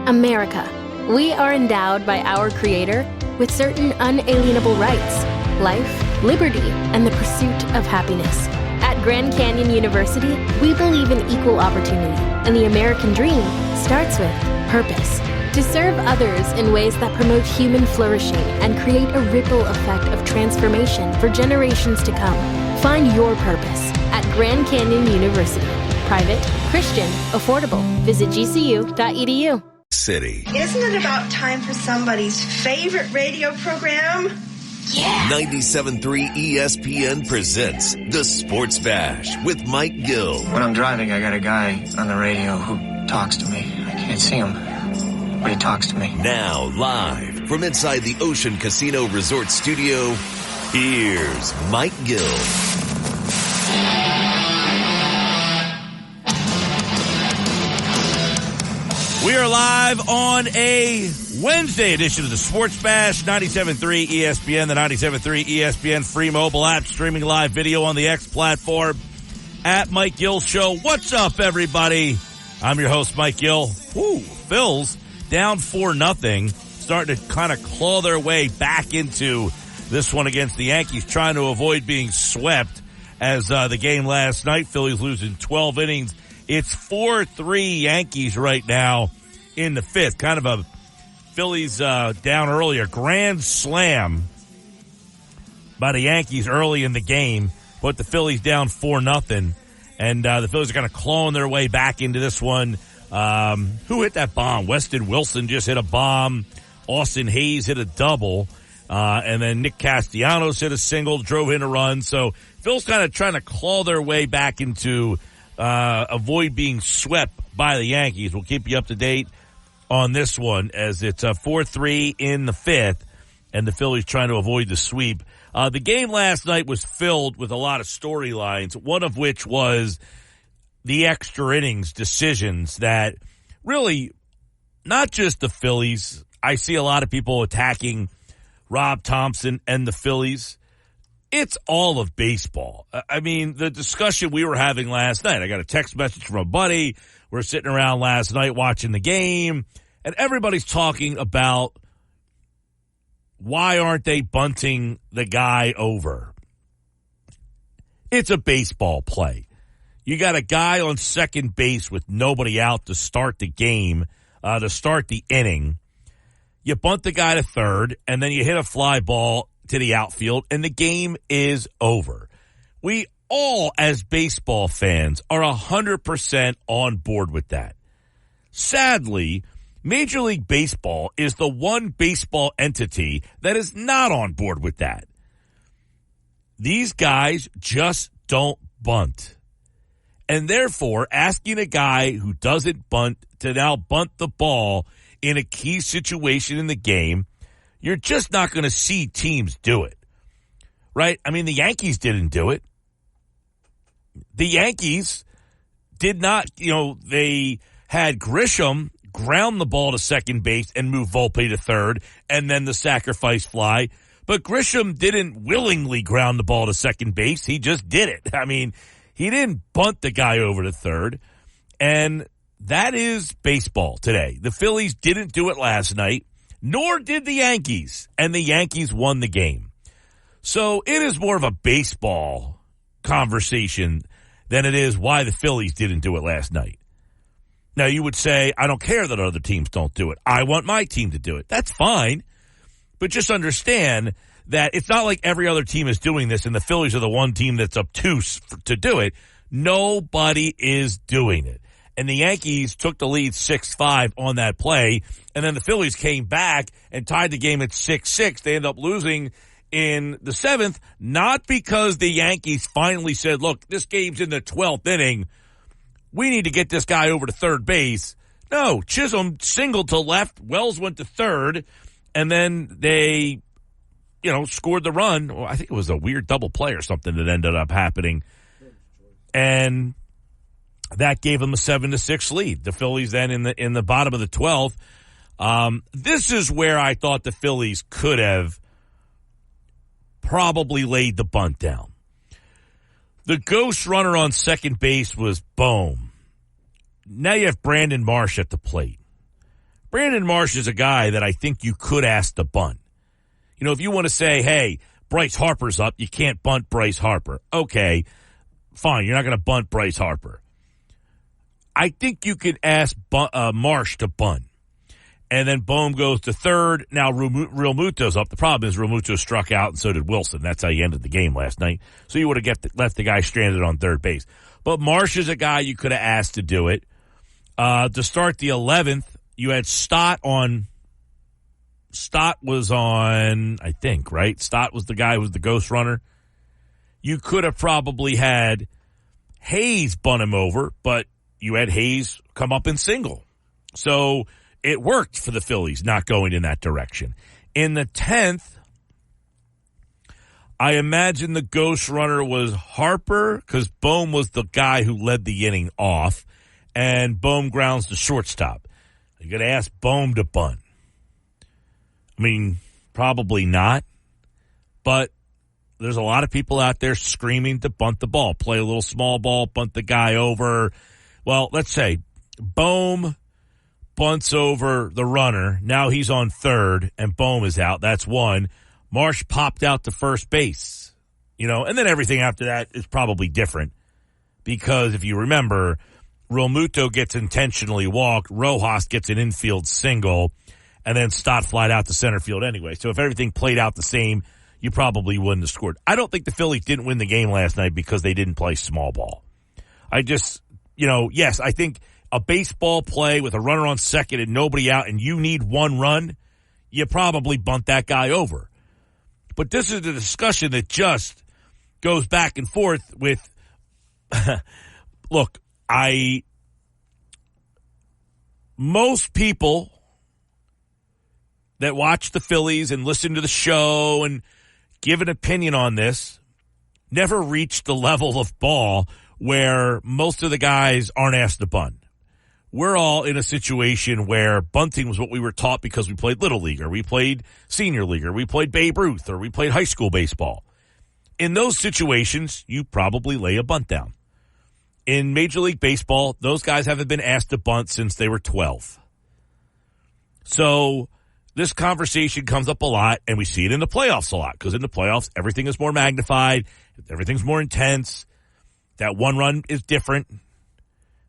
America. We are endowed by our Creator with certain unalienable rights: life, liberty, and the pursuit of happiness. At Grand Canyon University, we believe in equal opportunity, and the American dream starts with purpose. To serve others in ways that promote human flourishing and create a ripple effect of transformation for generations to come. Find your purpose at Grand Canyon University. Private, Christian, affordable. Visit gcu.edu. City. Isn't it about time for somebody's favorite radio program? Yeah. 97.3 ESPN presents The Sports Bash with Mike Gill. When I'm driving, I got a guy on the radio who talks to me. I can't see him, but he talks to me. Now, live from inside the Ocean Casino Resort Studio, here's Mike Gill. We are live on a Wednesday edition of the Sports Bash, 97.3 ESPN, the 97.3 ESPN free mobile app, streaming live video on the X platform, at Mike Gill Show. What's up, everybody? I'm your host, Mike Gill. Phil's down 4-0, starting to kind of claw their way back into this one against the Yankees, trying to avoid being swept as the game last night. Phillies losing 12 innings. It's 4-3 Yankees right now in the fifth. Kind of a Phillies down early. A grand slam by the Yankees early in the game. Put the Phillies down 4-0. And the Phillies are kind of clawing their way back into this one. Who hit that bomb? Weston Wilson just hit a bomb. Austin Hayes hit a double. And then Nick Castellanos hit a single, drove in a run. So Phil's kind of trying to claw their way back into avoid being swept by the Yankees. We'll keep you up to date on this one as it's 4-3 in the fifth, and the Phillies trying to avoid the sweep. The game last night was filled with a lot of storylines, one of which was the extra innings decisions that really, not just the Phillies. I see a lot of people attacking Rob Thompson and the Phillies. It's all of baseball. I mean, the discussion we were having last night, I got a text message from a buddy. We're sitting around last night watching the game, and everybody's talking about why aren't they bunting the guy over? It's a baseball play. You got a guy on second base with nobody out to start the game, to start the inning. You bunt the guy to third, and then you hit a fly ball to the outfield, and the game is over. We all, as baseball fans, are 100% on board with that. Sadly, Major League Baseball is the one baseball entity that is not on board with that. These guys just don't bunt. And therefore, asking a guy who doesn't bunt to now bunt the ball in a key situation in the game, you're just not going to see teams do it, right? I mean, the Yankees didn't do it. The Yankees did not, they had Grisham ground the ball to second base and move Volpe to third, and then the sacrifice fly. But Grisham didn't willingly ground the ball to second base. He just did it. I mean, he didn't bunt the guy over to third. And that is baseball today. The Phillies didn't do it last night. Nor did the Yankees, and the Yankees won the game. So it is more of a baseball conversation than it is why the Phillies didn't do it last night. Now, you would say, I don't care that other teams don't do it. I want my team to do it. That's fine. But just understand that it's not like every other team is doing this, and the Phillies are the one team that's obtuse to do it. Nobody is doing it. And the Yankees took the lead 6-5 on that play. And then the Phillies came back and tied the game at 6-6. They ended up losing in the seventh, not because the Yankees finally said, look, this game's in the 12th inning. We need to get this guy over to third base. No, Chisholm singled to left. Wells went to third. And then they, scored the run. Well, I think it was a weird double play or something that ended up happening. And that gave them a 7-6 lead. The Phillies then in the bottom of the 12th. This is where I thought the Phillies could have probably laid the bunt down. The ghost runner on second base was Bohm. Now you have Brandon Marsh at the plate. Brandon Marsh is a guy that I think you could ask to bunt. You know, if you want to say, hey, Bryce Harper's up, you can't bunt Bryce Harper. Okay, fine, you're not going to bunt Bryce Harper. I think you could ask Marsh to bunt. And then Bohm goes to third. Now Real Muto's up. The problem is Real Muto struck out, and so did Wilson. That's how you ended the game last night. So you would have left the guy stranded on third base. But Marsh is a guy you could have asked to do it. To start the 11th, you had Stott on. Stott was on, I think, right? Stott was the guy who was the ghost runner. You could have probably had Hayes bunt him over, but you had Hayes come up in single. So it worked for the Phillies not going in that direction. In the 10th, I imagine the ghost runner was Harper because Bohm was the guy who led the inning off, and Bohm grounds the shortstop. You got to ask Bohm to bunt. I mean, probably not, but there's a lot of people out there screaming to bunt the ball, play a little small ball, bunt the guy over. Well, let's say Bohm bunts over the runner. Now he's on third, and Bohm is out. That's one. Marsh popped out to first base, and then everything after that is probably different because if you remember, Real Muto gets intentionally walked, Rojas gets an infield single, and then Stott flied out to center field anyway. So if everything played out the same, you probably wouldn't have scored. I don't think the Phillies didn't win the game last night because they didn't play small ball. I just, yes, I think a baseball play with a runner on second and nobody out and you need one run, you probably bunt that guy over. But this is a discussion that just goes back and forth with, look, most people that watch the Phillies and listen to the show and give an opinion on this never reach the level of ball where most of the guys aren't asked to bunt. We're all in a situation where bunting was what we were taught because we played Little League or we played Senior League or we played Babe Ruth or we played high school baseball. In those situations, you probably lay a bunt down. In Major League Baseball, those guys haven't been asked to bunt since they were 12. So this conversation comes up a lot, and we see it in the playoffs a lot because in the playoffs, everything is more magnified. Everything's more intense. That one run is different.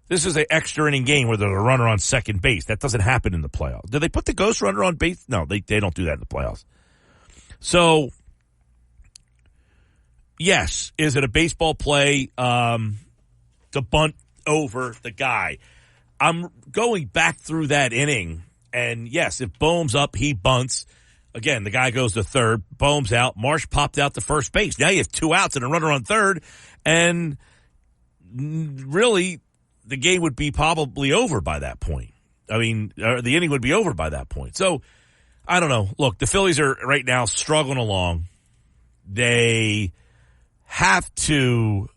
This is an extra inning game where there's a runner on second base. That doesn't happen in the playoffs. Do they put the ghost runner on base? No, they don't do that in the playoffs. So, yes, is it a baseball play to bunt over the guy? I'm going back through that inning, and yes, if Bohm's up, he bunts. Again, the guy goes to third. Bohm's out. Marsh popped out to first base. Now you have two outs and a runner on third, and really the game would be probably over by that point. I mean, the inning would be over by that point. So, I don't know. Look, the Phillies are right now struggling along. They have to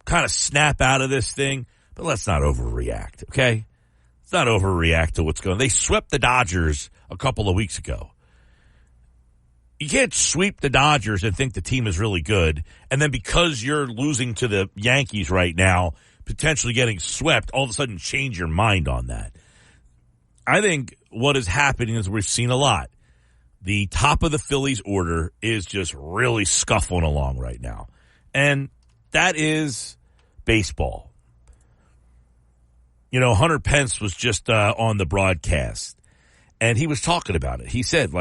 kind of snap out of this thing, but let's not overreact, okay? Let's not overreact to what's going on. They swept the Dodgers a couple of weeks ago. You can't sweep the Dodgers and think the team is really good, and then because you're losing to the Yankees right now, potentially getting swept, all of a sudden change your mind on that. I think what is happening is we've seen a lot. The top of the Phillies order is just really scuffling along right now, and that is baseball. Hunter Pence was just on the broadcast, and he was talking about it. He said,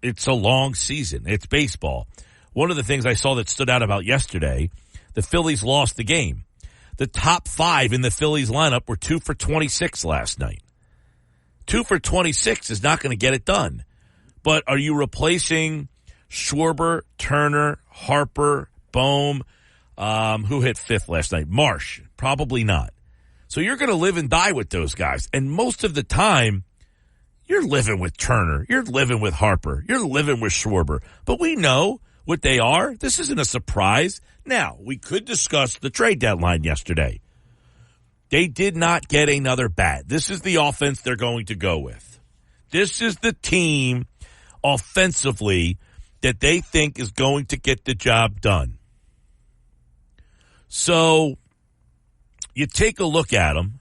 it's a long season. It's baseball. One of the things I saw that stood out about yesterday, the Phillies lost the game. The top five in the Phillies lineup were 2 for 26 last night. 2 for 26 is not going to get it done. But are you replacing Schwarber, Turner, Harper, Bohm? Who hit fifth last night? Marsh. Probably not. So you're going to live and die with those guys. And most of the time, you're living with Turner. You're living with Harper. You're living with Schwarber. But we know what they are. This isn't a surprise. Now, we could discuss the trade deadline yesterday. They did not get another bat. This is the offense they're going to go with. This is the team offensively that they think is going to get the job done. So you take a look at them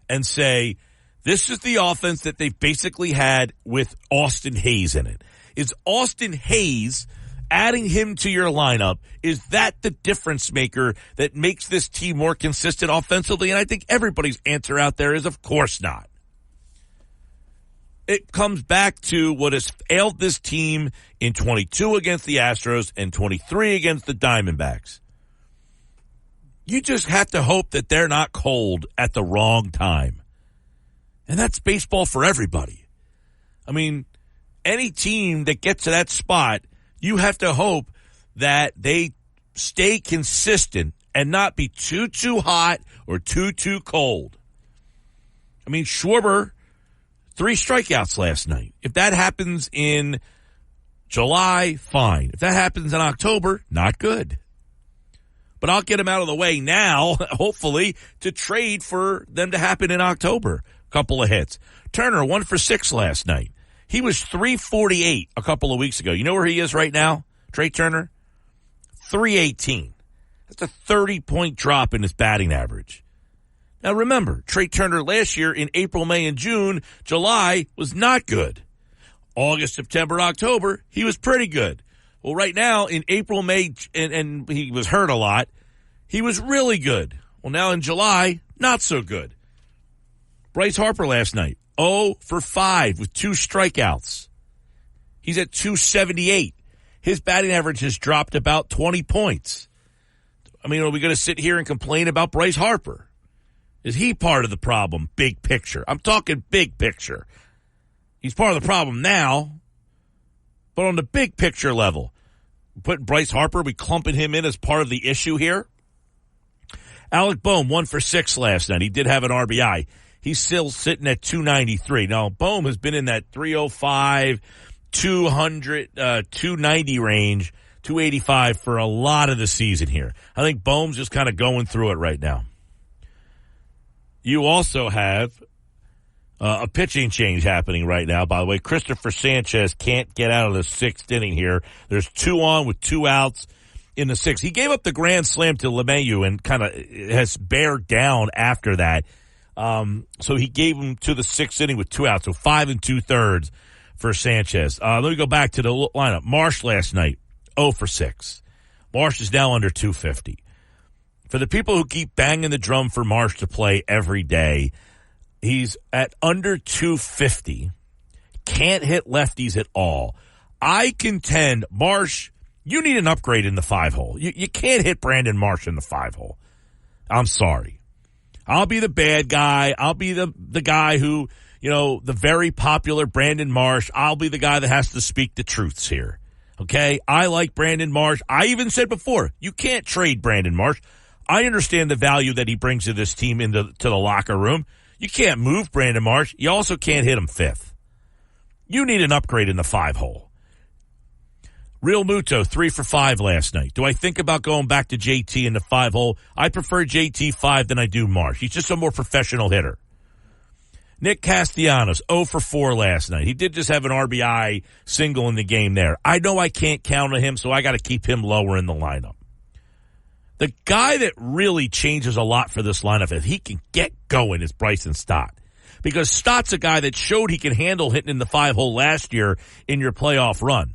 and say, This is the offense that they've basically had with Austin Hayes in it. Is Austin Hayes, adding him to your lineup, is that the difference maker that makes this team more consistent offensively? And I think everybody's answer out there is, of course not. It comes back to what has ailed this team in 22 against the Astros and 23 against the Diamondbacks. You just have to hope that they're not cold at the wrong time. And that's baseball for everybody. I mean, any team that gets to that spot, you have to hope that they stay consistent and not be too hot or too cold. I mean, Schwarber, 3 strikeouts last night. If that happens in July, fine. If that happens in October, not good. But I'll get him out of the way now, hopefully, to trade for them to happen in October. Couple of hits. Turner, 1 for 6 last night. He was 348 a couple of weeks ago. You know where he is right now, Trey Turner? 318. That's a 30-point drop in his batting average. Now remember, Trey Turner last year in April, May, and June, July was not good. August, September, October, he was pretty good. Well, right now in April, May, and he was hurt a lot, he was really good. Well, now in July, not so good. Bryce Harper last night, 0 for 5 with 2 strikeouts. He's at 278. His batting average has dropped about 20 points. I mean, are we going to sit here and complain about Bryce Harper? Is he part of the problem, big picture? I'm talking big picture. He's part of the problem now, but on the big picture level, putting Bryce Harper, we clumping him in as part of the issue here? Alec Bohm, 1 for 6 last night. He did have an RBI. He's still sitting at 293. Now, Bohm has been in that 305, 200, 290 range, 285 for a lot of the season here. I think Bohm's just kind of going through it right now. You also have a pitching change happening right now, by the way. Christopher Sanchez can't get out of the 6th inning here. There's 2 on with 2 outs in the 6th. He gave up the grand slam to LeMahieu and kind of has bared down after that. So he gave him to the 6th inning with 2 outs, so 5 2/3 for Sanchez. Let me go back to the lineup. Marsh last night, 0 for 6. Marsh is now under 250. For the people who keep banging the drum for Marsh to play every day, he's at under 250. Can't hit lefties at all. I contend, Marsh, you need an upgrade in the 5-hole. You can't hit Brandon Marsh in the 5-hole. I'm sorry. I'll be the bad guy. I'll be the guy who, the very popular Brandon Marsh. I'll be the guy that has to speak the truths here. Okay? I like Brandon Marsh. I even said before, you can't trade Brandon Marsh. I understand the value that he brings to this team to the locker room. You can't move Brandon Marsh. You also can't hit him 5th. You need an upgrade in the 5-hole. Real Muto, 3 for 5 last night. Do I think about going back to JT in the 5-hole? I prefer JT 5 than I do Marsh. He's just a more professional hitter. Nick Castellanos, 0 for 4 last night. He did just have an RBI single in the game there. I know I can't count on him, so I got to keep him lower in the lineup. The guy that really changes a lot for this lineup, if he can get going, is Bryson Stott. Because Stott's a guy that showed he can handle hitting in the 5-hole last year in your playoff run.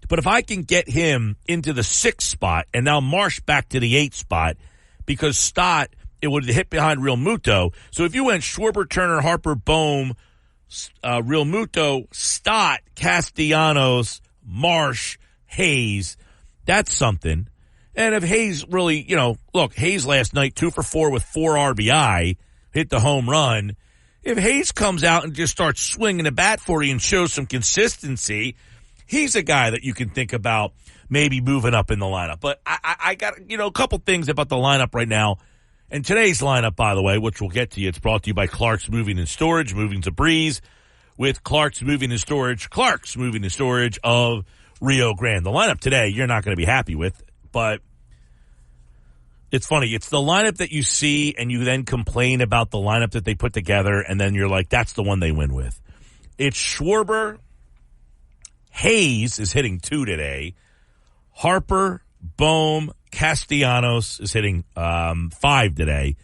But if I can get him into the 6th spot and now Marsh back to the 8th spot, because Stott, it would hit behind Real Muto. So if you went Schwarber, Turner, Harper, Bohm, Real Muto, Stott, Castellanos, Marsh, Hayes, that's something. And if Hayes really, look, Hayes last night, 2 for 4 with 4 RBI, hit the home run. If Hayes comes out and just starts swinging the bat for you and shows some consistency, he's a guy that you can think about maybe moving up in the lineup. But I got, a couple things about the lineup right now. And today's lineup, by the way, which we'll get to you, it's brought to you by Clark's Moving and Storage. Moving's a breeze with Clark's Moving and Storage. Clark's Moving and Storage of Rio Grande. The lineup today, you're not going to be happy with, but it's funny. It's the lineup that you see and you then complain about the lineup that they put together, and then you're like, that's the one they win with. It's Schwarber. Hayes is hitting 2 today. Harper, Bohm, Castellanos is hitting 5 today.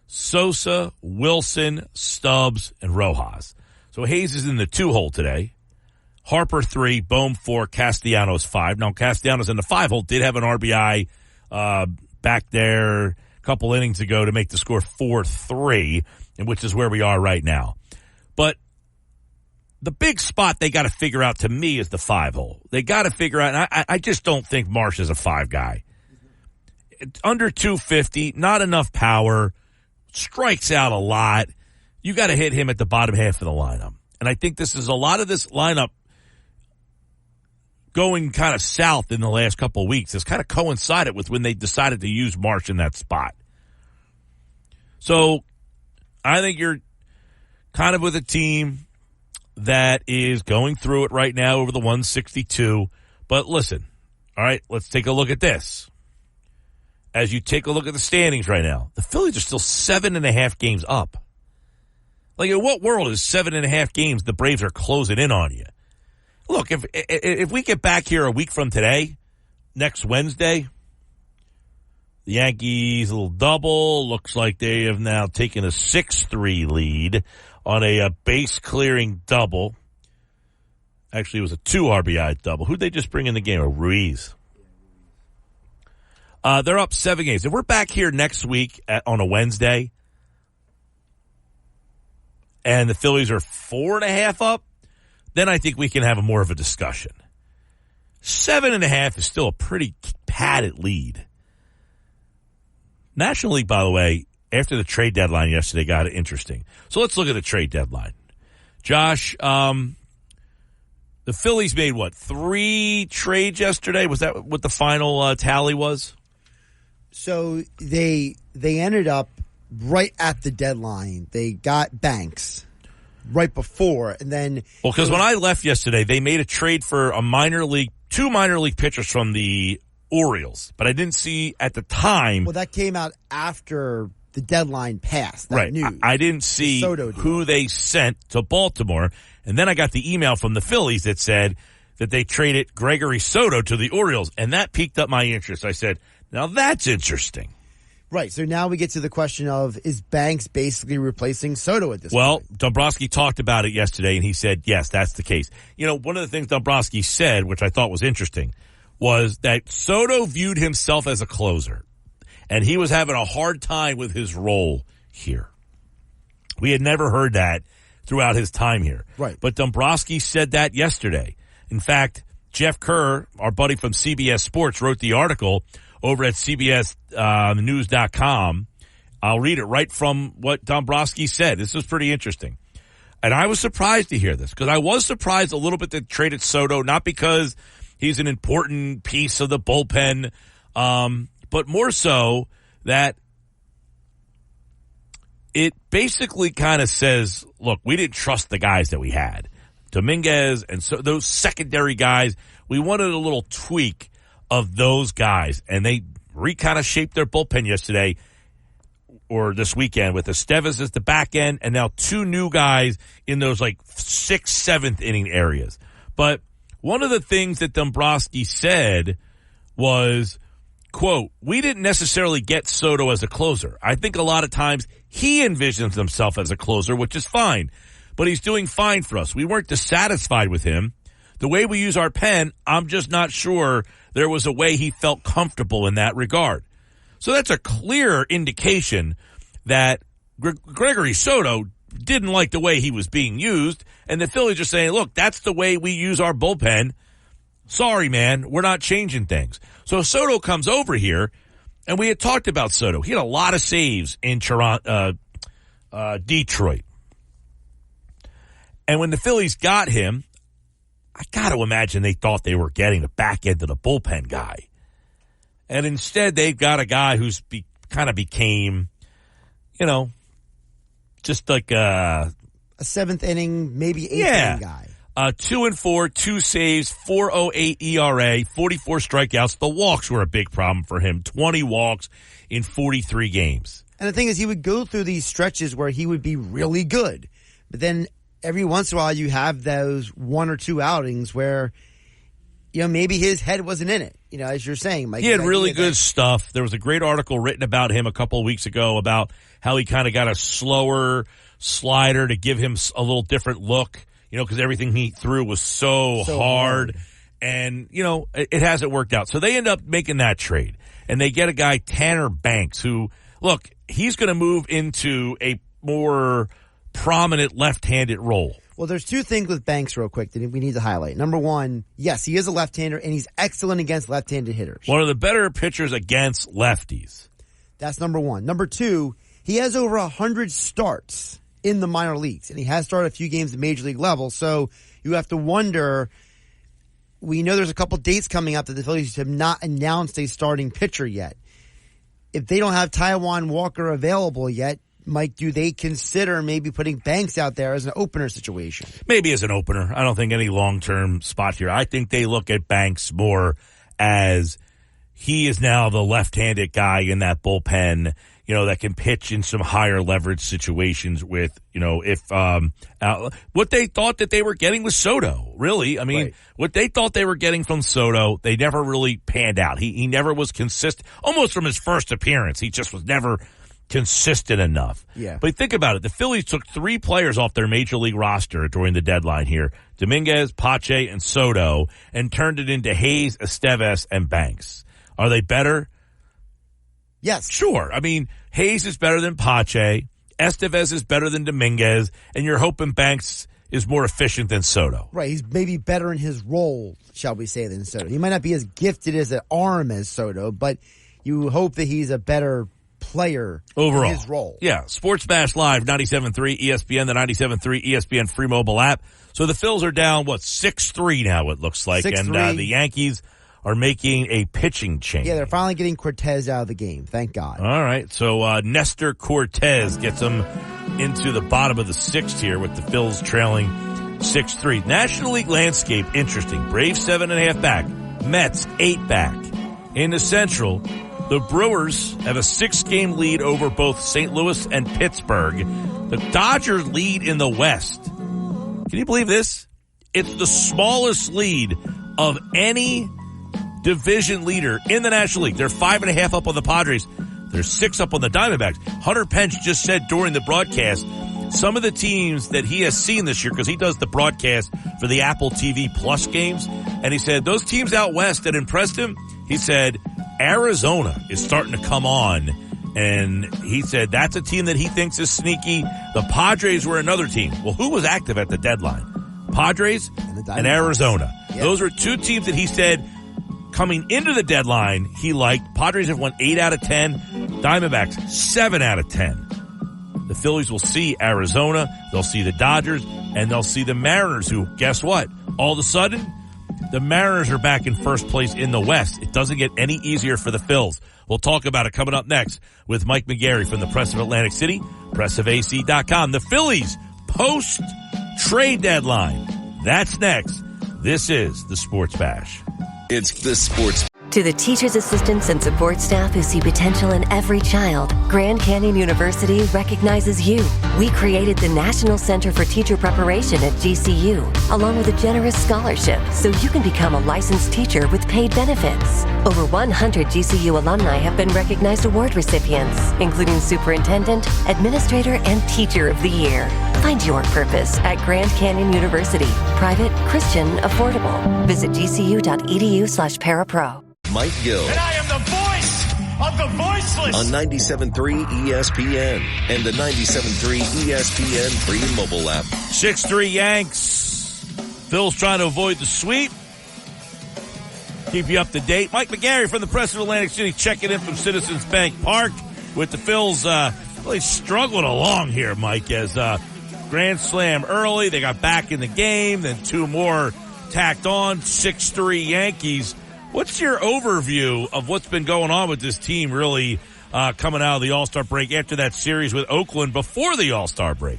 Sosa, Wilson, Stubbs, and Rojas. So Hayes is in the 2-hole today. Harper 3, Bohm 4, Castellanos 5. Now Castellanos in the 5-hole did have an RBI back there a couple innings ago to make the score 4-3, and which is where we are right now. But the big spot they got to figure out to me is the 5-hole. They got to figure out, and I just don't think Marsh is a 5 guy. It's under 250, not enough power, strikes out a lot. You got to hit him at the bottom half of the lineup. And I think this is a lot of this lineup going kind of south in the last couple of weeks has kind of coincided with when they decided to use Marsh in that spot. So I think you're kind of with a team that is going through it right now over the 162. But listen, all right, let's take a look at this. As you take a look at the standings right now, the Phillies are still 7.5 games up. Like, in what world is 7.5 games the Braves are closing in on you? Look, if we get back here a week from today, next Wednesday, the Yankees a little double. Looks like they have now taken a 6-3 lead on a base-clearing double. Actually, it was a 2 RBI double. Who'd they just bring in the game? Ruiz. They're up 7 games. If we're back here next week on a Wednesday and the Phillies are 4.5 up, then I think we can have more of a discussion. 7.5 is still a pretty padded lead. National League, by the way, after the trade deadline yesterday got interesting. So let's look at the trade deadline. Josh, the Phillies made, 3 trades yesterday? Was that what the final tally was? So they ended up right at the deadline. They got Banks right before, and then... Well, because when I left yesterday, they made a trade for two minor league pitchers from the Orioles, but I didn't see at the time... Well, that came out after the deadline passed, that right. news. I didn't see who they sent to Baltimore, and then I got the email from the Phillies that said that they traded Gregory Soto to the Orioles, and that piqued up my interest. I said... Now that's interesting. Right. So now we get to the question of, is Banks basically replacing Soto at this point? Well, Dombrowski talked about it yesterday, and he said, yes, that's the case. You know, one of the things Dombrowski said, which I thought was interesting, was that Soto viewed himself as a closer, and he was having a hard time with his role here. We had never heard that throughout his time here. Right. But Dombrowski said that yesterday. In fact, Jeff Kerr, our buddy from CBS Sports, wrote the article over at CBSNews.com. I'll read it right from what Dombrowski said. This was pretty interesting. And I was surprised to hear this, because I was surprised a little bit that traded Soto, not because he's an important piece of the bullpen, but more so that it basically kind of says, look, we didn't trust the guys that we had. Dominguez and so those secondary guys, we wanted a little tweak of those guys, and they kind of shaped their bullpen yesterday or this weekend with Estevez as the back end and now 2 new guys in those 6th, 7th inning areas. But one of the things that Dombrowski said was, quote, we didn't necessarily get Soto as a closer. I think a lot of times he envisions himself as a closer, which is fine, but he's doing fine for us. We weren't dissatisfied with him. The way we use our pen, I'm just not sure there was a way he felt comfortable in that regard. So that's a clear indication that Gregory Soto didn't like the way he was being used, and the Phillies are saying, look, that's the way we use our bullpen. Sorry, man, we're not changing things. So Soto comes over here, and we had talked about Soto. He had a lot of saves in Detroit. And when the Phillies got him, I got to imagine they thought they were getting the back end of the bullpen guy. And instead, they've got a guy who's kind of became, just like a 7th inning, maybe 8th inning guy. 2-4, 2 saves, 4.08 ERA, 44 strikeouts. The walks were a big problem for him. 20 walks in 43 games. And the thing is, he would go through these stretches where he would be really good. But then every once in a while you have those 1 or 2 outings where, maybe his head wasn't in it. as you're saying, Mike, he had really good stuff. There was a great article written about him a couple of weeks ago about how he kind of got a slower slider to give him a little different look, because everything he threw was so hard. And, it hasn't worked out. So they end up making that trade. And they get a guy, Tanner Banks, who, look, he's going to move into a more prominent left-handed role. Well, there's two things with Banks real quick that we need to highlight. Number one, yes, he is a left-hander, and he's excellent against left-handed hitters. One of the better pitchers against lefties. That's number one. Number two, he has over 100 starts in the minor leagues, and he has started a few games at major league level. So you have to wonder, we know there's a couple dates coming up that the Phillies have not announced a starting pitcher yet. If they don't have Taijuan Walker available yet, Mike, do they consider maybe putting Banks out there as an opener situation? Maybe as an opener. I don't think any long-term spot here. I think they look at Banks more as he is now the left-handed guy in that bullpen, that can pitch in some higher leverage situations with, what they thought that they were getting with Soto, really. I mean, What they thought they were getting from Soto, they never really panned out. He never was consistent, almost from his first appearance. He just was never consistent enough. Yeah. But think about it. The Phillies took 3 players off their major league roster during the deadline here, Dominguez, Pache, and Soto, and turned it into Hayes, Estevez, and Banks. Are they better? Yes. Sure. I mean, Hayes is better than Pache. Estevez is better than Dominguez. And you're hoping Banks is more efficient than Soto. Right. He's maybe better in his role, shall we say, than Soto. He might not be as gifted as an arm as Soto, but you hope that he's a better player overall in his role. Yeah. Sports Bash Live, 97.3 ESPN, the 97.3 ESPN free mobile app. So the Phils are down, 6-3 now, it looks like. 6-3. And the Yankees are making a pitching change. Yeah, they're finally getting Cortez out of the game. Thank God. All right. So Nestor Cortez gets them into the bottom of the 6th here with the Phils trailing 6-3. National League landscape, interesting. Braves 7.5 back. Mets 8 back. In the Central, the Brewers have a 6-game lead over both St. Louis and Pittsburgh. The Dodgers lead in the West. Can you believe this? It's the smallest lead of any division leader in the National League. They're 5.5 up on the Padres. They're 6 up on the Diamondbacks. Hunter Pence just said during the broadcast, some of the teams that he has seen this year, because he does the broadcast for the Apple TV Plus games, and he said those teams out west that impressed him, he said Arizona is starting to come on, and he said that's a team that he thinks is sneaky. The Padres were another team. Well, who was active at the deadline? Padres and Arizona. Yep. Those were 2 teams that he said coming into the deadline he liked. Padres have won 8 out of 10. Diamondbacks 7 out of 10. The Phillies will see Arizona, they'll see the Dodgers, and they'll see the Mariners, who, guess what? All of a sudden, the Mariners are back in first place in the West. It doesn't get any easier for the Phils. We'll talk about it coming up next with Mike McGarry from the Press of Atlantic City, pressofac.com. The Phillies post-trade deadline. That's next. This is the Sports Bash. It's the Sports. To the teachers, assistants, and support staff who see potential in every child, Grand Canyon University recognizes you. We created the National Center for Teacher Preparation at GCU, along with a generous scholarship, so you can become a licensed teacher with paid benefits. Over 100 GCU alumni have been recognized award recipients, including Superintendent, Administrator, and Teacher of the Year. Find your purpose at Grand Canyon University. Private, Christian, affordable. Visit gcu.edu/parapro. Mike Gill. And I am the voice of the voiceless. On 97.3 ESPN and the 97.3 ESPN free mobile app. 6-3 Yanks. Phil's trying to avoid the sweep. Keep you up to date. Mike McGarry from the Press of Atlantic City checking in from Citizens Bank Park with the Phils really struggling along here, Mike, as Grand Slam early. They got back in the game, then 2 more tacked on. 6-3 Yankees. What's your overview of what's been going on with this team really coming out of the All-Star break after that series with Oakland before the All-Star break?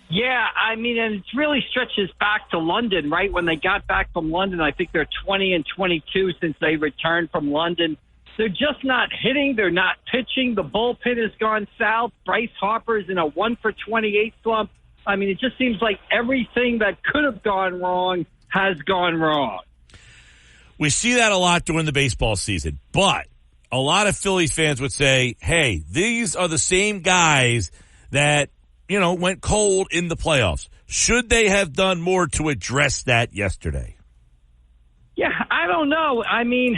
Yeah, I mean, and it really stretches back to London, right? When they got back from London, I think they're 20-22 since they returned from London. They're just not hitting. They're not pitching. The bullpen has gone south. Bryce Harper's in a 1-for-28 slump. I mean, it just seems like everything that could have gone wrong has gone wrong. We see that a lot during the baseball season, but a lot of Phillies fans would say, hey, these are the same guys that, went cold in the playoffs. Should they have done more to address that yesterday? Yeah, I don't know. I mean,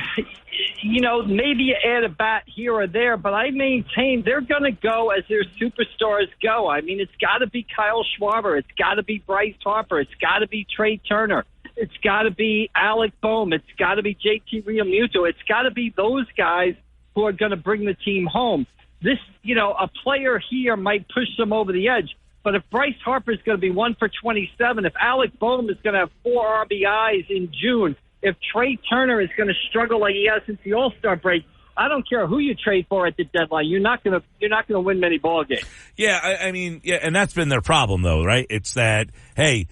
maybe you add a bat here or there, but I maintain they're going to go as their superstars go. I mean, it's got to be Kyle Schwarber. It's got to be Bryce Harper. It's got to be Trey Turner. It's got to be Alec Boehm. It's got to be JT Realmuto. It's got to be those guys who are going to bring the team home. This, a player here might push them over the edge. But if Bryce Harper is going to be 1 for 27, if Alec Boehm is going to have 4 RBIs in June, if Trey Turner is going to struggle like he has since the All-Star break, I don't care who you trade for at the deadline. You're not going to win many ball games. Yeah, I mean, and that's been their problem, though, right? It's that, hey,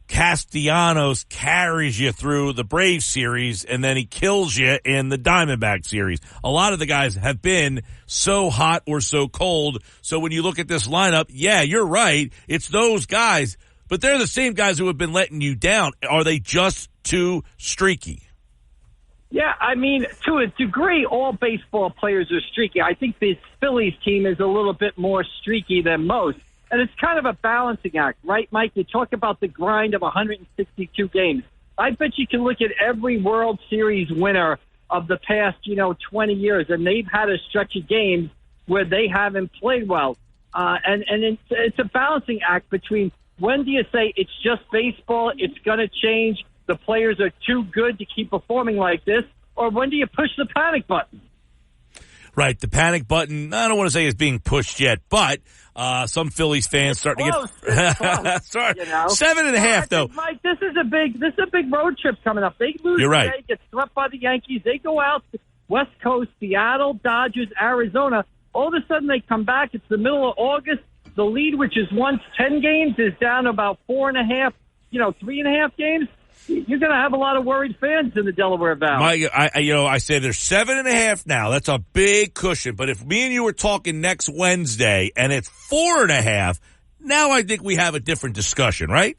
Castellanos carries you through the Braves series, and then he kills you in the Diamondback series. A lot of the guys have been so hot or so cold. So when you look at this lineup, yeah, you're right. It's those guys, but they're the same guys who have been letting you down. Are they just too streaky? Yeah, I mean, to a degree, all baseball players are streaky. I think this Phillies team is a little bit more streaky than most. And it's kind of a balancing act, right, Mike? You talk about the grind of 162 games. I bet you can look at every World Series winner of the past, 20 years, and they've had a stretch of games where they haven't played well. And it's a balancing act between when do you say it's just baseball, it's going to change, the players are too good to keep performing like this, or when do you push the panic button? Right, the panic button, I don't want to say it's being pushed yet, but some Phillies fans starting to get sorry, 7.5 though. Mike, this is a big road trip coming up. They lose You're right. today, get swept by the Yankees. They go out to West Coast, Seattle, Dodgers, Arizona. All of a sudden they come back. It's the middle of August. The lead, which is once 10 games, is down to about 4.5, 3.5 games. You're going to have a lot of worried fans in the Delaware Valley. I say there's 7.5 now. That's a big cushion. But if me and you were talking next Wednesday and it's 4.5, now I think we have a different discussion, right?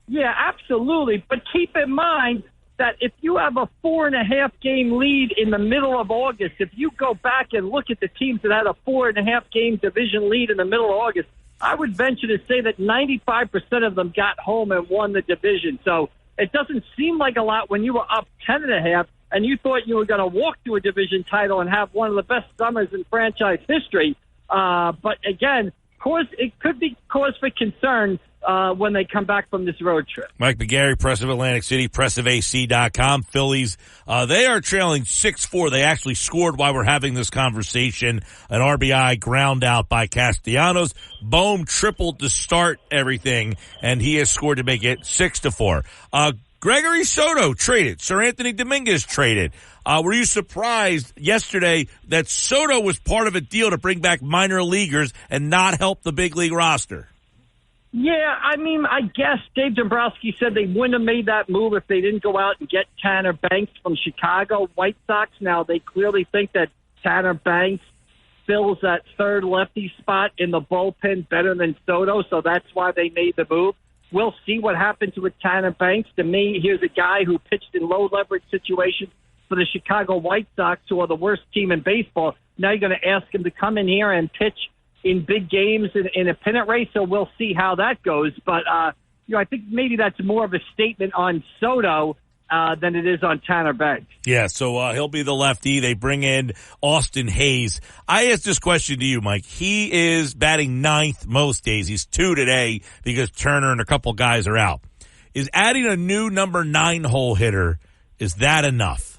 Yeah, absolutely. But keep in mind that if you have a 4.5 game lead in the middle of August, if you go back and look at the teams that had a 4.5 game division lead in the middle of August, I would venture to say that 95% of them got home and won the division. So it doesn't seem like a lot when you were up 10.5 and you thought you were going to walk to a division title and have one of the best summers in franchise history. But again, it could be cause for concern when they come back from this road trip. Mike McGarry, Press of Atlantic City, pressofac.com. Phillies, they are trailing 6-4. They actually scored while we're having this conversation. An RBI ground out by Castellanos. Boehm tripled to start everything, and he has scored to make it 6-4. Gregory Soto traded. Sir Anthony Dominguez traded. Were you surprised yesterday that Soto was part of a deal to bring back minor leaguers and not help the big league roster? Yeah, I mean, I guess Dave Dombrowski said they wouldn't have made that move if they didn't go out and get Tanner Banks from Chicago White Sox. Now, they clearly think that Tanner Banks fills that third lefty spot in the bullpen better than Soto, so that's why they made the move. We'll see what happens with Tanner Banks. To me, here's a guy who pitched in low-leverage situations for the Chicago White Sox, who are the worst team in baseball. Now you're going to ask him to come in here and pitch in big games in a pennant race, so we'll see how that goes. But, I think maybe that's more of a statement on Soto than it is on Tanner Banks. Yeah, so he'll be the lefty. They bring in Austin Hayes. I asked this question to you, Mike. He is batting 9th most days. He's 2 today because Turner and a couple guys are out. Is adding a new number 9 hole hitter, is that enough?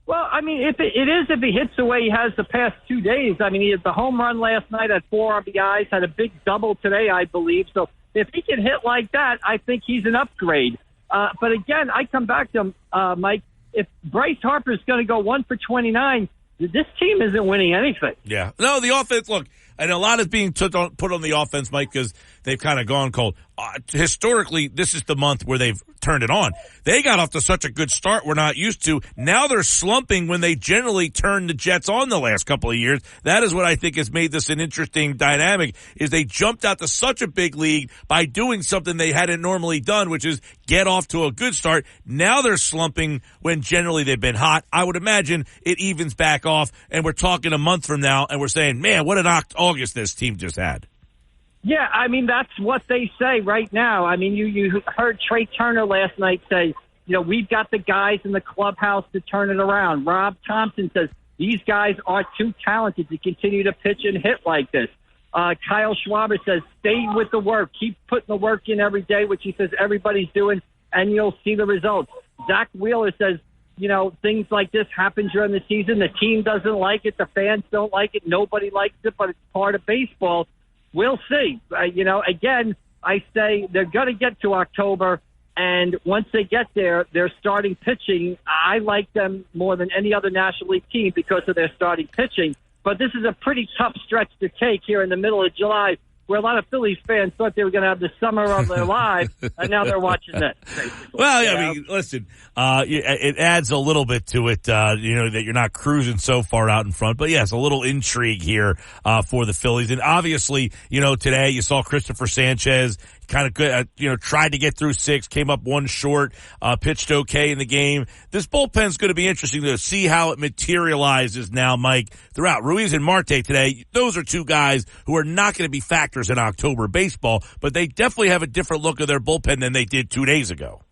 Well, I mean, if he hits the way he has the past 2 days, I mean, he had the home run last night at 4 RBIs, had a big double today, I believe. So if he can hit like that, I think he's an upgrade. But again, I come back to Mike, if Bryce Harper is going to go 1 for 29, this team isn't winning anything. Yeah. No, the offense, look, and a lot is being put on the offense, Mike, because they've kind of gone cold. Historically, this is the month where they've turned it on. They got off to such a good start we're not used to. Now they're slumping when they generally turn the Jets on the last couple of years. That is what I think has made this an interesting dynamic, is they jumped out to such a big lead by doing something they hadn't normally done, which is get off to a good start. Now they're slumping when generally they've been hot. I would imagine it evens back off, and we're talking a month from now, and we're saying, man, what an August this team just had. Yeah, I mean, that's what they say right now. I mean, you heard Trey Turner last night say, we've got the guys in the clubhouse to turn it around. Rob Thompson says these guys are too talented to continue to pitch and hit like this. Kyle Schwarber says stay with the work. Keep putting the work in every day, which he says everybody's doing, and you'll see the results. Zach Wheeler says, things like this happen during the season. The team doesn't like it. The fans don't like it. Nobody likes it, but it's part of baseball. We'll see. Again, I say they're going to get to October, and once they get there, their starting pitching, I like them more than any other National League team because of their starting pitching. But this is a pretty tough stretch to take here in the middle of July, where a lot of Phillies fans thought they were going to have the summer of their lives, and now they're watching this. Basically. Well, I mean, listen, it adds a little bit to it, that you're not cruising so far out in front. But yes, a little intrigue here for the Phillies. And obviously, today you saw Christopher Sanchez kind of good, tried to get through 6, came up 1 short, pitched okay in the game. This bullpen's going to be interesting to see how it materializes now, Mike, throughout. Ruiz and Marte today, those are 2 guys who are not going to be factors in October baseball, but they definitely have a different look of their bullpen than they did 2 days ago.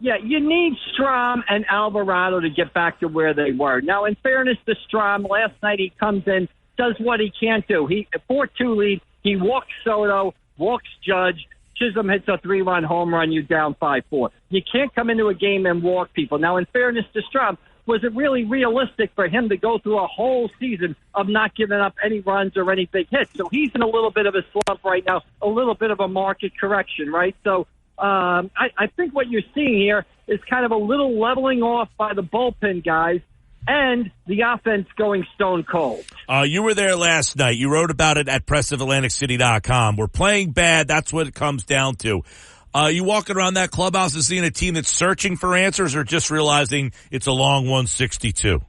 Yeah, you need Strahm and Alvarado to get back to where they were. Now, in fairness to Strahm, last night he comes in, does what he can't do. He 4-2 lead, he walks Soto, walks Judge, Chisholm hits a 3-run home run, you down 5-4. You can't come into a game and walk people. Now, in fairness to Strahm, was it really realistic for him to go through a whole season of not giving up any runs or any big hits? So he's in a little bit of a slump right now, a little bit of a market correction, right? So I think what you're seeing here is kind of a little leveling off by the bullpen guys and the offense going stone cold. You were there last night. You wrote about it at PressOfAtlanticCity.com. We're playing bad. That's what it comes down to. You walking around that clubhouse and seeing a team that's searching for answers or just realizing it's a long 162?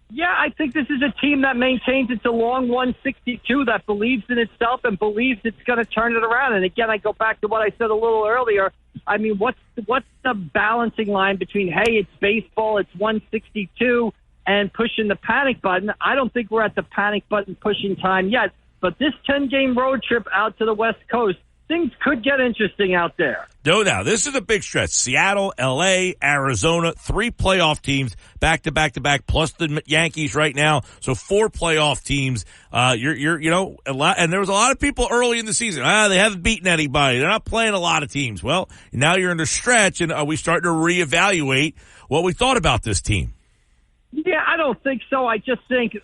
Yeah, I think this is a team that maintains it's a long 162, that believes in itself and believes it's going to turn it around. And again, I go back to what I said a little earlier. I mean, what's the balancing line between, hey, it's baseball, it's 162, and pushing the panic button? I don't think we're at the panic button pushing time yet. But this 10-game road trip out to the West Coast, things could get interesting out there. No doubt. This is a big stretch. Seattle, L.A., Arizona, 3 playoff teams back-to-back-to-back, plus the Yankees right now. So 4 playoff teams. A lot, and there was a lot of people early in the season. They haven't beaten anybody. They're not playing a lot of teams. Well, now you're in the stretch, and are we starting to reevaluate what we thought about this team? Yeah, I don't think so. I just think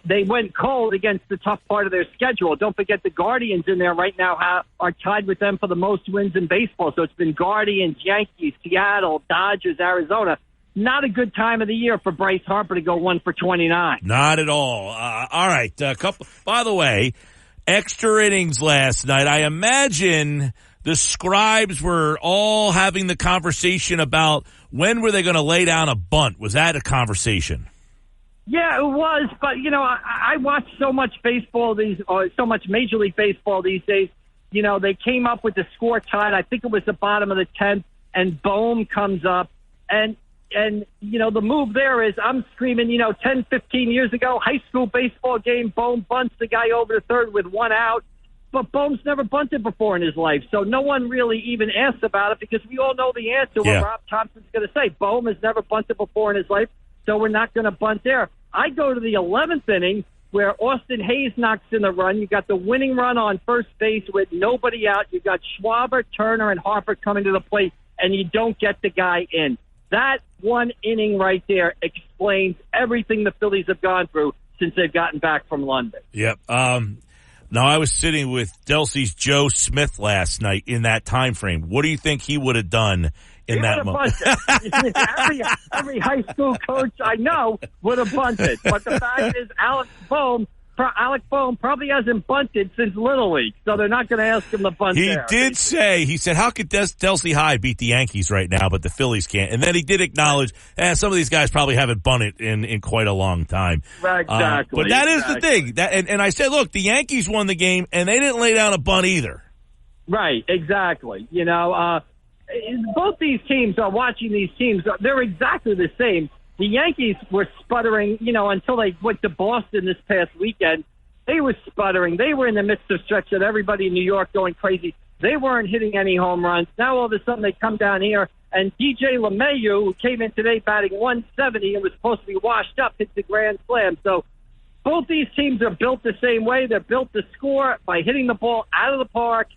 they went cold against the tough part of their schedule. Don't forget the Guardians in there right now are tied with them for the most wins in baseball. So it's been Guardians, Yankees, Seattle, Dodgers, Arizona. Not a good time of the year for Bryce Harper to go 1 for 29. Not at all. All right. By the way, extra innings last night. I imagine the scribes were all having the conversation about when were they going to lay down a bunt. Was that a conversation? Yeah, it was. But, I watch so much baseball, so much Major League Baseball these days. They came up with the score tied. I think it was the bottom of the 10th, and Bohm comes up. And the move there is I'm screaming, 10, 15 years ago, high school baseball game, Bohm bunts the guy over to third with 1 out. But Bohm's never bunted before in his life, so no one really even asks about it because we all know the answer. What Rob Thompson's going to say. Bohm has never bunted before in his life, so we're not going to bunt there. I go to the 11th inning where Austin Hayes knocks in the run. You got the winning run on first base with nobody out. You got Schwarber, Turner, and Harper coming to the plate, and you don't get the guy in. That one inning right there explains everything the Phillies have gone through since they've gotten back from London. Yep. Now, I was sitting with Delsey's Joe Smith last night in that time frame. What do you think he would have done in that moment? every high school coach I know would have bunted. But the fact is, Alex Bohm Alec Boehm probably hasn't bunted since Little League, so they're not going to ask him to bunt there. He said, how could Delsey High beat the Yankees right now, but the Phillies can't? And then he did acknowledge, some of these guys probably haven't bunted in quite a long time. Exactly. But that is the thing. And I said, look, the Yankees won the game, and they didn't lay down a bunt either. Right, exactly. Both these teams are watching these teams. They're exactly the same. The Yankees were sputtering, until they went to Boston this past weekend. They were sputtering. They were in the midst of stretch that everybody in New York going crazy. They weren't hitting any home runs. Now all of a sudden they come down here, and DJ LeMahieu, who came in today batting 170 and was supposed to be washed up, hits the grand slam. So both these teams are built the same way. They're built to score by hitting the ball out of the park.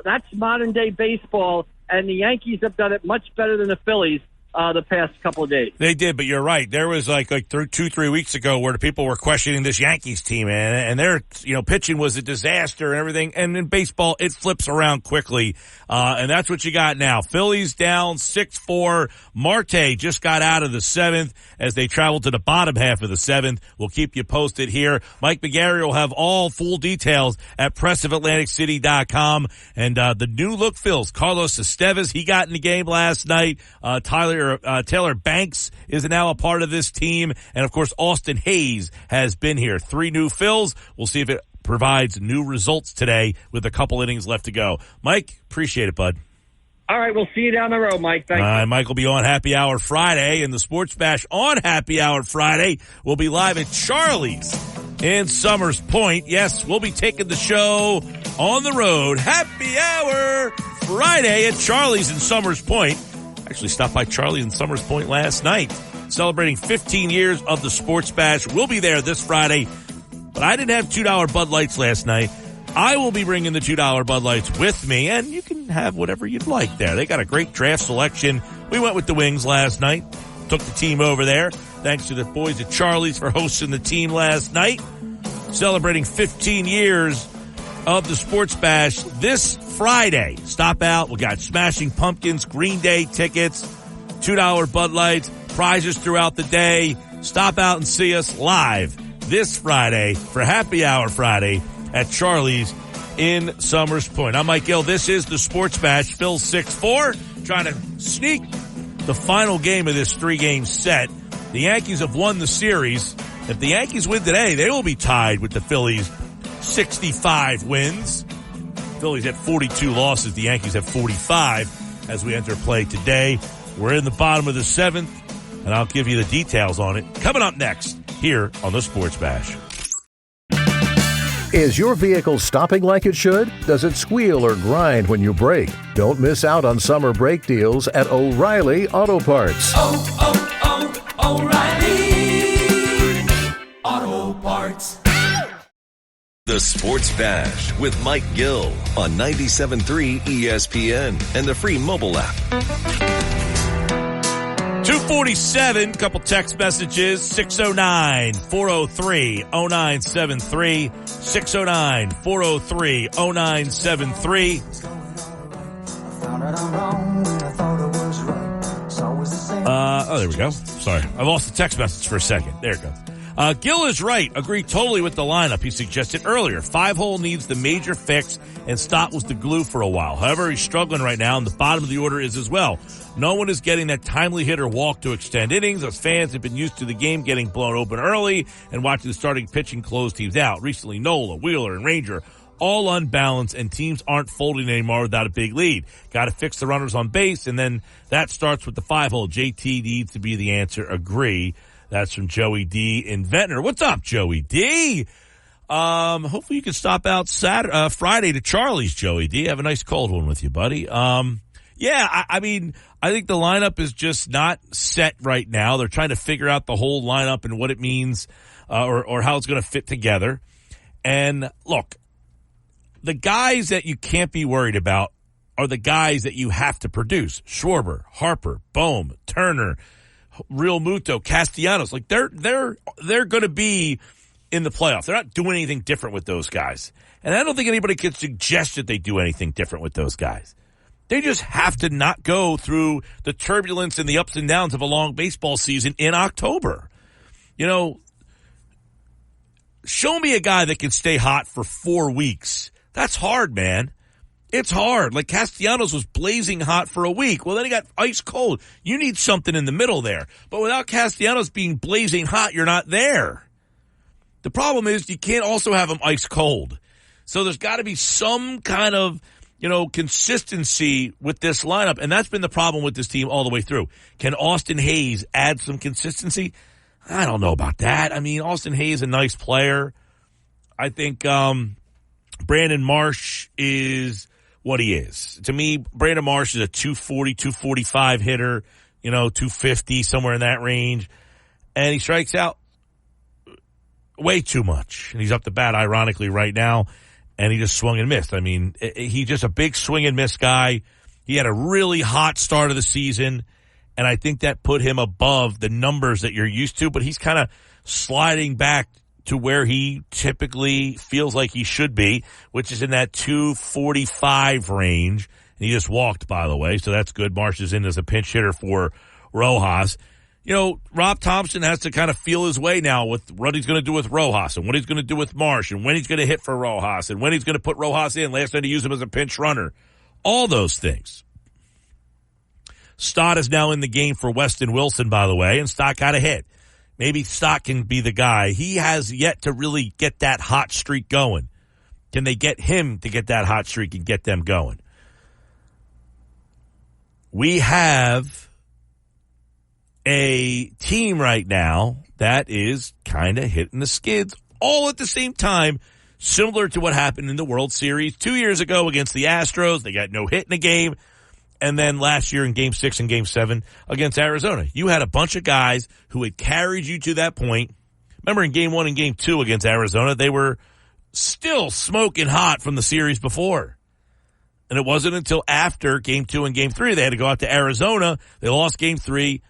That's modern-day baseball, and the Yankees have done it much better than the Phillies the past couple of days. They did, but you're right. There was like 2-3 weeks ago where the people were questioning this Yankees team, and their pitching was a disaster and everything. And in baseball, it flips around quickly, and that's what you got now. Phillies down 6-4. Marte just got out of the seventh as they travel to the bottom half of the seventh. We'll keep you posted here. Mike McGarry will have all full details at pressofatlanticcity.com. And the new look Phils, Carlos Estevez, he got in the game last night. Taylor Banks is now a part of this team. And, of course, Austin Hayes has been here. 3 new Phils. We'll see if it provides new results today with a couple innings left to go. Mike, appreciate it, bud. All right, we'll see you down the road, Mike. Thank you. Mike will be on Happy Hour Friday, and the Sports Bash on Happy Hour Friday will be live at Charlie's in Summers Point. Yes, we'll be taking the show on the road. Happy Hour Friday at Charlie's in Summers Point. Actually stopped by Charlie in Summers Point last night, celebrating 15 years of the Sports Bash. We'll be there this Friday, but I didn't have $2 Bud Lights last night. I will be bringing the $2 Bud Lights with me, and you can have whatever you'd like there. They got a great draft selection. We went with the Wings last night, took the team over there. Thanks to the boys at Charlie's for hosting the team last night, celebrating 15 years of the Sports Bash this Friday. Stop out. We got Smashing Pumpkins, Green Day tickets, $2 Bud Lights, prizes throughout the day. Stop out and see us live this Friday for Happy Hour Friday at Charlie's in Summers Point. I'm Mike Gill. This is the Sports Bash. Phil 6-4, trying to sneak the final game of this 3-game set. The Yankees have won the series. If the Yankees win today, they will be tied with the Phillies. 65 wins. Phillies have 42 losses. The Yankees have 45 as we enter play today. We're in the bottom of the 7th, and I'll give you the details on it coming up next here on the Sports Bash. Is your vehicle stopping like it should? Does it squeal or grind when you brake? Don't miss out on summer brake deals at O'Reilly Auto Parts. O'Reilly Auto Parts. The Sports Bash with Mike Gill on 97.3 ESPN and the free mobile app. 247, couple text messages, 609-403-0973, 609-403-0973. There we go. Sorry, I lost the text message for a second. There it goes. Gill is right. Agree totally with the lineup he suggested earlier. 5-hole needs the major fix, and Stott was the glue for a while. However, he's struggling right now, and the bottom of the order is as well. No one is getting that timely hit or walk to extend innings. Us fans have been used to the game getting blown open early and watching the starting pitching close teams out. Recently, Nola, Wheeler, and Ranger all unbalanced, and teams aren't folding anymore without a big lead. Got to fix the runners on base, and then that starts with the 5-hole. JT needs to be the answer. Agree. That's from Joey D. in Ventnor. What's up, Joey D? Hopefully you can stop out Friday to Charlie's, Joey D. Have a nice cold one with you, buddy. Yeah, I mean, I think the lineup is just not set right now. They're trying to figure out the whole lineup and what it means, or how it's going to fit together. And look, the guys that you can't be worried about are the guys that you have to produce. Schwarber, Harper, Bohm, Turner, Real Muto, Castellanos. Like they're going to be in the playoffs. They're not doing anything different with those guys. And I don't think anybody can suggest that they do anything different with those guys. They just have to not go through the turbulence and the ups and downs of a long baseball season in October. You know, show me a guy that can stay hot for 4 weeks. That's hard, man. It's hard. Like Castellanos was blazing hot for a week. Well, then he got ice cold. You need something in the middle there. But without Castellanos being blazing hot, you're not there. The problem is you can't also have him ice cold. So there's got to be some kind of, consistency with this lineup. And that's been the problem with this team all the way through. Can Austin Hayes add some consistency? I don't know about that. I mean, Austin Hayes is a nice player. I think Brandon Marsh is what he is. To me, Brandon Marsh is a 240, 245 hitter, 250, somewhere in that range. And he strikes out way too much. And he's up the bat, ironically, right now. And he just swung and missed. I mean, he's just a big swing and miss guy. He had a really hot start of the season. And I think that put him above the numbers that you're used to. But he's kind of sliding back to where he typically feels like he should be, which is in that 245 range. And he just walked, by the way, so that's good. Marsh is in as a pinch hitter for Rojas. Rob Thompson has to kind of feel his way now with what he's going to do with Rojas and what he's going to do with Marsh and when he's going to hit for Rojas and when he's going to put Rojas in. Last night he used him as a pinch runner. All those things. Stott is now in the game for Weston Wilson, by the way, and Stott got a hit. Maybe Stott can be the guy. He has yet to really get that hot streak going. Can they get him to get that hot streak and get them going? We have a team right now that is kind of hitting the skids all at the same time, similar to what happened in the World Series 2 years ago against the Astros. They got no hit in the game. And then last year in Game 6 and Game 7 against Arizona, you had a bunch of guys who had carried you to that point. Remember in Game 1 and Game 2 against Arizona, they were still smoking hot from the series before. And it wasn't until after Game 2 and Game 3 they had to go out to Arizona. They lost Game 3.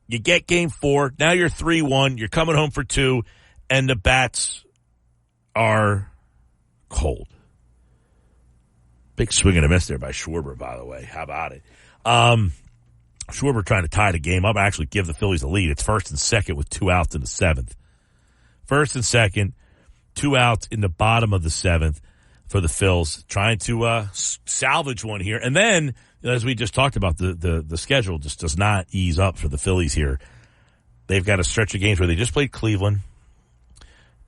You get Game 4. Now you're 3-1. You're coming home for 2. And the bats are cold. Big swing and a miss there by Schwarber, by the way. How about it? Schwarber trying to tie the game up, actually give the Phillies a lead. It's first and second with 2 outs in the 7th. First and second, 2 outs in the bottom of the 7th for the Phils, trying to salvage one here. And then, as we just talked about, the schedule just does not ease up for the Phillies here. They've got a stretch of games where they just played Cleveland,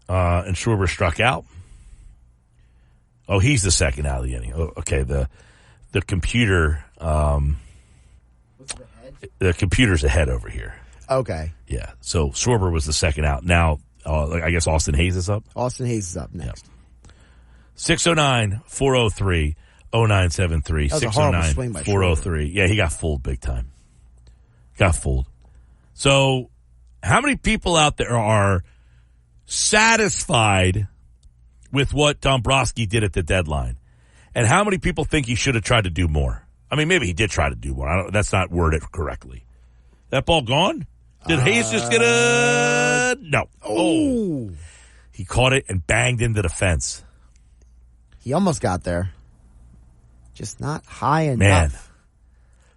and Schwarber struck out. Oh, he's the second out of the inning. Oh, okay, the computer. The computer's ahead over here. Okay. Yeah. So Schwarber was the second out. Now, I guess Austin Hayes is up. Austin Hayes is up next. Yep. 609-403-0973. 609-403. Yeah, he got fooled big time. Got fooled. So, how many people out there are satisfied with what Dombrowski did at the deadline? And how many people think he should have tried to do more? I mean, maybe he did try to do more. That's not worded correctly. That ball gone? Did Hayes just get a... No. Oh. He caught it and banged into the fence. He almost got there. Just not high enough. Man.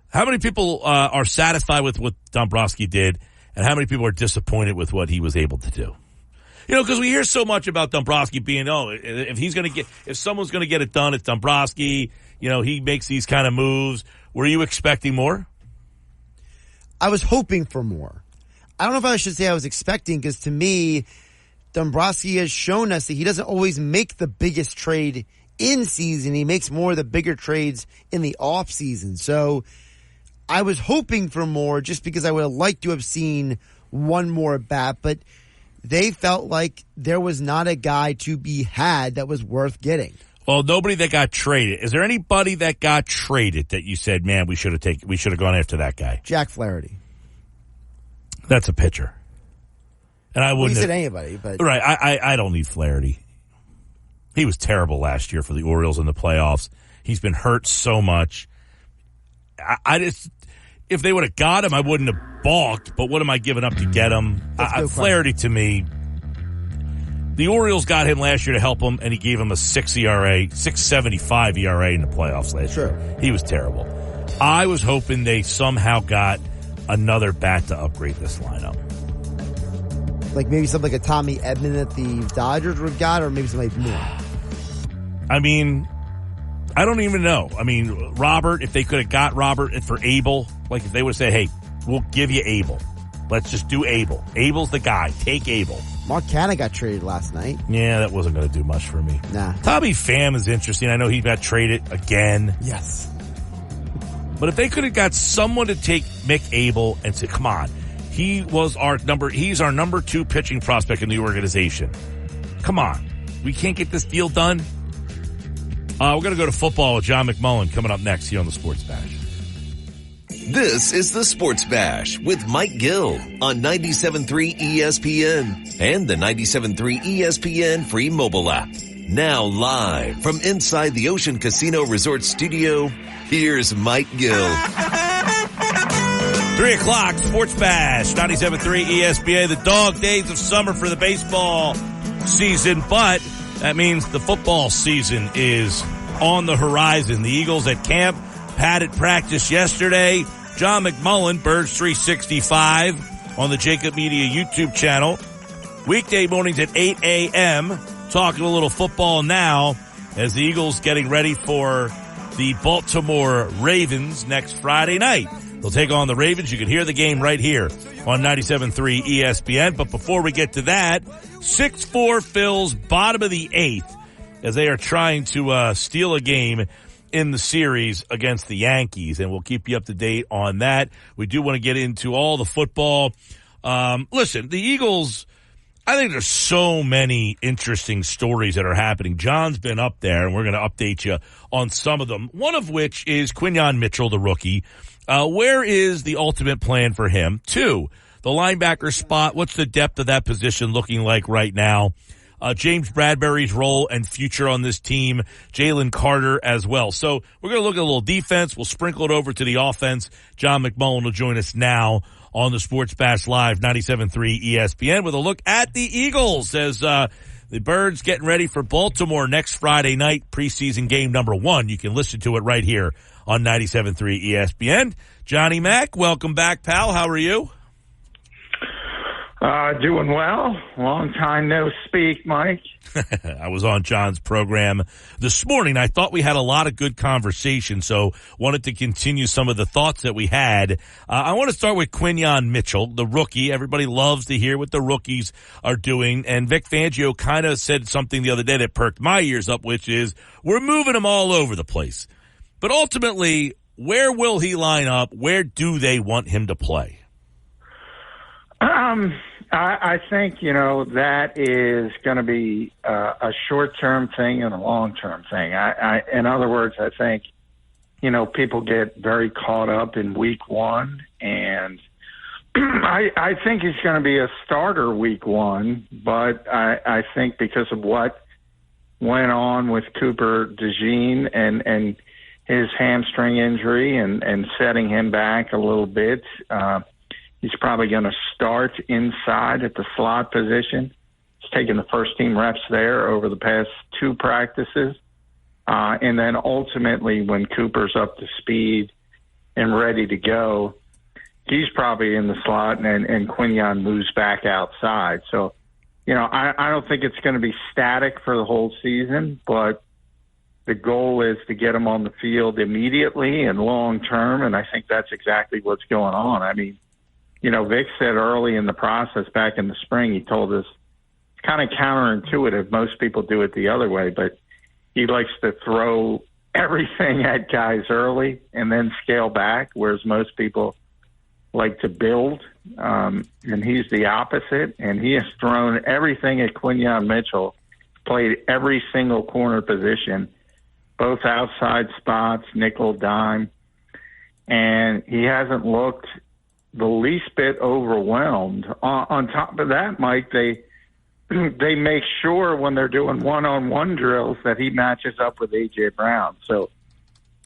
How many people are satisfied with what Dombrowski did, and how many people are disappointed with what he was able to do? Because we hear so much about Dombrowski being, if someone's going to get it done, it's Dombrowski. He makes these kind of moves. Were you expecting more? I was hoping for more. I don't know if I should say I was expecting, because to me, Dombrowski has shown us that he doesn't always make the biggest trade in season. He makes more of the bigger trades in the off season. So I was hoping for more just because I would have liked to have seen one more at bat, but they felt like there was not a guy to be had that was worth getting. Well, nobody that got traded. Is there anybody that got traded that you said, man, we should have gone after that guy? Jack Flaherty. That's a pitcher. And I wouldn't said anybody, but right. I don't need Flaherty. He was terrible last year for the Orioles in the playoffs. He's been hurt so much. I just, if they would have got him, I wouldn't have balked. But what am I giving up to get him? Flaherty, to me, the Orioles got him last year to help him, and he gave him a 6.75 ERA in the playoffs last year. He was terrible. I was hoping they somehow got another bat to upgrade this lineup. Like maybe something like a Tommy Edman that the Dodgers would have got, or maybe somebody more. I mean, I don't even know. I mean, Robert, if they could have got Robert for Abel, like if they would have said, hey, we'll give you Abel. Let's just do Abel. Abel's the guy. Take Abel. Mark Canha got traded last night. Yeah, that wasn't going to do much for me. Nah. Tommy Pham is interesting. I know he got traded again. Yes. But if they could have got someone to take Mick Abel and say, come on, he's our number 2 pitching prospect in the organization. Come on. We can't get this deal done. We're going to go to football with John McMullen coming up next here on the Sports Bash. This is the Sports Bash with Mike Gill on 97.3 ESPN and the 97.3 ESPN free mobile app. Now live from inside the Ocean Casino Resort Studio, here's Mike Gill. 3 o'clock, Sports Bash, 97.3 ESPN, the dog days of summer for the baseball season, but that means the football season is on the horizon. The Eagles at camp, padded practice yesterday. John McMullen, Birds 365 on the Jacob Media YouTube channel. Weekday mornings at 8 a.m. Talking a little football now as the Eagles getting ready for the Baltimore Ravens next Friday night. They'll take on the Ravens. You can hear the game right here on 97.3 ESPN. But before we get to that, 6-4 Phils, bottom of the 8th, as they are trying to steal a game in the series against the Yankees. And we'll keep you up to date on that. We do want to get into all the football. Listen, the Eagles, I think there's so many interesting stories that are happening. John's been up there, and we're going to update you on some of them. One of which is Quinyon Mitchell, the rookie. Where is the ultimate plan for him? 2, the linebacker spot. What's the depth of that position looking like right now? James Bradbury's role and future on this team. Jalen Carter as well. So we're going to look at a little defense. We'll sprinkle it over to the offense. John McMullen will join us now on the Sports Bash Live 97.3 ESPN with a look at the Eagles as the Birds getting ready for Baltimore next Friday night, preseason game number 1. You can listen to it right here on 97.3 ESPN. Johnny Mac, welcome back, pal. How are you? Doing well. Long time no speak, Mike. I was on John's program this morning. I thought we had a lot of good conversation, so wanted to continue some of the thoughts that we had. I want to start with Quinyon Mitchell, the rookie. Everybody loves to hear what the rookies are doing, and Vic Fangio kind of said something the other day that perked my ears up, which is we're moving him all over the place. But ultimately, where will he line up? Where do they want him to play? I think, that is going to be a short-term thing and a long-term thing. In other words, I think, people get very caught up in week 1, and I think he's going to be a starter week 1, but I think because of what went on with Cooper DeJean and his hamstring injury and setting him back a little bit, he's probably going to start inside at the slot position. He's taken the first team reps there over the past 2 practices. And then ultimately when Cooper's up to speed and ready to go, he's probably in the slot and Quinyon moves back outside. So, I don't think it's going to be static for the whole season, but the goal is to get him on the field immediately and long term. And I think that's exactly what's going on. I mean, Vic said early in the process back in the spring, he told us it's kind of counterintuitive. Most people do it the other way, but he likes to throw everything at guys early and then scale back, whereas most people like to build. And he's the opposite, and he has thrown everything at Quinyon Mitchell, played every single corner position, both outside spots, nickel, dime, and he hasn't looked the least bit overwhelmed. On top of that, Mike, they make sure when they're doing one-on-one drills that he matches up with A.J. Brown. So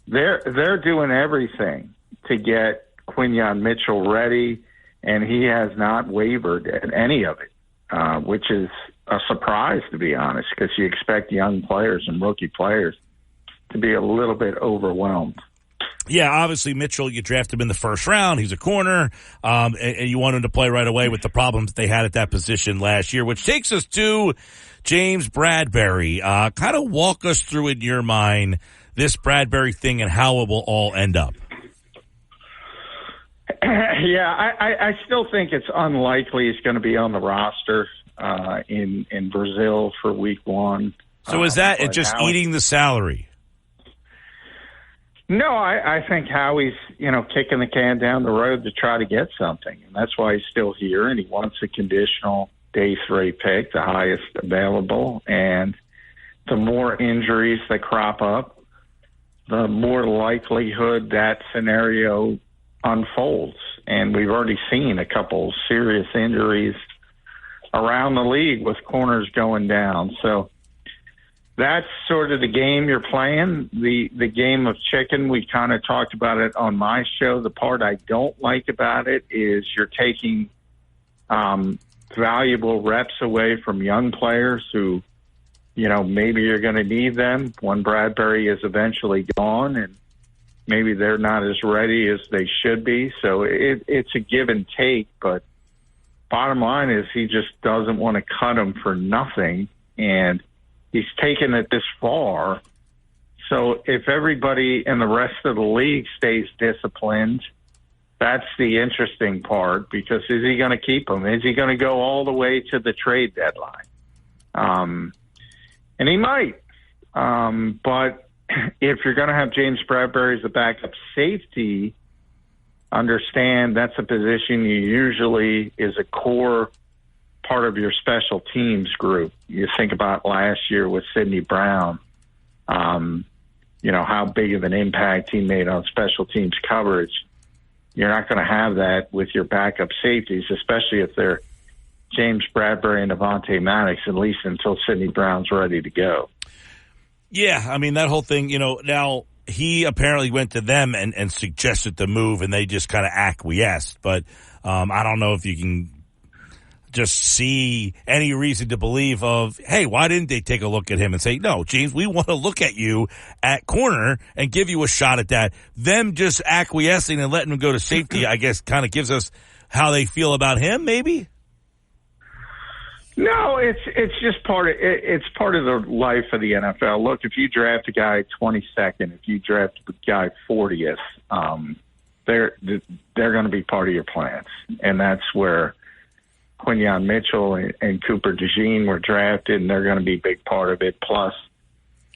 they're doing everything to get Quinyon Mitchell ready, and he has not wavered at any of it, which is a surprise, to be honest, because you expect young players and rookie players to be a little bit overwhelmed. Yeah, obviously Mitchell, you draft him in the first round. He's a corner, and you want him to play right away with the problems they had at that position last year, which takes us to James Bradberry. Kind of walk us through, in your mind, this Bradberry thing and how it will all end up. Yeah, I still think it's unlikely he's going to be on the roster in Brazil for week 1. So is that just eating the salary? No, I think Howie's, kicking the can down the road to try to get something. And that's why he's still here, and he wants a conditional day 3 pick, the highest available. And the more injuries that crop up, the more likelihood that scenario unfolds. And we've already seen a couple serious injuries around the league with corners going down. So that's sort of the game you're playing, the game of chicken. We kind of talked about it on my show. The part I don't like about it is you're taking valuable reps away from young players who, maybe you're going to need them when Bradberry is eventually gone, and maybe they're not as ready as they should be. So it's a give and take, but bottom line is he just doesn't want to cut him for nothing, and he's taken it this far. So if everybody in the rest of the league stays disciplined, that's the interesting part, because is he going to keep him? Is he going to go all the way to the trade deadline? And he might. But if you're going to have James Bradberry as a backup safety, understand that's a position you usually is a core part of your special teams group. You think about last year with Sidney Brown, how big of an impact he made on special teams coverage. You're not going to have that with your backup safeties, especially if they're James Bradberry and Avonte Maddox, at least until Sidney Brown's ready to go. Yeah, I mean, that whole thing, now he apparently went to them and suggested the move, and they just kind of acquiesced. But I don't know if you can just see any reason to believe of, hey, why didn't they take a look at him and say, no, James, we want to look at you at corner and give you a shot at that. Them just acquiescing and letting him go to safety, I guess, kind of gives us how they feel about him, maybe? No, it's just part of the life of the NFL. Look, if you draft a guy 22nd, if you draft a guy 40th, they're going to be part of your plans, and that's where Quinyon Mitchell and Cooper DeJean were drafted, and they're going to be a big part of it. Plus,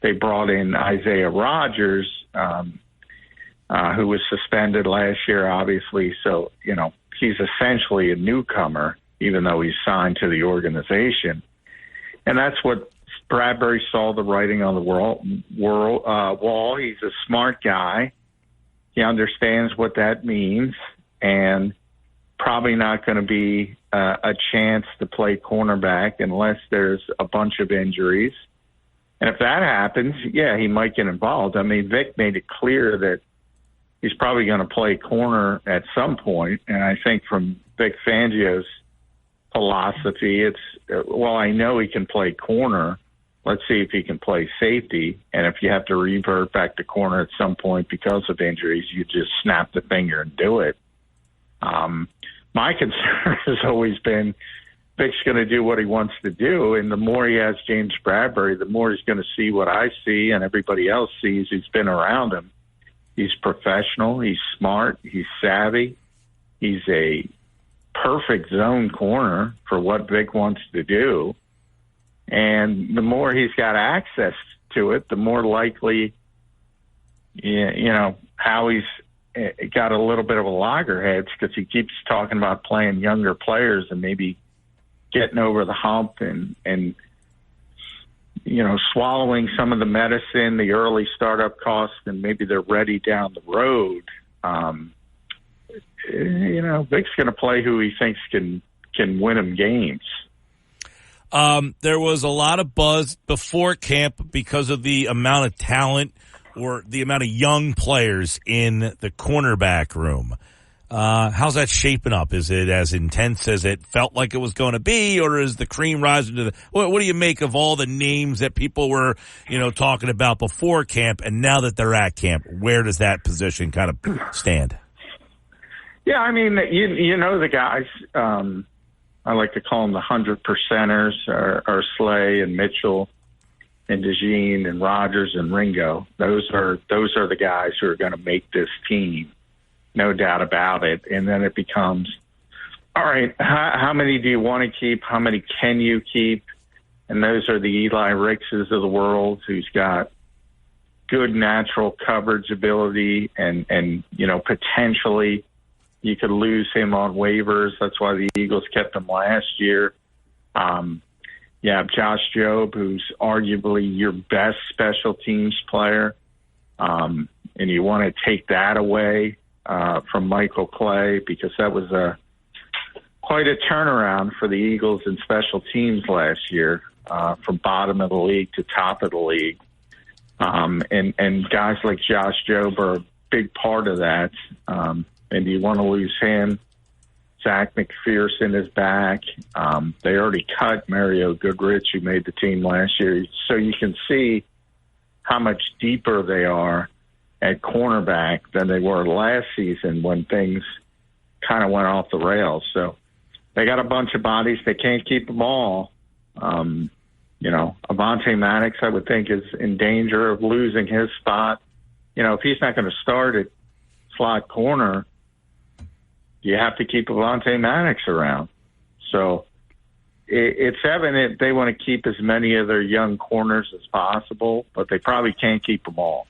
they brought in Isaiah Rodgers, who was suspended last year, obviously. So, he's essentially a newcomer, even though he's signed to the organization. And that's what Bradberry saw the writing on the wall. He's a smart guy. He understands what that means, and probably not going to be a chance to play cornerback unless there's a bunch of injuries. And if that happens, yeah, he might get involved. I mean, Vic made it clear that he's probably going to play corner at some point. And I think from Vic Fangio's philosophy, it's, well, I know he can play corner. Let's see if he can play safety. And if you have to revert back to corner at some point because of injuries, you just snap the finger and do it. My concern has always been Vic's going to do what he wants to do, and the more he has James Bradberry, the more he's going to see what I see and everybody else sees who's been around him. He's professional, he's smart, he's savvy, he's a perfect zone corner for what Vic wants to do. And the more he's got access to it, the more likely, how he's got a little bit of a loggerheads, because he keeps talking about playing younger players and maybe getting over the hump and swallowing some of the medicine, the early startup costs, and maybe they're ready down the road. Vic's going to play who he thinks can win him games. There was a lot of buzz before camp because of the amount of talent or the amount of young players in the cornerback room. How's that shaping up? Is it as intense as it felt like it was going to be, or is the cream rising to the? What do you make of all the names that people were, talking about before camp, and now that they're at camp? Where does that position kind of stand? Yeah, I mean, you know the guys. I like to call them the 100%ers, are Slay and Mitchell and DeJean and Rogers and Ringo. Those are the guys who are going to make this team. No doubt about it. And then it becomes, all right, how many do you want to keep? How many can you keep? And those are the Eli Rickses of the world, who's got good natural coverage ability and potentially you could lose him on waivers. That's why the Eagles kept him last year. You have Josh Jobe, who's arguably your best special teams player. And you want to take that away from Michael Clay, because that was quite a turnaround for the Eagles in special teams last year, from bottom of the league to top of the league. And guys like Josh Jobe are a big part of that. And you want to lose him. Zach McPherson is back. They already cut Mario Goodrich, who made the team last year. So you can see how much deeper they are at cornerback than they were last season when things kind of went off the rails. So they got a bunch of bodies. They can't keep them all. Avonte Maddox, I would think, is in danger of losing his spot. If he's not going to start at slot corner, you have to keep Avonte Maddox around. So it's evident they want to keep as many of their young corners as possible, but they probably can't keep them all.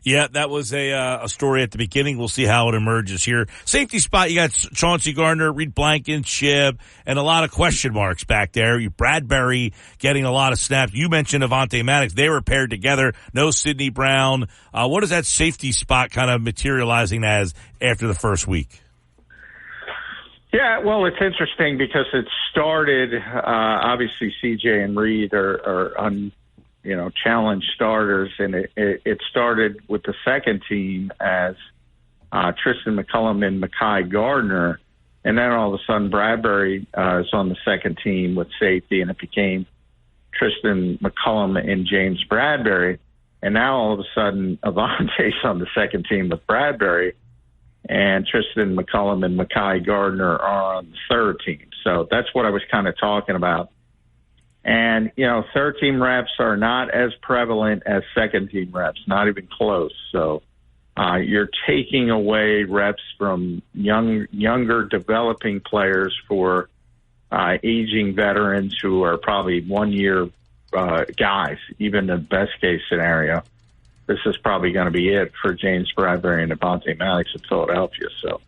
Yeah, that was a story at the beginning. We'll see how it emerges here. Safety spot, you got Chauncey Gardner, Reed Blankenship, and a lot of question marks back there. Bradbury getting a lot of snaps. You mentioned Avonte Maddox. They were paired together. No Sidney Brown. What is that safety spot kind of materializing as after the first week? Yeah, well, it's interesting because it started, obviously CJ and Reed are challenged starters, and it started with the second team as Tristan McCullum and Mekhi Gardner, and then all of a sudden Bradbury is on the second team with safety, and it became Tristan McCullum and James Bradbury, and now all of a sudden Avonte's on the second team with Bradbury, and Tristan McCullum and Mekhi Gardner are on the third team. So that's what I was kind of talking about. And, third team reps are not as prevalent as second team reps, not even close. So you're taking away reps from younger developing players for aging veterans who are probably 1 year guys, even the best case scenario. This is probably going to be it for James Bradbury and Avonte Maddox in Philadelphia. So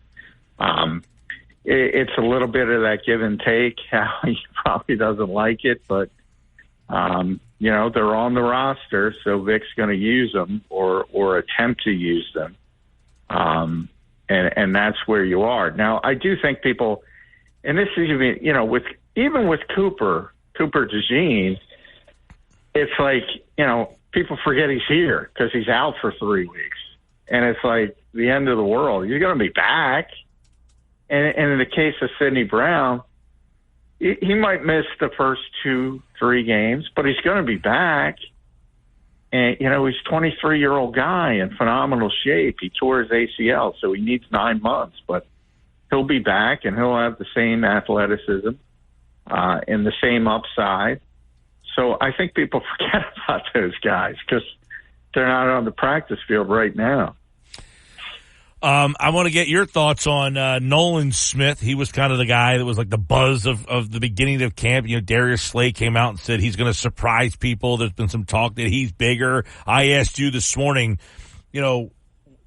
it's a little bit of that give and take. He probably doesn't like it, but, they're on the roster, so Vic's going to use them or attempt to use them. And that's where you are. Now, I do think people, and this is even with Cooper DeJean, it's like, people forget he's here because he's out for 3 weeks. And it's like the end of the world. You're going to be back. And in the case of Sidney Brown, he might miss the first 2-3 games, but he's going to be back. And, he's a 23-year-old guy in phenomenal shape. He tore his ACL, so he needs 9 months. But he'll be back, and he'll have the same athleticism and the same upside. So I think people forget about those guys because they're not on the practice field right now. I want to get your thoughts on Nolan Smith. He was kind of the guy that was like the buzz of the beginning of camp. Darius Slay came out and said he's going to surprise people. There's been some talk that he's bigger. I asked you this morning,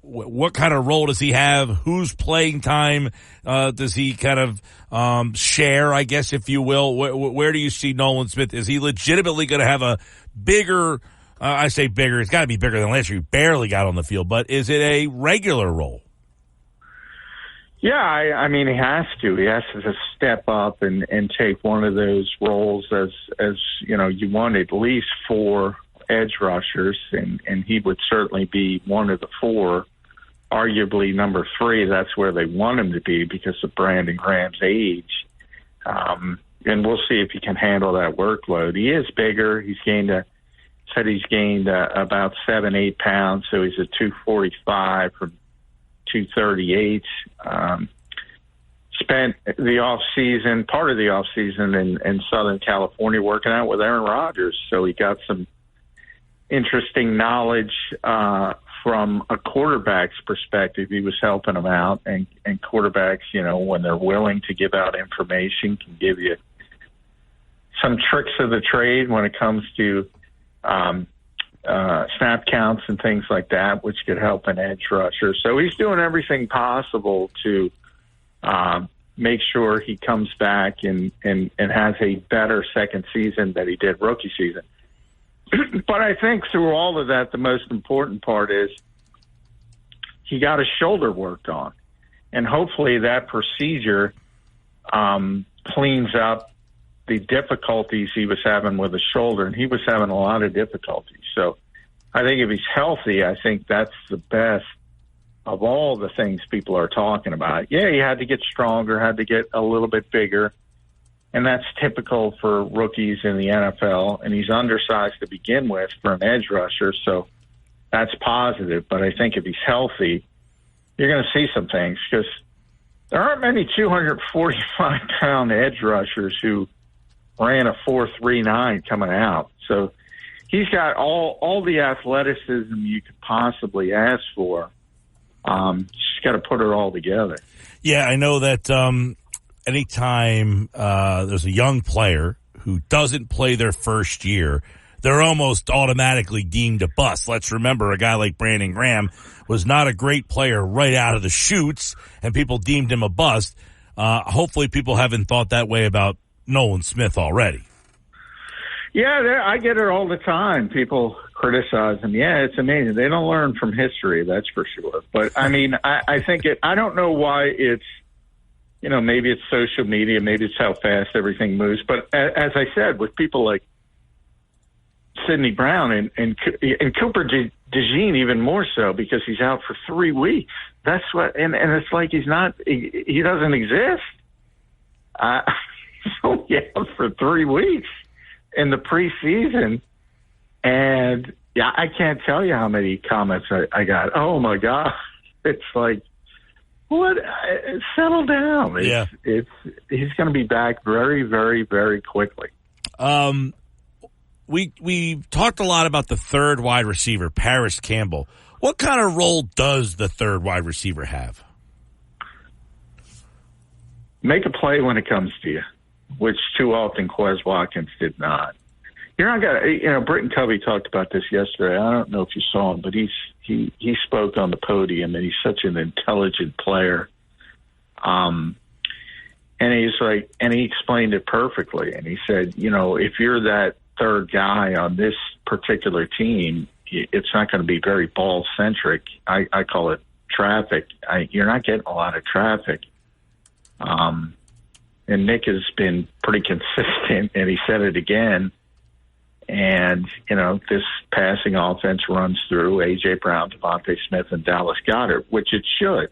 what kind of role does he have? Whose playing time does he kind of share, I guess, if you will? Where do you see Nolan Smith? Is he legitimately going to have a bigger I say bigger. It's got to be bigger than last year. He barely got on the field. But is it a regular role? Yeah, I mean, he has to. He has to just step up and take one of those roles as you want at least 4 edge rushers, and he would certainly be one of the 4. arguably number 3. That's where they want him to be because of Brandon Graham's age. And we'll see if he can handle that workload. He is bigger. He's gained about 7-8 pounds, so he's at 245 from 238. Spent the part of the off season in Southern California working out with Aaron Rodgers, so he got some interesting knowledge from a quarterback's perspective. He was helping him out, and quarterbacks, when they're willing to give out information, can give you some tricks of the trade when it comes to snap counts and things like that, which could help an edge rusher. So he's doing everything possible to make sure he comes back and has a better second season than he did rookie season. But I think through all of that, the most important part is he got his shoulder worked on. And hopefully that procedure cleans up the difficulties he was having with his shoulder. And he was having a lot of difficulties. So I think if he's healthy, I think that's the best of all the things people are talking about. Yeah, he had to get stronger, had to get a little bit bigger. And that's typical for rookies in the NFL. And he's undersized to begin with for an edge rusher, so that's positive. But I think if he's healthy, you're going to see some things because there aren't many 245-pound edge rushers who ran a 4.39 coming out. So he's got all the athleticism you could possibly ask for. Just got to put it all together. Yeah, I know that anytime there's a young player who doesn't play their first year, they're almost automatically deemed a bust. Let's remember a guy like Brandon Graham was not a great player right out of the chutes, and people deemed him a bust. Hopefully people haven't thought that way about Nolan Smith already. Yeah, I get it all the time. People criticize him. Yeah, it's amazing. They don't learn from history, that's for sure. But, I mean, I think I don't know why it's, maybe it's social media, maybe it's how fast everything moves. But as I said, with people like Sidney Brown and Cooper DeJean even more so because he's out for 3 weeks. That's what, and it's like he doesn't exist. He's only out for 3 weeks in the preseason. And yeah, I can't tell you how many comments I got. Oh my God. It's like, what? Settle down. He's going to be back very, very, very quickly. We talked a lot about the third wide receiver, Paris Campbell. What kind of role does the third wide receiver have? Make a play when it comes to you, which too often Quez Watkins did not. Britton Covey talked about this yesterday. I don't know if you saw him, but he spoke on the podium, and he's such an intelligent player. And he's like, and he explained it perfectly. And he said, if you're that third guy on this particular team, it's not going to be very ball centric. I call it traffic. You're not getting a lot of traffic. And Nick has been pretty consistent, and he said it again. And, this passing offense runs through A.J. Brown, Devontae Smith, and Dallas Goedert, which it should.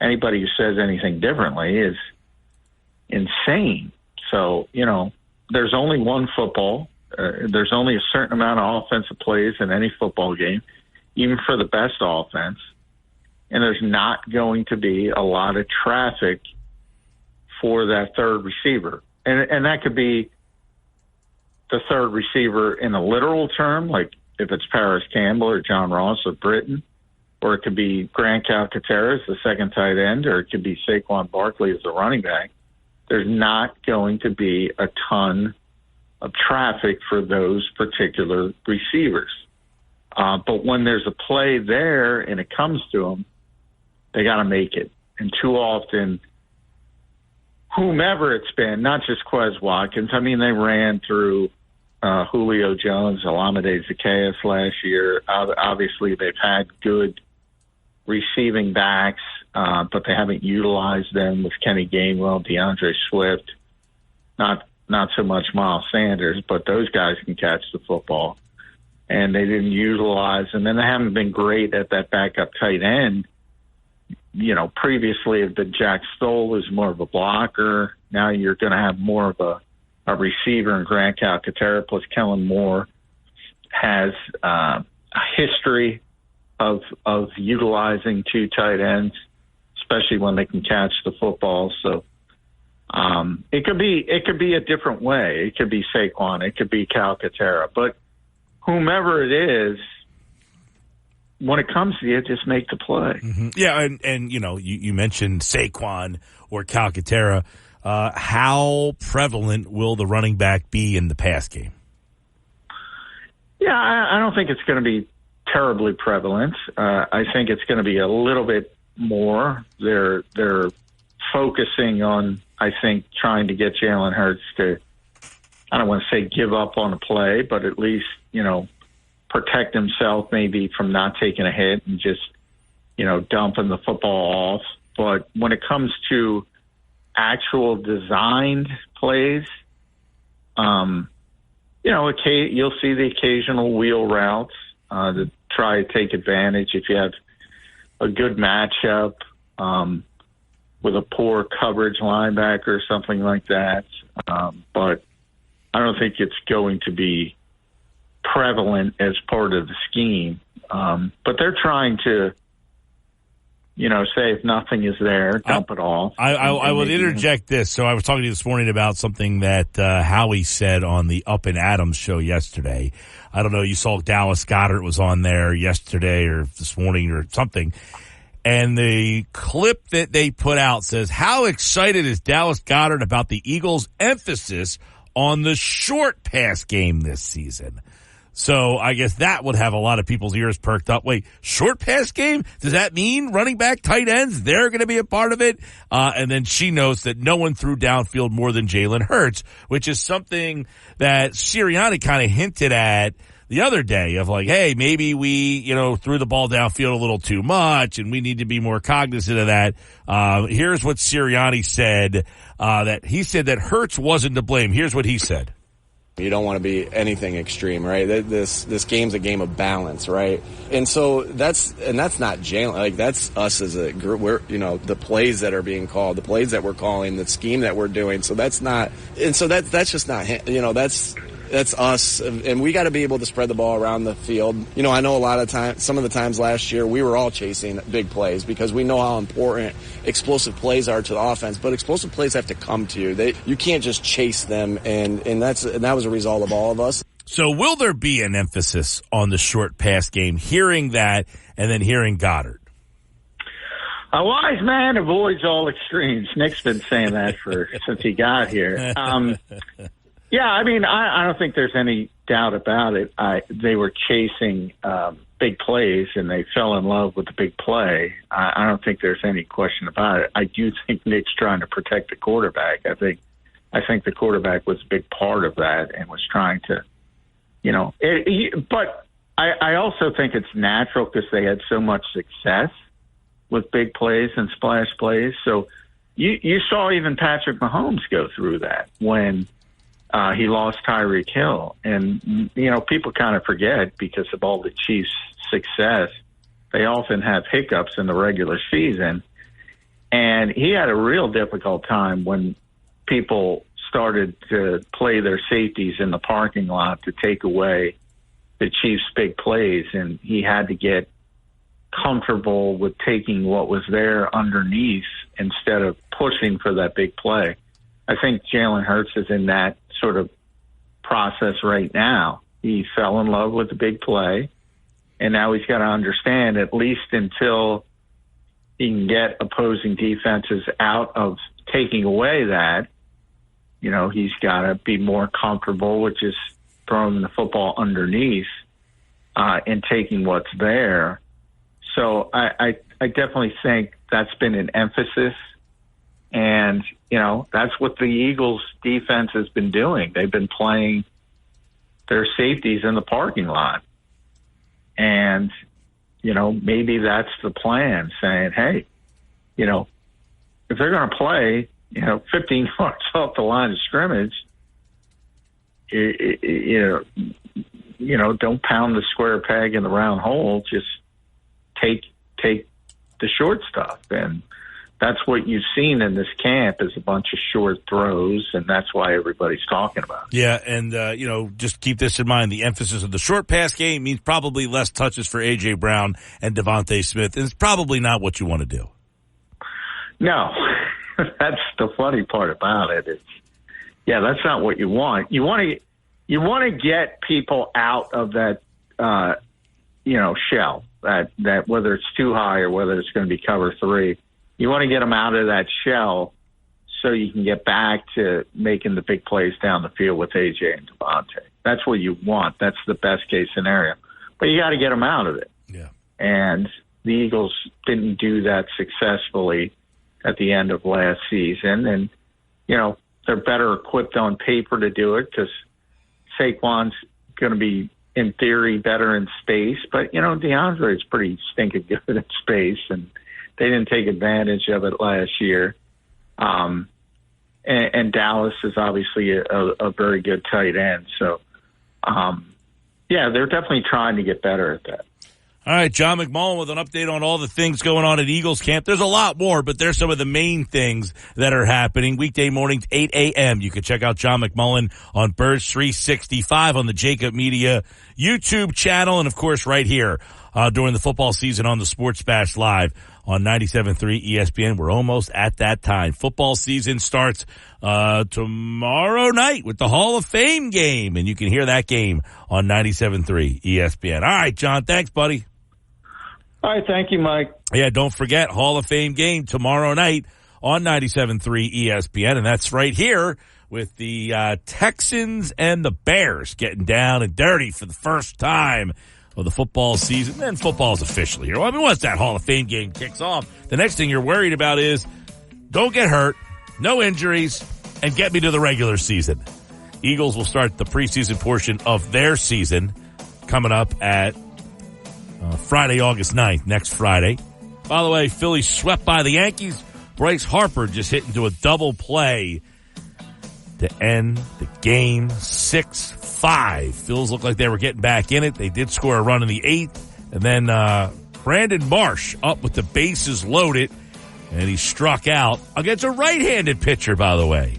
Anybody who says anything differently is insane. So, there's only one football. There's only a certain amount of offensive plays in any football game, even for the best offense. And there's not going to be a lot of traffic for that third receiver. And that could be the third receiver in a literal term, like if it's Paris Campbell or John Ross or Britton, or it could be Grant Calcaterra as the second tight end, or it could be Saquon Barkley as the running back. There's not going to be a ton of traffic for those particular receivers. But when there's a play there and it comes to them, they got to make it. And too often, whomever it's been, not just Quez Watkins, I mean, they ran through Julio Jones, Olamide Zaccheaus last year. Obviously, they've had good receiving backs, but they haven't utilized them with Kenny Gainwell, DeAndre Swift, not so much Miles Sanders, but those guys can catch the football. And they didn't utilize them, and they haven't been great at that backup tight end previously had been Jack Stoll, who's more of a blocker. Now you're going to have more of a receiver in Grant Calcaterra, plus Kellen Moore has a history of utilizing two tight ends, especially when they can catch the football. So it could be a different way. It could be Saquon, it could be Calcaterra, but whomever it is, when it comes to it, just make the play. Mm-hmm. Yeah, and you mentioned Saquon or Calcaterra. How prevalent will the running back be in the pass game? Yeah, I don't think it's going to be terribly prevalent. I think it's going to be a little bit more. They're focusing on, I think, trying to get Jalen Hurts to, I don't want to say give up on a play, but at least, protect himself maybe from not taking a hit and just, dumping the football off. But when it comes to actual designed plays, you'll see the occasional wheel routes to try to take advantage if you have a good matchup with a poor coverage linebacker or something like that. But I don't think it's going to be prevalent as part of the scheme. But they're trying to, say if nothing is there, dump it off. I would interject this. So I was talking to you this morning about something that Howie said on the Up and Adams show yesterday. I don't know, you saw Dallas Goedert was on there yesterday or this morning or something. And the clip that they put out says, how excited is Dallas Goedert about the Eagles' emphasis on the short pass game this season? So I guess that would have a lot of people's ears perked up. Wait, short pass game? Does that mean running back, tight ends, they're going to be a part of it? And then she notes that no one threw downfield more than Jalen Hurts, which is something that Sirianni kind of hinted at the other day of like, hey, maybe we, threw the ball downfield a little too much and we need to be more cognizant of that. Here's what Sirianni said, that he said that Hurts wasn't to blame. Here's what he said. You don't want to be anything extreme, right? This game's a game of balance, right? And so that's not Jalen. Like, that's us as a group. We're, the plays that are being called, the plays that we're calling, the scheme that we're doing. So that's not, and so that's just not, that's us, and we got to be able to spread the ball around the field. I know a lot of times, some of the times last year, we were all chasing big plays because we know how important explosive plays are to the offense. But explosive plays have to come to you. You can't just chase them, and that was a result of all of us. So will there be an emphasis on the short pass game? Hearing that, and then hearing Goedert. A wise man avoids all extremes. Nick's been saying that since he got here. Yeah, I don't think there's any doubt about it. They were chasing big plays, and they fell in love with the big play. I don't think there's any question about it. I do think Nick's trying to protect the quarterback. I think the quarterback was a big part of that and was trying to, but I also think it's natural because they had so much success with big plays and splash plays. So you saw even Patrick Mahomes go through that when he lost Tyreek Hill. And, people kind of forget because of all the Chiefs' success, they often have hiccups in the regular season. And he had a real difficult time when people started to play their safeties in the parking lot to take away the Chiefs' big plays. And he had to get comfortable with taking what was there underneath instead of pushing for that big play. I think Jalen Hurts is in that sort of process right now. He fell in love with the big play, and now he's got to understand, at least until he can get opposing defenses out of taking away that, he's got to be more comfortable with just throwing the football underneath and taking what's there. So I definitely think that's been an emphasis. And, that's what the Eagles defense has been doing. They've been playing their safeties in the parking lot. And, maybe that's the plan, saying, hey, if they're going to play, 15 yards off the line of scrimmage, don't pound the square peg in the round hole. Just take the short stuff. And that's what you've seen in this camp is a bunch of short throws, and that's why everybody's talking about it. Yeah, and, just keep this in mind. The emphasis of the short pass game means probably less touches for A.J. Brown and Devontae Smith, and it's probably not what you want to do. No, that's the funny part about it. That's not what you want. You want to get people out of that, shell, that whether it's too high or whether it's going to be cover 3. You want to get them out of that shell so you can get back to making the big plays down the field with AJ and Devontae. That's what you want. That's the best case scenario. But you got to get them out of it. Yeah. And the Eagles didn't do that successfully at the end of last season. And, they're better equipped on paper to do it because Saquon's going to be, in theory, better in space. But, DeAndre is pretty stinking good in space, and they didn't take advantage of it last year. And Dallas is obviously a very good tight end. So, they're definitely trying to get better at that. All right, John McMullen with an update on all the things going on at Eagles camp. There's a lot more, but there's some of the main things that are happening. Weekday mornings, 8 a.m. You can check out John McMullen on Birds 365 on the Jacob Media YouTube channel, and, of course, right here during the football season on the Sports Bash Live on 97.3 ESPN. We're almost at that time. Football season starts tomorrow night with the Hall of Fame game, and you can hear that game on 97.3 ESPN. All right, John, thanks, buddy. All right, thank you, Mike. Yeah, don't forget, Hall of Fame game tomorrow night on 97.3 ESPN, and that's right here with the Texans and the Bears getting down and dirty for the first time of the football season. And football's officially here. Well, once that Hall of Fame game kicks off, the next thing you're worried about is don't get hurt, no injuries, and get me to the regular season. Eagles will start the preseason portion of their season coming up at Friday, August 9th, next Friday. By the way, Philly swept by the Yankees. Bryce Harper just hit into a double play to end the game 6-5. Phils looked like they were getting back in it. They did score a run in the 8th. And then Brandon Marsh up with the bases loaded, and he struck out against a right-handed pitcher, by the way.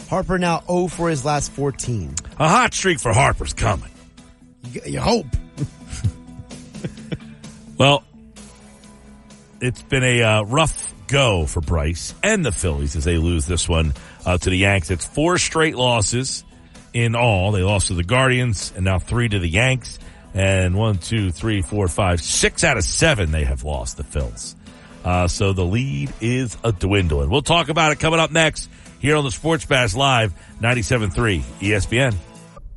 Harper now 0 for his last 14. A hot streak for Harper's coming. You hope. Well, it's been a rough go for Bryce and the Phillies as they lose this one to the Yanks. It's 4 straight losses in all. They lost to the Guardians and now 3 to the Yanks. And 1, 2, 3, 4, 5, 6 out of 7 they have lost, the Phils. So the lead is a dwindling. We'll talk about it coming up next here on the Sports Bash Live, 97.3 ESPN.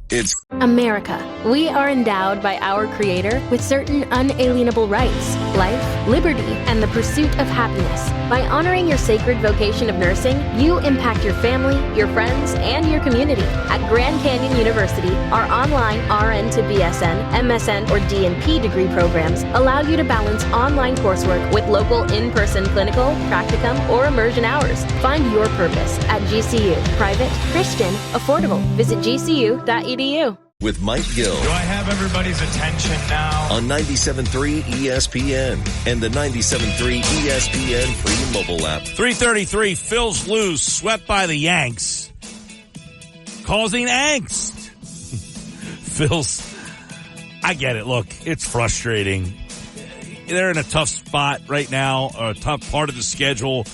It's America. We are endowed by our Creator with certain unalienable rights: life, liberty, and the pursuit of happiness. By honoring your sacred vocation of nursing, you impact your family, your friends, and your community. At Grand Canyon University, our online RN to BSN, MSN, or DNP degree programs allow you to balance online coursework with local in-person clinical, practicum, or immersion hours. Find your purpose at GCU. Private, Christian, affordable. Visit gcu.edu. with Mike Gill. Do I have everybody's attention now? On 97.3 ESPN and the 97.3 ESPN free mobile app. 3:33, Phils lose, swept by the Yanks, causing angst. Phils, I get it. Look, it's frustrating. They're in a tough spot right now, a tough part of the schedule.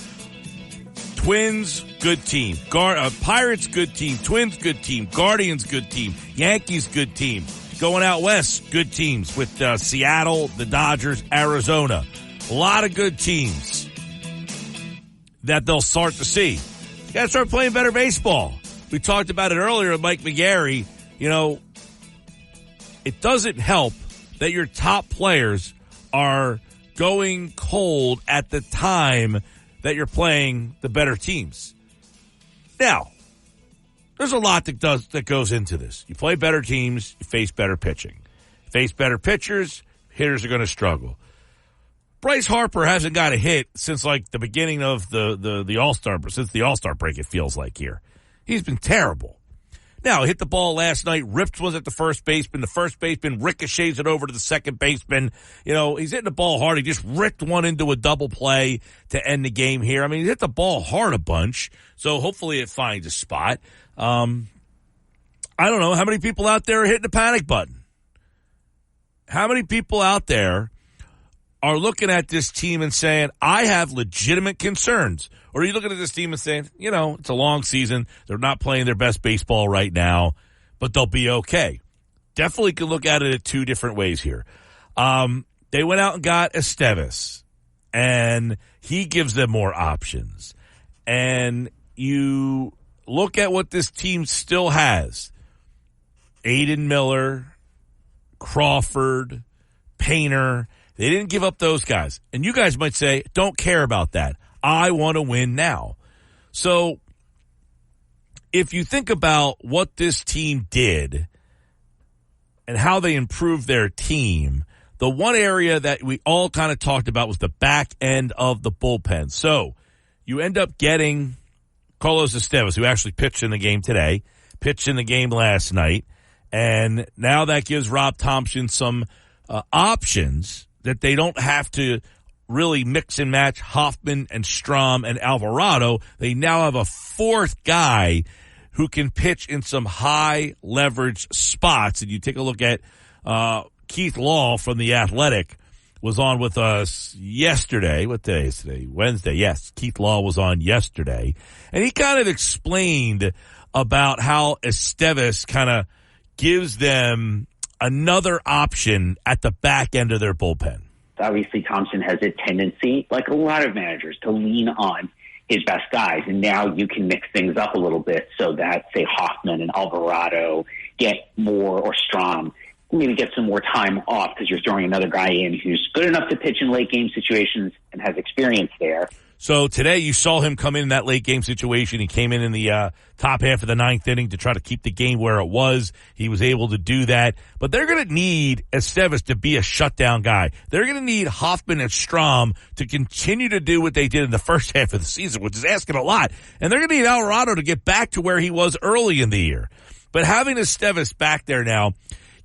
Twins, good team. Pirates, good team. Twins, good team. Guardians, good team. Yankees, good team. Going out west, good teams with Seattle, the Dodgers, Arizona. A lot of good teams that they'll start to see. You got to start playing better baseball. We talked about it earlier with Mike McGarry. You know, it doesn't help that your top players are going cold at the time that you're playing the better teams. Now, there's a lot that goes into this. You play better teams, you face better pitching. Face better pitchers, hitters are going to struggle. Bryce Harper hasn't got a hit since like the beginning of the All-Star, since the All-Star break, it feels like here. He's been terrible. Now, hit the ball last night, ripped was at the first baseman. The first baseman ricochets it over to the second baseman. He's hitting the ball hard. He just ripped one into a double play to end the game here. I mean, he hit the ball hard a bunch, so hopefully it finds a spot. I don't know. How many people out there are hitting the panic button? How many people out there are looking at this team and saying, I have legitimate concerns? Or are you looking at this team and saying, it's a long season. They're not playing their best baseball right now, but they'll be okay. Definitely can look at it 2 different ways here. They went out and got Estevez, and he gives them more options. And you look at what this team still has. Aiden Miller, Crawford, Painter. They didn't give up those guys. And you guys might say, don't care about that. I want to win now. So if you think about what this team did and how they improved their team, the one area that we all kind of talked about was the back end of the bullpen. So you end up getting Carlos Estevez, who actually pitched in the game today, pitched in the game last night, and now that gives Rob Thompson some options that they don't have to really mix and match Hoffman and Strahm and Alvarado. They now have a 4th guy who can pitch in some high leverage spots. And you take a look at Keith Law from The Athletic was on with us yesterday. What day is today? Wednesday. Yes, Keith Law was on yesterday. And he kind of explained about how Estevez kind of gives them another option at the back end of their bullpen. Obviously, Thompson has a tendency, like a lot of managers, to lean on his best guys. And now you can mix things up a little bit so that, say, Hoffman and Alvarado get more, or Strahm maybe get some more time off because you're throwing another guy in who's good enough to pitch in late game situations and has experience there. So today you saw him come in that late game situation. He came in the top half of the 9th inning to try to keep the game where it was. He was able to do that. But they're going to need Estevez to be a shutdown guy. They're going to need Hoffman and Strahm to continue to do what they did in the first half of the season, which is asking a lot. And they're going to need Alvarado to get back to where he was early in the year. But having Estevez back there now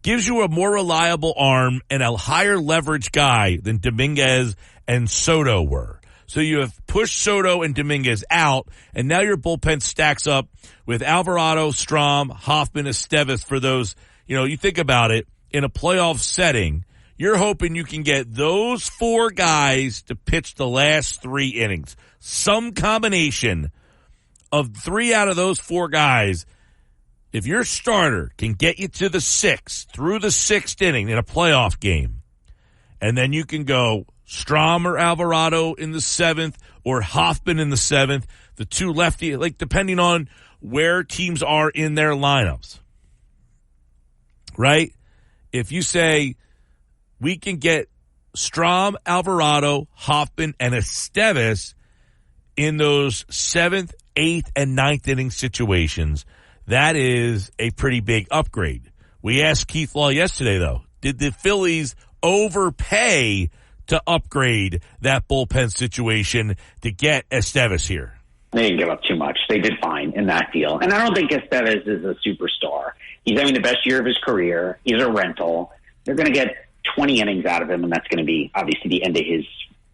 gives you a more reliable arm and a higher leverage guy than Dominguez and Soto were. So you have pushed Soto and Dominguez out, and now your bullpen stacks up with Alvarado, Strahm, Hoffman, Estevez for those. You think about it, in a playoff setting, you're hoping you can get those 4 guys to pitch the last 3 innings. Some combination of 3 out of those 4 guys. If your starter can get you to the 6th, through the 6th inning in a playoff game, and then you can go Strahm or Alvarado in the 7th or Hoffman in the 7th, the 2 lefty, depending on where teams are in their lineups, right? If you say we can get Strahm, Alvarado, Hoffman, and Estevez in those 7th, 8th, and 9th inning situations, that is a pretty big upgrade. We asked Keith Law yesterday, though, did the Phillies overpay to upgrade that bullpen situation to get Estevez here? They didn't give up too much. They did fine in that deal. And I don't think Estevez is a superstar. He's having the best year of his career. He's a rental. They're going to get 20 innings out of him, and that's going to be obviously the end of his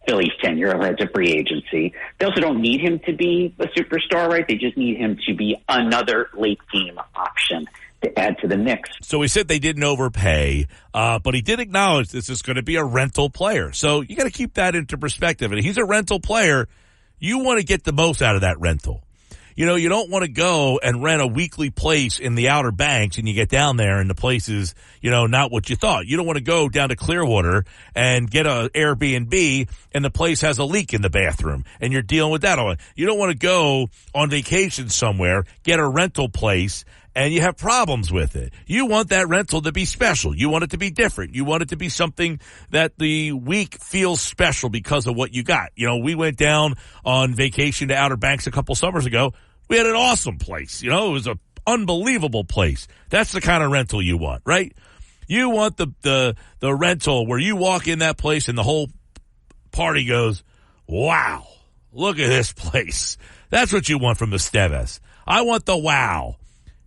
Phillies tenure as a free agency. They also don't need him to be a superstar, right? They just need him to be another late game option to add to the mix. So he said they didn't overpay, but he did acknowledge this is going to be a rental player. So you got to keep that into perspective. And he's a rental player. You want to get the most out of that rental. You don't want to go and rent a weekly place in the Outer Banks and you get down there and the place is, not what you thought. You don't want to go down to Clearwater and get an Airbnb and the place has a leak in the bathroom and you're dealing with that. You don't want to go on vacation somewhere, get a rental place, and you have problems with it. You want that rental to be special. You want it to be different. You want it to be something that the week feels special because of what you got. We went down on vacation to Outer Banks a couple summers ago. We had an awesome place. It was an unbelievable place. That's the kind of rental you want, right? You want the rental where you walk in that place and the whole party goes, wow, look at this place. That's what you want from Estevez. I want the wow.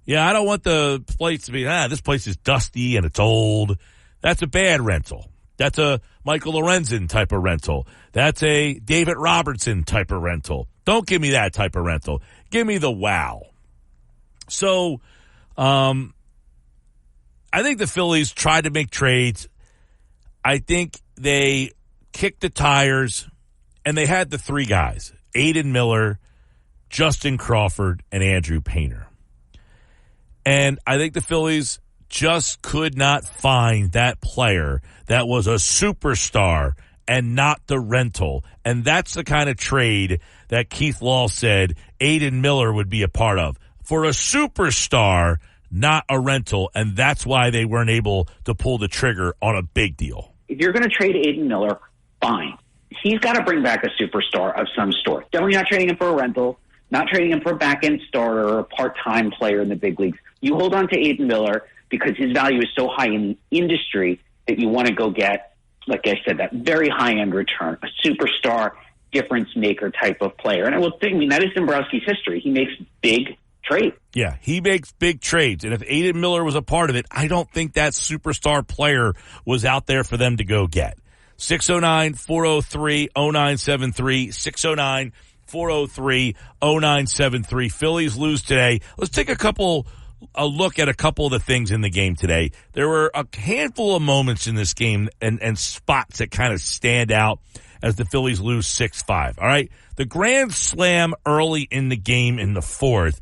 Yeah, I don't want the place to be, this place is dusty and it's old. That's a bad rental. That's a Michael Lorenzen type of rental. That's a David Robertson type of rental. Don't give me that type of rental. Give me the wow. So, I think the Phillies tried to make trades. I think they kicked the tires, and they had the three guys, Aiden Miller, Justin Crawford, and Andrew Painter. And I think the Phillies just could not find that player that was a superstar and not the rental. And that's the kind of trade that Keith Law said Aiden Miller would be a part of. For a superstar, not a rental, and that's why they weren't able to pull the trigger on a big deal. If you're going to trade Aiden Miller, fine. He's got to bring back a superstar of some sort. Definitely not trading him for a rental, not trading him for a back-end starter or a part-time player in the big leagues. You hold on to Aiden Miller because his value is so high in the industry that you want to go get, like I said, that very high-end return, a superstar, difference-maker type of player. And that is Dombrowski's history. He makes big trades. Yeah, he makes big trades. And if Aiden Miller was a part of it, I don't think that superstar player was out there for them to go get. 609-403-0973, 609-403-0973. Phillies lose today. Let's take a look at a couple of the things in the game today. There were a handful of moments in this game and spots that kind of stand out as the Phillies lose 6-5. All right. The grand slam early in the game in the fourth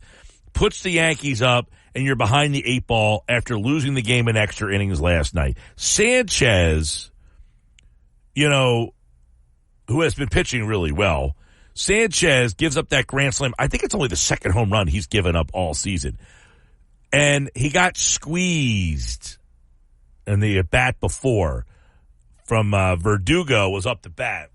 puts the Yankees up, and you're behind the 8 ball after losing the game in extra innings last night. Sanchez, who has been pitching really well, Sanchez gives up that grand slam. I think it's only the second home run he's given up all season. And he got squeezed in the at-bat before from Verdugo was up to bat.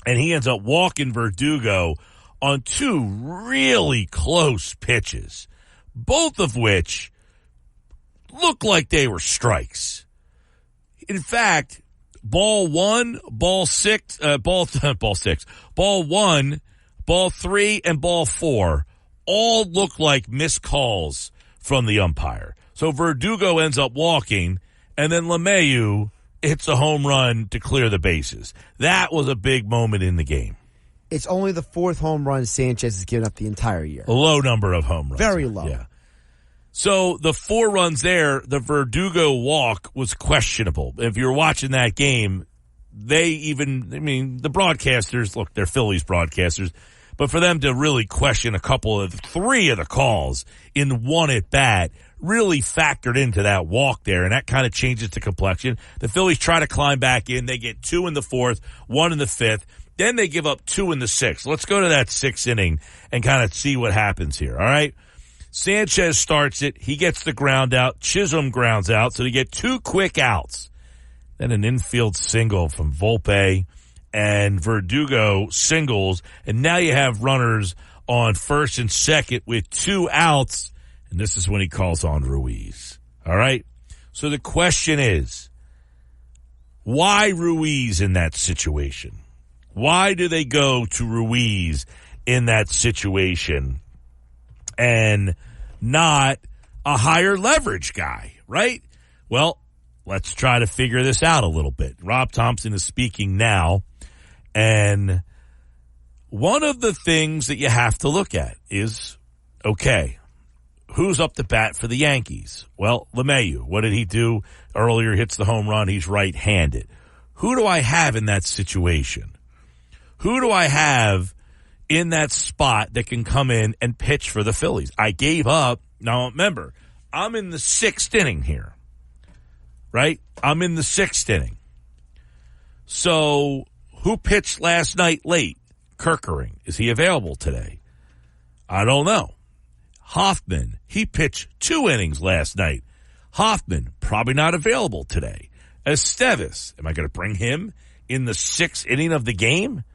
And he ends up walking Verdugo on 2 really close pitches, both of which looked like they were strikes. In fact, ball 1, ball 6, ball 1, ball 3, and ball 4 all look like missed calls from the umpire. So Verdugo ends up walking, and then LeMahieu hits a home run to clear the bases. That was a big moment in the game. It's only the 4th home run Sanchez has given up the entire year. A low number of home runs. Very low. Yeah. So the 4 runs there, the Verdugo walk was questionable. If you're watching that game, the broadcasters, look, they're Phillies broadcasters, but for them to really question 3 of the calls in one at bat really factored into that walk there, and that kind of changes the complexion. The Phillies try to climb back in. They get 2 in the 4th, 1 in the 5th. Then they give up 2 in the 6th. Let's go to that 6th inning and kind of see what happens here, all right? Sanchez starts it. He gets the ground out. Chisholm grounds out, so they get 2 quick outs. Then an infield single from Volpe, and Verdugo singles, and now you have runners on first and second with 2 outs, and this is when he calls on Ruiz. All right? So the question is, why Ruiz in that situation? Why do they go to Ruiz in that situation and not a higher leverage guy, right? Well, let's try to figure this out a little bit. Rob Thompson is speaking now, and one of the things that you have to look at is, okay, who's up to bat for the Yankees? Well, LeMahieu. What did he do earlier? Hits the home run. He's right-handed. Who do I have in that situation? Who do I have in that spot that can come in and pitch for the Phillies? I gave up. Now, remember, I'm in the 6th inning here, right? I'm in the 6th inning. So who pitched last night late? Kerkering. Is he available today? I don't know. Hoffman, he pitched 2 innings last night. Hoffman, probably not available today. Estevez, am I going to bring him in the 6th inning of the game?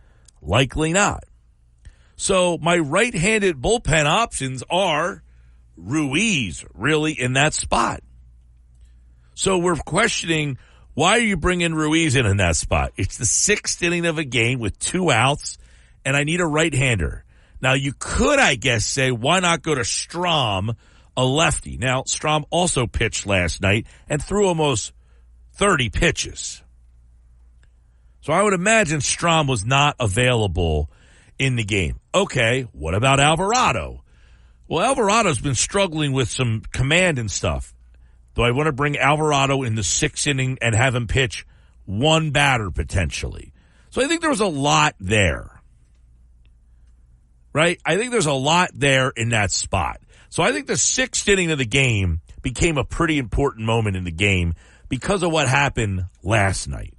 Likely not. So my right-handed bullpen options are Ruiz, really, in that spot. So we're questioning, why are you bringing Ruiz in that spot? It's the 6th inning of a game with 2 outs, and I need a right-hander. Now, you could, I guess, say, why not go to Strahm a lefty. Now, Strahm also pitched last night and threw almost 30 pitches. So I would imagine Strahm was not available in the game. Okay, what about Alvarado? Well, Alvarado's been struggling with some command and stuff. Do I want to bring Alvarado in the 6th inning and have him pitch one batter potentially? So I think there was a lot there. Right? I think there's a lot there in that spot. So I think the 6th inning of the game became a pretty important moment in the game because of what happened last night.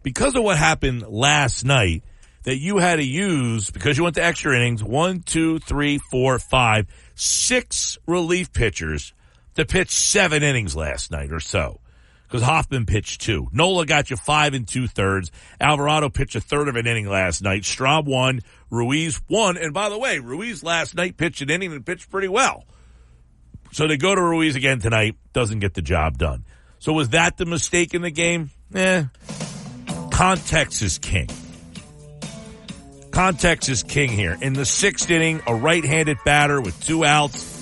Because of what happened last night, that you had to use, because you went to extra innings, 1, 2, 3, 4, 5, 6 relief pitchers to pitch 7 innings last night or so. Because Hoffman pitched 2. Nola got you 5 2/3. Alvarado pitched a third of an inning last night. Strahm 1. Ruiz 1. And by the way, Ruiz last night pitched an inning and pitched pretty well. So to go to Ruiz again tonight doesn't get the job done. So was that the mistake in the game? Context is king. Context is king here. In the 6th inning, a right-handed batter with 2 outs,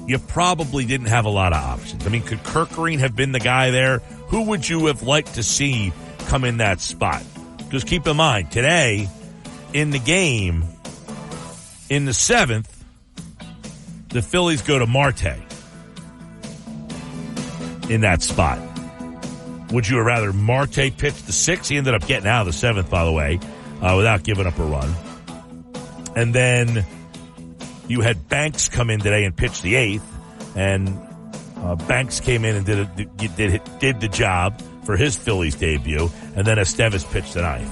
you probably didn't have a lot of options. I mean, could Kerkering have been the guy there? Who would you have liked to see come in that spot? Just keep in mind, today, in the game, in the 7th, the Phillies go to Marte in that spot. Would you have rather Marte pitch the 6th? He ended up getting out of the 7th, by the way, without giving up a run. And then you had Banks come in today and pitch the 8th, and Banks came in and did the job for his Phillies debut, and then Estevez pitched the 9th.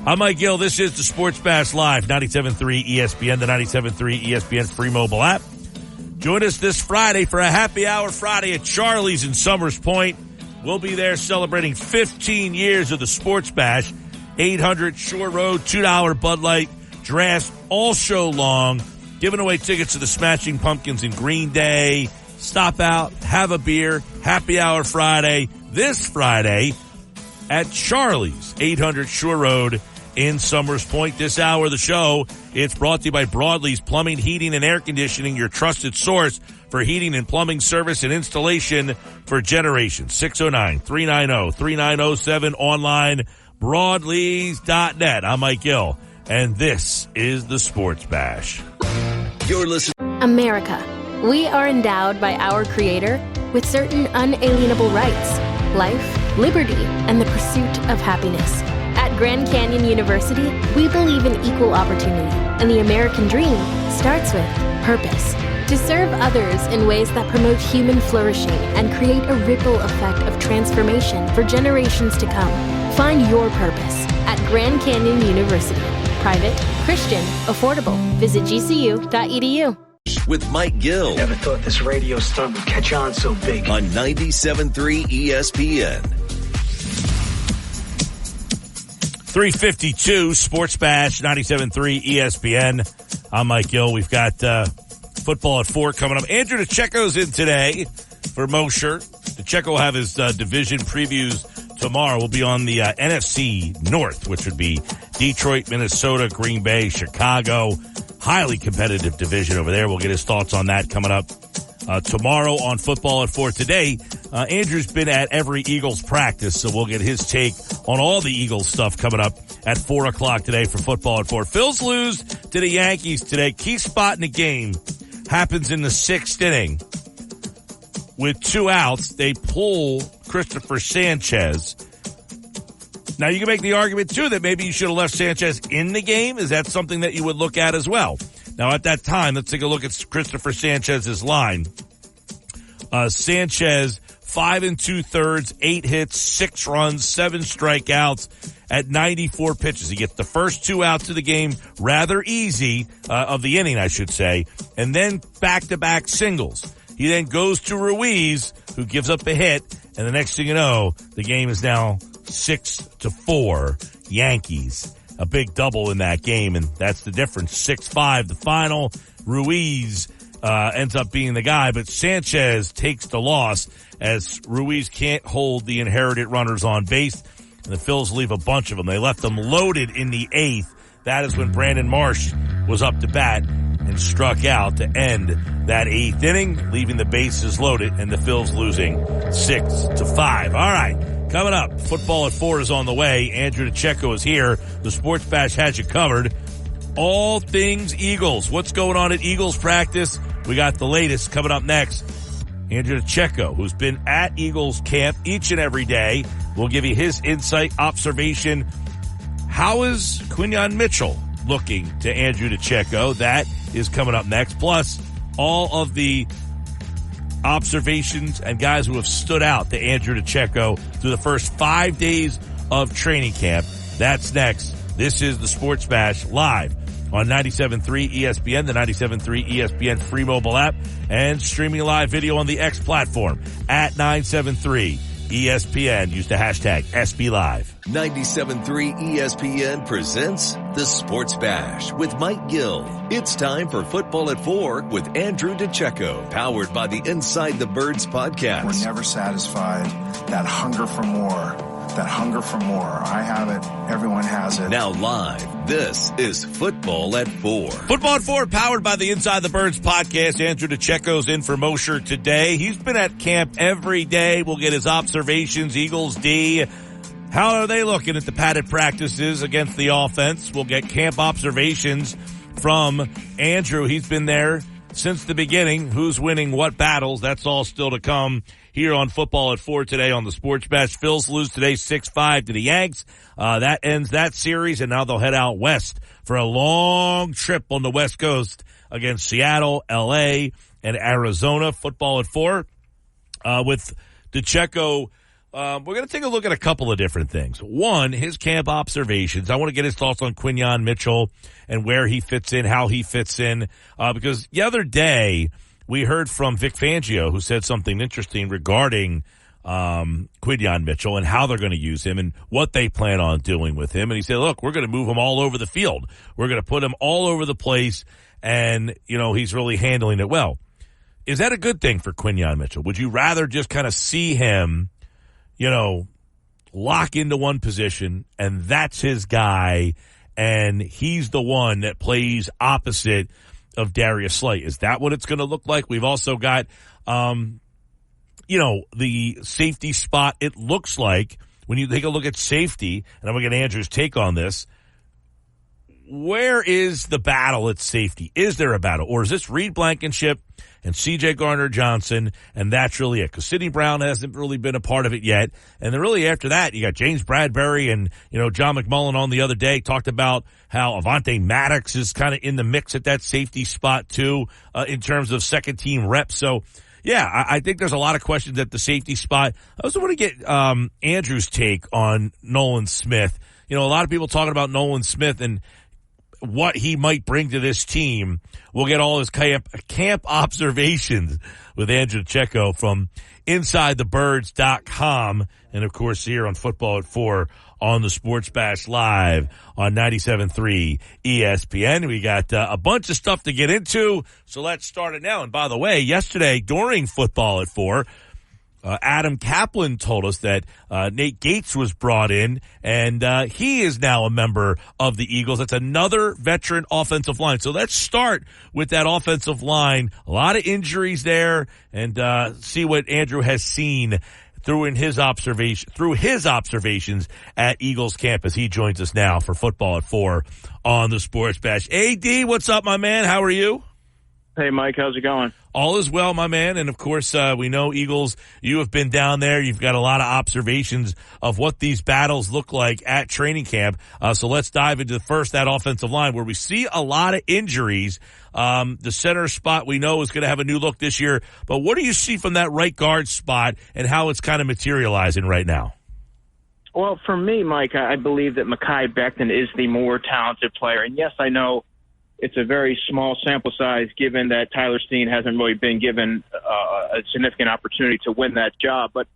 I'm Mike Gill. This is the Sports Bash Live, 97.3 ESPN, the 97.3 ESPN free mobile app. Join us this Friday for a happy hour Friday at Charlie's in Summers Point. We'll be there celebrating 15 years of the Sports Bash. 800 Shore Road, $2 Bud Light draft all show long. Giving away tickets to the Smashing Pumpkins and Green Day. Stop out, have a beer, happy hour Friday, this Friday at Charlie's, 800 Shore Road in Summers Point. This hour of the show, it's brought to you by Broadlee's Plumbing, Heating, and Air Conditioning, your trusted source for heating and plumbing service and installation for generations. 609-390-3907, online, broadlees.net. I'm Mike Gill, and this is the Sports Bash. You're listening. America. We are endowed by our Creator with certain unalienable rights: life, liberty, and the pursuit of happiness. At Grand Canyon University, we believe in equal opportunity, and the American dream starts with purpose. To serve others in ways that promote human flourishing and create a ripple effect of transformation for generations to come. Find your purpose at Grand Canyon University. Private, Christian, affordable. Visit gcu.edu. With Mike Gill. Never thought this radio stunt would catch on so big. On 97.3 ESPN. 352 Sports Bash, 97.3 ESPN. I'm Mike Gill. We've got football at 4 coming up. Andrew DeCecco's in today for Mosher. DeCecco will have his division previews tomorrow. We'll be on the NFC North, which would be Detroit, Minnesota, Green Bay, Chicago. Highly competitive division over there. We'll get his thoughts on that coming up tomorrow on Football at 4. Today, Andrew's been at every Eagles practice, so we'll get his take on all the Eagles stuff coming up at 4 o'clock today for Football at 4. Phils lose to the Yankees today. Key spot in the game happens in the 6th inning. With 2 outs, they pull Christopher Sanchez. Now, you can make the argument, too, that maybe you should have left Sanchez in the game. Is that something that you would look at as well? Now, at that time, let's take a look at Christopher Sanchez's line. Sanchez, 5 2/3, 8 hits, 6 runs, 7 strikeouts at 94 pitches. He gets the first 2 outs of the game, rather easy, of the inning, I should say, and then back-to-back singles. He then goes to Ruiz, who gives up a hit, and the next thing you know, the game is now 6-4 Yankees. A big double in that game, and that's the difference. 6-5 the final. Ruiz ends up being the guy, but Sanchez takes the loss as Ruiz can't hold the inherited runners on base, and the Phils leave a bunch of them. They left them loaded in the 8th. That is when Brandon Marsh was up to bat. and struck out to end that 8th inning, leaving the bases loaded and the Phils losing 6-5. All right, coming up, Football at 4 is on the way. Andrew DeCecco is here. The Sports Bash has you covered. All things Eagles. What's going on at Eagles practice? We got the latest coming up next. Andrew DeCecco, who's been at Eagles camp each and every day, will give you his insight, observation. How is Quinyon Mitchell looking to Andrew DeCecco? That is coming up next. Plus, all of the observations and guys who have stood out to Andrew DeCecco through the first 5 days of training camp. That's next. This is the Sports Bash live on 97.3 ESPN, the 97.3 ESPN free mobile app, and streaming live video on the X platform at 97.3 ESPN. Use the hashtag SBLive. 97.3 ESPN presents the Sports Bash with Mike Gill. It's time for Football at 4 with Andrew DeCecco, powered by the Inside the Birds podcast. We're never satisfied. That hunger for more. That hunger for more. I have it. Everyone has it. Now live, this is Football at 4. Football at 4, powered by the Inside the Birds podcast. Andrew DeCecco's in for Mosher today. He's been at camp every day. We'll get his observations. Eagles D. How are they looking at the padded practices against the offense? We'll get camp observations from Andrew. He's been there since the beginning. Who's winning what battles? That's all still to come here on Football at 4 today on the Sports Bash. Phils lose today 6-5 to the Yanks. That ends that series, and now they'll head out west for a long trip on the West Coast against Seattle, L.A., and Arizona. Football at 4 with DeCecco. We're going to take a look at a couple of different things. One, his camp observations. I want to get his thoughts on Quinyon Mitchell and where he fits in, how he fits in, because the other day we heard from Vic Fangio, who said something interesting regarding Quinyon Mitchell and how they're going to use him and what they plan on doing with him. And he said, look, we're going to move him all over the field. We're going to put him all over the place, and, you know, he's really handling it well. Is that a good thing for Quinyon Mitchell? Would you rather just kind of see him, you know, lock into one position, and that's his guy, and he's the one that plays opposite of Darius Slay? Is that what it's going to look like? We've also got, you know, the safety spot. It looks like when you take a look at safety, and I'm going to get Andrew's take on this, where is the battle at safety? Is there a battle? Or is this Reed Blankenship and C.J. Gardner-Johnson, and that's really it? Because Sidney Brown hasn't really been a part of it yet. And then really after that, you got James Bradbury and, you know, John McMullen on the other day talked about how Avonte Maddox is kind of in the mix at that safety spot too, in terms of second team reps. So, yeah, I think there's a lot of questions at the safety spot. I also want to get Andrew's take on Nolan Smith. You know, a lot of people talking about Nolan Smith and what he might bring to this team. We'll get all his camp observations with Andrew DeCecco from InsideTheBirds.com. And, of course, here on Football at 4 on the Sports Bash live on 97.3 ESPN. We got a bunch of stuff to get into, so let's start it now. And, by the way, yesterday during Football at 4, Adam Kaplan told us that Nate Gates was brought in, and he is now a member of the Eagles. That's another veteran offensive line. So let's start with that offensive line. A lot of injuries there, and see what Andrew has seen through his observations at Eagles camp as he joins us now for Football at 4 on the Sports Bash. AD, what's up, my man? How are you? Hey, Mike, how's it going? All is well, my man. And, of course, we know, Eagles, you have been down there. You've got a lot of observations of what these battles look like at training camp. So let's dive into that offensive line where we see a lot of injuries. The center spot we know is going to have a new look this year. But what do you see from that right guard spot and how it's kind of materializing right now? Well, for me, Mike, I believe that Mekhi Becton is the more talented player. And, yes, I know it's a very small sample size given that Tyler Steen hasn't really been given a significant opportunity to win that job. But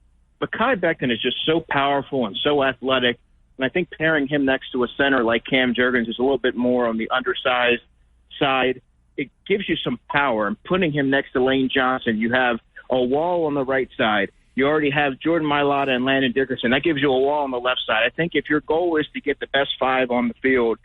Mekhi Becton is just so powerful and so athletic. And I think pairing him next to a center like Cam Jurgens is a little bit more on the undersized side. It gives you some power. And putting him next to Lane Johnson, you have a wall on the right side. You already have Jordan Mailata and Landon Dickerson. That gives you a wall on the left side. I think if your goal is to get the best five on the field,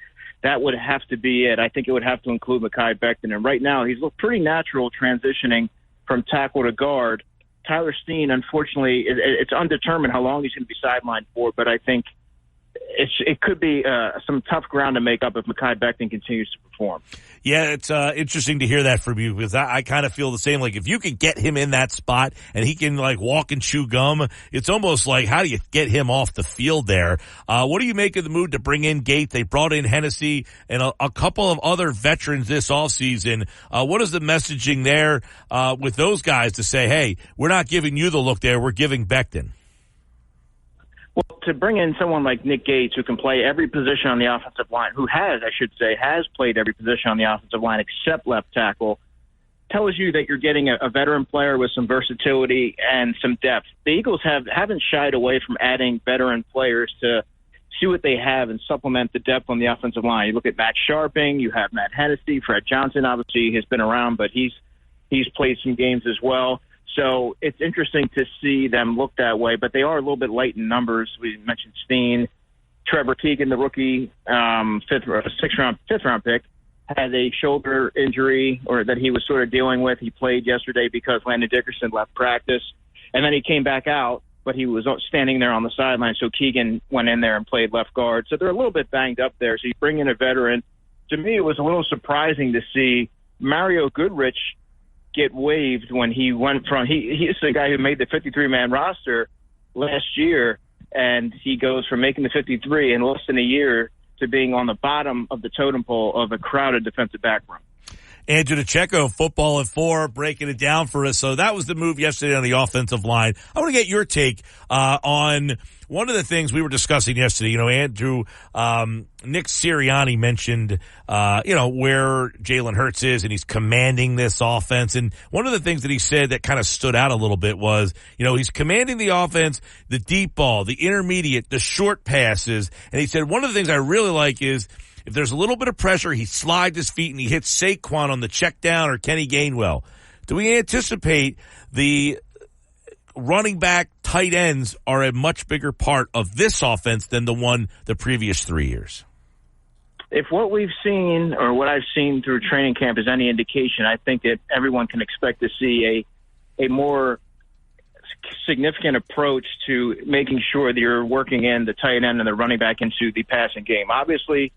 that would have to be it. I think it would have to include Mekhi Becton. And right now, he's looked pretty natural transitioning from tackle to guard. Tyler Steen, unfortunately, it's undetermined how long he's going to be sidelined for, but I think it could be some tough ground to make up if Mekhi Becton continues to perform. Yeah, it's interesting to hear that from you, because I kind of feel the same. Like, if you could get him in that spot and he can like walk and chew gum, it's almost like, how do you get him off the field there? What do you make of the move to bring in Gates? They brought in Hennessy and a couple of other veterans this offseason. What is the messaging there with those guys to say, hey, we're not giving you the look there, we're giving Becton? Well, to bring in someone like Nick Gates, who can play every position on the offensive line, who has played every position on the offensive line except left tackle, tells you that you're getting a veteran player with some versatility and some depth. The Eagles haven't shied away from adding veteran players to see what they have and supplement the depth on the offensive line. You look at Matt Sharping, you have Matt Hennessy, Fred Johnson obviously has been around, but he's played some games as well. So it's interesting to see them look that way, but they are a little bit light in numbers. We mentioned Steen. Trevor Keegan, the rookie fifth round pick, had a shoulder injury or that he was sort of dealing with. He played yesterday because Landon Dickerson left practice, and then he came back out, but he was standing there on the sideline. So Keegan went in there and played left guard. So they're a little bit banged up there. So you bring in a veteran. To me, it was a little surprising to see Mario Goodrich get waived when he went from he's the guy who made the 53-man roster last year, and he goes from making the 53 in less than a year to being on the bottom of the totem pole of a crowded defensive back room. Andrew DeCecco, Football at 4, breaking it down for us. So that was the move yesterday on the offensive line. I want to get your take on one of the things we were discussing yesterday. You know, Andrew, Nick Sirianni mentioned, where Jalen Hurts is, and he's commanding this offense. And one of the things that he said that kind of stood out a little bit was, he's commanding the offense, the deep ball, the intermediate, the short passes. And he said one of the things I really like is, if there's a little bit of pressure, he slides his feet and he hits Saquon on the check down or Kenny Gainwell. Do we anticipate the running back tight ends are a much bigger part of this offense than the previous 3 years? If what we've seen or what I've seen through training camp is any indication, I think that everyone can expect to see a more significant approach to making sure that you're working in the tight end and the running back into the passing game. Obviously,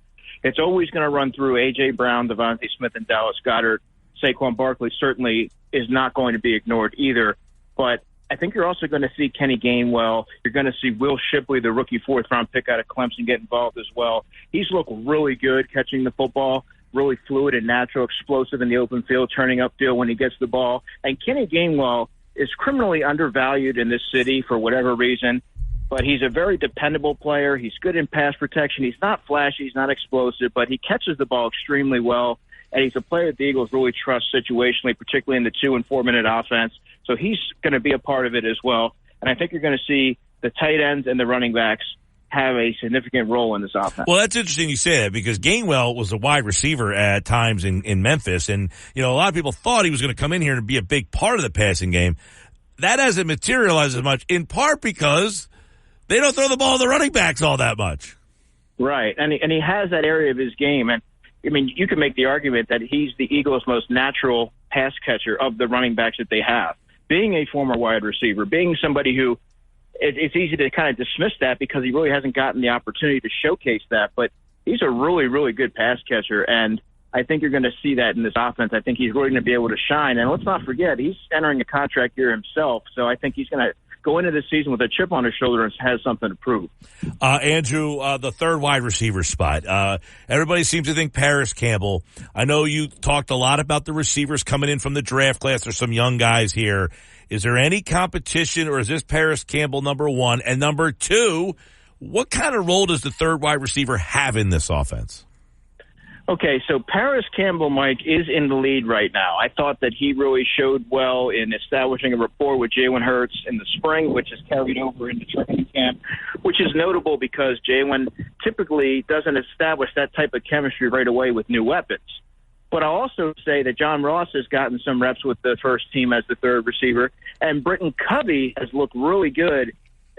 it's always going to run through A.J. Brown, Devontae Smith, and Dallas Goedert. Saquon Barkley certainly is not going to be ignored either. But I think you're also going to see Kenny Gainwell. You're going to see Will Shipley, the rookie fourth-round pick out of Clemson, get involved as well. He's looked really good catching the football, really fluid and natural, explosive in the open field, turning upfield when he gets the ball. And Kenny Gainwell is criminally undervalued in this city for whatever reason. But he's a very dependable player. He's good in pass protection. He's not flashy. He's not explosive, but he catches the ball extremely well. And he's a player that the Eagles really trust situationally, particularly in the 2- and 4-minute offense. So he's going to be a part of it as well. And I think you're going to see the tight ends and the running backs have a significant role in this offense. Well, that's interesting you say that, because Gainwell was a wide receiver at times in Memphis. And, a lot of people thought he was going to come in here and be a big part of the passing game. That hasn't materialized as much, in part because they don't throw the ball to the running backs all that much. Right. And he has that area of his game. And, I mean, you can make the argument that he's the Eagles' most natural pass catcher of the running backs that they have. Being a former wide receiver, being somebody who it's easy to kind of dismiss that because he really hasn't gotten the opportunity to showcase that. But he's a really, really good pass catcher. And I think you're going to see that in this offense. I think he's really going to be able to shine. And let's not forget, he's entering a contract year himself. So I think he's going to go into this season with a chip on his shoulder and has something to prove. Andrew, the third wide receiver spot. Everybody seems to think Paris Campbell. I know you talked a lot about the receivers coming in from the draft class. There's some young guys here. Is there any competition, or is this Paris Campbell number one? And number two, what kind of role does the third wide receiver have in this offense? Okay, so Paris Campbell, Mike, is in the lead right now. I thought that he really showed well in establishing a rapport with Jalen Hurts in the spring, which has carried over into training camp, which is notable because Jalen typically doesn't establish that type of chemistry right away with new weapons. But I'll also say that John Ross has gotten some reps with the first team as the third receiver, and Britton Covey has looked really good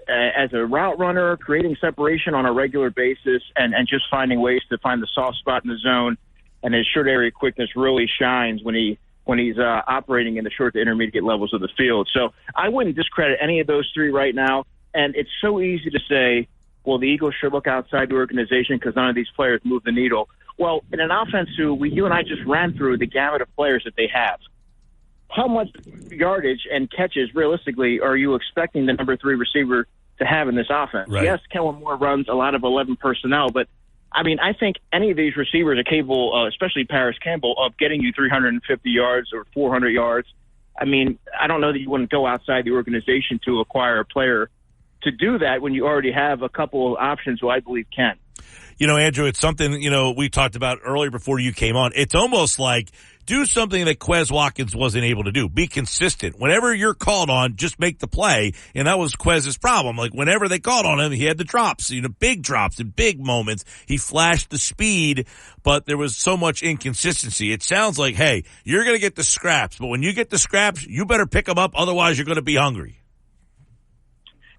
as a route runner, creating separation on a regular basis, and just finding ways to find the soft spot in the zone. And his short area quickness really shines when he's operating in the short to intermediate levels of the field. So I wouldn't discredit any of those three right now. And it's so easy to say, well, the Eagles should look outside the organization because none of these players move the needle. Well, in an offense you and I just ran through the gamut of players that they have. How much yardage and catches, realistically, are you expecting the number 3 receiver to have in this offense? Right. Yes, Kellen Moore runs a lot of 11 personnel, but, I mean, I think any of these receivers are capable, especially Paris Campbell, of getting you 350 yards or 400 yards. I mean, I don't know that you wouldn't go outside the organization to acquire a player to do that when you already have a couple of options who I believe can. You know, Andrew, it's something, we talked about earlier before you came on. It's almost like do something that Quez Watkins wasn't able to do. Be consistent. Whenever you're called on, just make the play. And that was Quez's problem. Like, whenever they called on him, he had the drops, big drops and big moments. He flashed the speed, but there was so much inconsistency. It sounds like, hey, you're going to get the scraps, but when you get the scraps, you better pick them up. Otherwise, you're going to be hungry.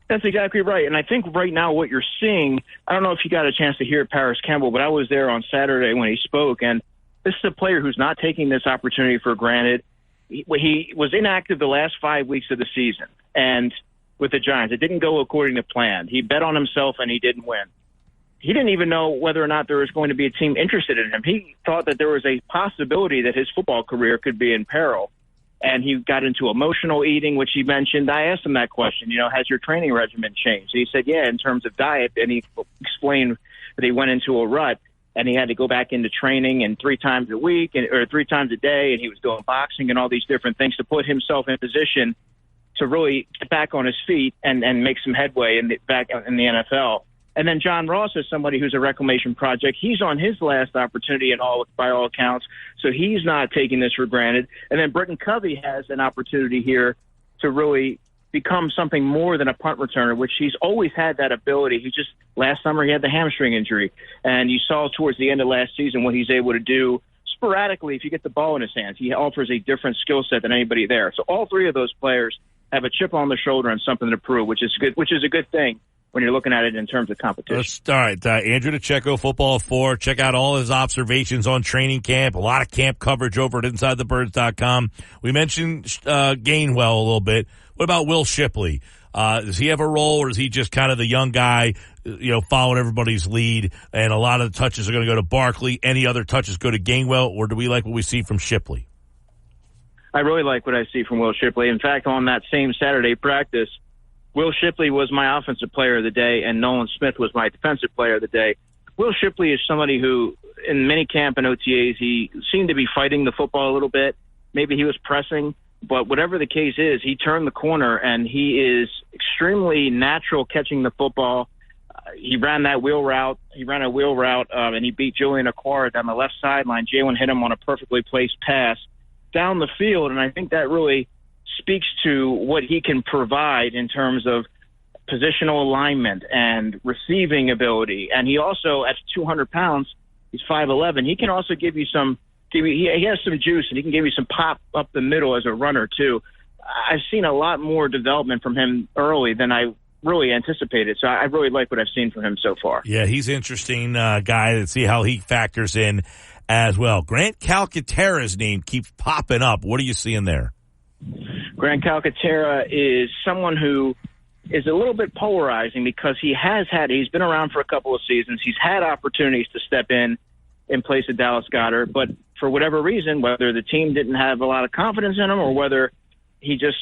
That's exactly right. And I think right now what you're seeing, I don't know if you got a chance to hear Paris Campbell, but I was there on Saturday when he spoke, and this is a player who's not taking this opportunity for granted. He was inactive the last 5 weeks of the season, and with the Giants, it didn't go according to plan. He bet on himself, and he didn't win. He didn't even know whether or not there was going to be a team interested in him. He thought that there was a possibility that his football career could be in peril. And he got into emotional eating, which he mentioned. I asked him that question, has your training regimen changed? And he said, yeah, in terms of diet. And he explained that he went into a rut and he had to go back into training and 3 times a week or 3 times a day. And he was doing boxing and all these different things to put himself in position to really get back on his feet and make some headway back in the NFL. And then John Ross is somebody who's a reclamation project. He's on his last opportunity by all accounts, so he's not taking this for granted. And then Britton Covey has an opportunity here to really become something more than a punt returner, which he's always had that ability. Last summer he had the hamstring injury, and you saw towards the end of last season what he's able to do sporadically if you get the ball in his hands. He offers a different skill set than anybody there. So all 3 of those players have a chip on their shoulder and something to prove, which is a good thing when you're looking at it in terms of competition. All right, Andrew DeCecco, Football 4. Check out all his observations on training camp. A lot of camp coverage over at InsideTheBirds.com. We mentioned Gainwell a little bit. What about Will Shipley? Does he have a role, or is he just kind of the young guy, following everybody's lead, and a lot of the touches are going to go to Barkley? Any other touches go to Gainwell, or do we like what we see from Shipley? I really like what I see from Will Shipley. In fact, on that same Saturday practice, Will Shipley was my offensive player of the day, and Nolan Smith was my defensive player of the day. Will Shipley is somebody who, in minicamp and OTAs, he seemed to be fighting the football a little bit. Maybe he was pressing, but whatever the case is, he turned the corner, and he is extremely natural catching the football. He ran that wheel route. And he beat Julian Okwara down the left sideline. Jalen hit him on a perfectly placed pass down the field, and I think that really speaks to what he can provide in terms of positional alignment and receiving ability. And he also, at 200 pounds, he's 5'11", he can also give you he has some juice, and he can give you some pop up the middle as a runner too. I've seen a lot more development from him early than I really anticipated. So I really like what I've seen from him so far. Yeah, he's an interesting guy to see how he factors in as well. Grant Calcaterra's name keeps popping up. What are you seeing there? Grant Calcaterra is someone who is a little bit polarizing because he's been around for a couple of seasons. He's had opportunities to step in place of Dallas Goedert, but for whatever reason, whether the team didn't have a lot of confidence in him or whether they just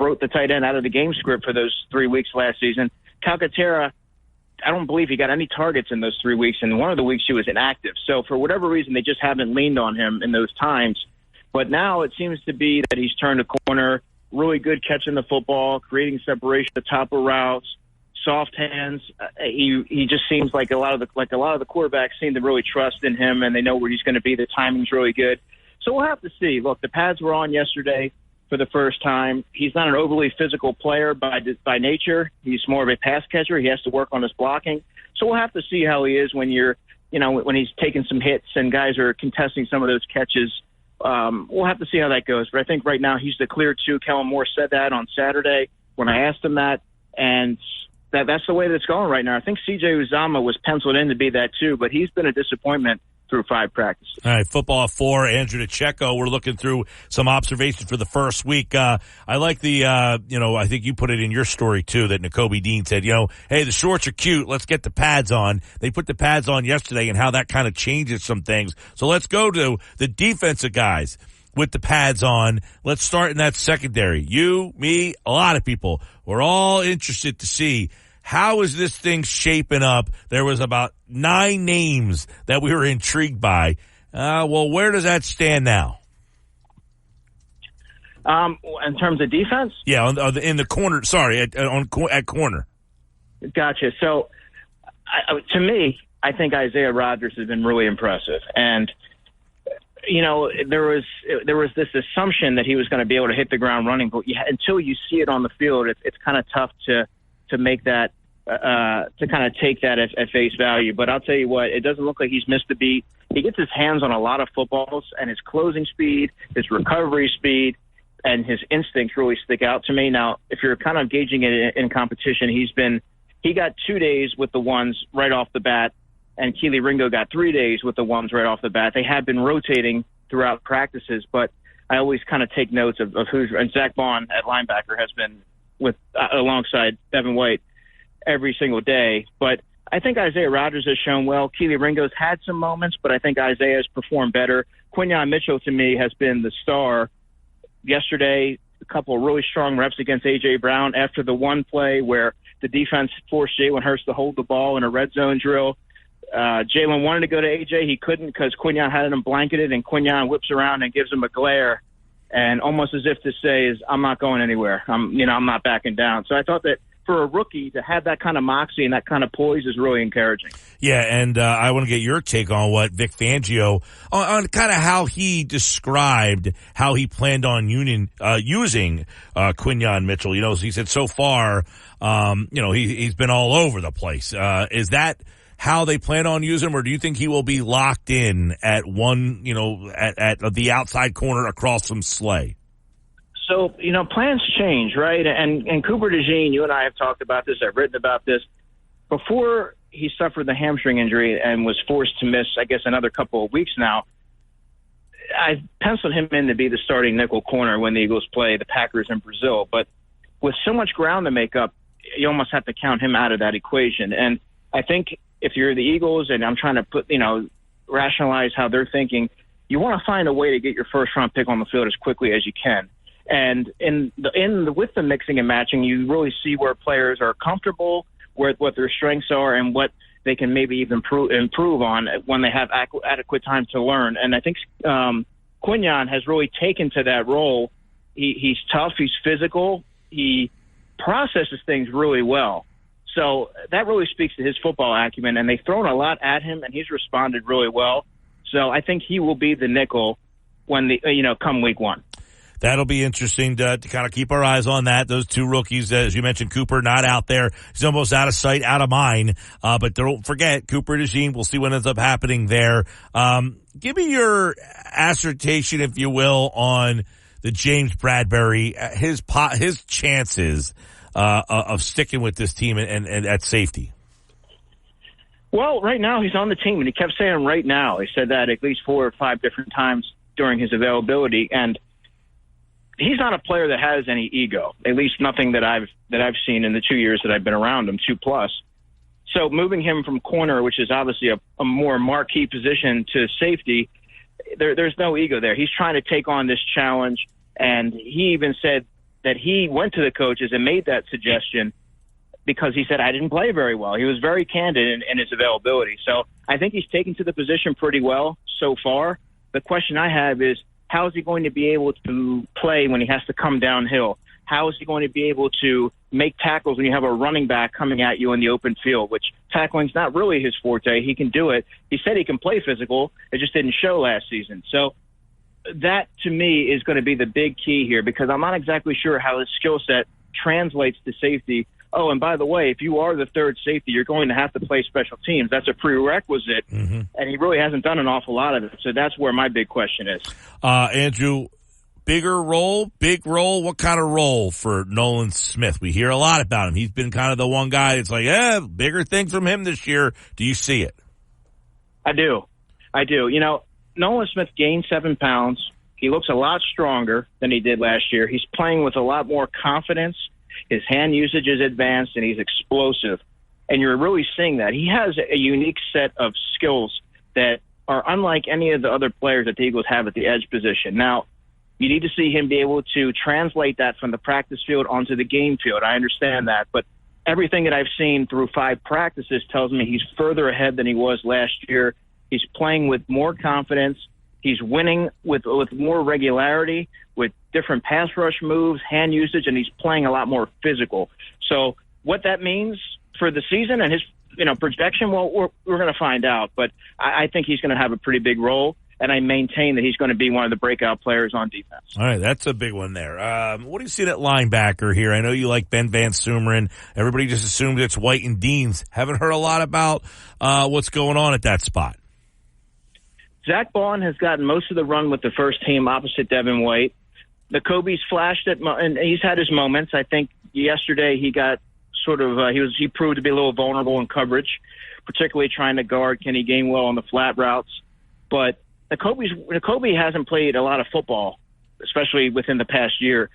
wrote the tight end out of the game script for those 3 weeks last season. Calcaterra, I don't believe he got any targets in those 3 weeks, and one of the weeks he was inactive. So for whatever reason, they just haven't leaned on him in those times. But now it seems to be that he's turned a corner, really good catching the football, creating separation at the top of routes, soft hands. He just seems like a lot of the quarterbacks seem to really trust in him, and they know where he's going to be. The timing's really good. So we'll have to see. Look, the pads were on yesterday for the first time. He's not an overly physical player by nature. He's more of a pass catcher. He has to work on his blocking. So we'll have to see how he is when he's taking some hits and guys are contesting some of those catches. We'll have to see how that goes. But I think right now he's the clear 2. Kellen Moore said that on Saturday when I asked him that. And that's the way that it's going right now. I think C.J. Uzomah was penciled in to be that too, but he's been a disappointment through 5 practices. All right, football at 4. Andrew DeCecco. We're looking through some observations for the first week. I like the, I think you put it in your story too, that Nakobe Dean said, hey, the shorts are cute. Let's get the pads on. They put the pads on yesterday and how that kind of changes some things. So let's go to the defensive guys with the pads on. Let's start in that secondary. You, me, a lot of people. We're all interested to see how is this thing shaping up. There was about 9 names that we were intrigued by. Well, where does that stand now? In terms of defense? Yeah, in the corner. Sorry, at corner. Gotcha. So, to me, I think Isaiah Rodgers has been really impressive. And there was this assumption that he was going to be able to hit the ground running, but until you see it on the field, it's kind of tough to make that to kind of take that at face value. But I'll tell you what, it doesn't look like he's missed a beat. He gets his hands on a lot of footballs, and his closing speed, his recovery speed, and his instincts really stick out to me. Now, if you're kind of gauging it in competition, he got 2 days with the ones right off the bat, and Keely Ringo got 3 days with the ones right off the bat. They have been rotating throughout practices, but I always kind of take notes of who's, and Zach Bond at linebacker has been alongside Devin White every single day. But I think Isaiah Rodgers has shown well. Keely Ringo's had some moments, but I think Isaiah has performed better. Quinyon Mitchell, to me, has been the star. Yesterday, a couple of really strong reps against A.J. Brown after the one play where the defense forced Jalen Hurts to hold the ball in a red zone drill. Jalen wanted to go to A.J. He couldn't because Quinyon had him blanketed, and Quinyon whips around and gives him a glare, and almost as if to say, I'm not going anywhere. I'm not backing down. So I thought that for a rookie to have that kind of moxie and that kind of poise is really encouraging. Yeah, and I want to get your take on what Vic Fangio, on kind of how he described how he planned on using Quinyon Mitchell. He said so far, he's been all over the place. Is that how they plan on using him, or do you think he will be locked in at one, at the outside corner across from Slay? So, plans change, right? And Cooper DeJean, you and I have talked about this. I've written about this. Before he suffered the hamstring injury and was forced to miss, I guess, another couple of weeks now, I penciled him in to be the starting nickel corner when the Eagles play the Packers in Brazil. But with so much ground to make up, you almost have to count him out of that equation. And I think if you're the Eagles, and I'm trying to rationalize how they're thinking, you want to find a way to get your first-round pick on the field as quickly as you can. And with the mixing and matching, you really see where players are comfortable, what their strengths are, and what they can maybe even improve on when they have adequate time to learn. And I think Quinyon has really taken to that role. He's tough, he's physical, he processes things really well. So that really speaks to his football acumen, and they've thrown a lot at him, and he's responded really well. So I think he will be the nickel when come week 1. That'll be interesting to kind of keep our eyes on that. Those 2 rookies, as you mentioned, Cooper not out there. He's almost out of sight, out of mind. But don't forget, Cooper DeJean. We'll see what ends up happening there. Give me your assertion, if you will, on the James Bradbury, his chances of sticking with this team and at safety. Well, right now he's on the team, and he kept saying right now. He said that at least 4 or 5 different times during his availability, and he's not a player that has any ego, at least nothing that I've seen in the 2 years that I've been around him, 2+. So moving him from corner, which is obviously a more marquee position, to safety, there's no ego there. He's trying to take on this challenge, and he even said that he went to the coaches and made that suggestion because he said, I didn't play very well. He was very candid in his availability. So I think he's taken to the position pretty well so far. The question I have is, how is he going to be able to play when he has to come downhill? How is he going to be able to make tackles when you have a running back coming at you in the open field, which tackling's not really his forte. He can do it. He said he can play physical. It just didn't show last season. So that, to me, is going to be the big key here, because I'm not exactly sure how his skill set translates to safety. Oh, and by the way, if you are the third safety, you're going to have to play special teams. That's a prerequisite, and he really hasn't done an awful lot of it. So that's where my big question is. Andrew, bigger role, big role? What kind of role for Nolan Smith? We hear a lot about him. He's been kind of the one guy that's like, bigger things from him this year. Do you see it? I do. You know, Nolan Smith gained 7 pounds. He looks a lot stronger than he did last year. He's playing with a lot more confidence. His hand usage is advanced, and he's explosive. And you're really seeing that. He has a unique set of skills that are unlike any of the other players that the Eagles have at the edge position. Now, you need to see him be able to translate that from the practice field onto the game field. I understand that. But everything that I've seen through 5 practices tells me he's further ahead than he was last year. He's playing with more confidence. He's winning with more regularity, with different pass rush moves, hand usage, and he's playing a lot more physical. So what that means for the season and his projection, well, we're going to find out. But I think he's going to have a pretty big role. And I maintain that he's going to be one of the breakout players on defense. All right, that's a big one there. What do you see at linebacker here? I know you like Ben Van Sumeren. Everybody just assumes it's White and Deans. Haven't heard a lot about what's going on at that spot. Zach Baun has gotten most of the run with the first team opposite Devin White. Nakobe's flashed it, and he's had his moments. I think yesterday he got he proved to be a little vulnerable in coverage, particularly trying to guard Kenny Gainwell on the flat routes. But Nakobe hasn't played a lot of football, especially within the past year.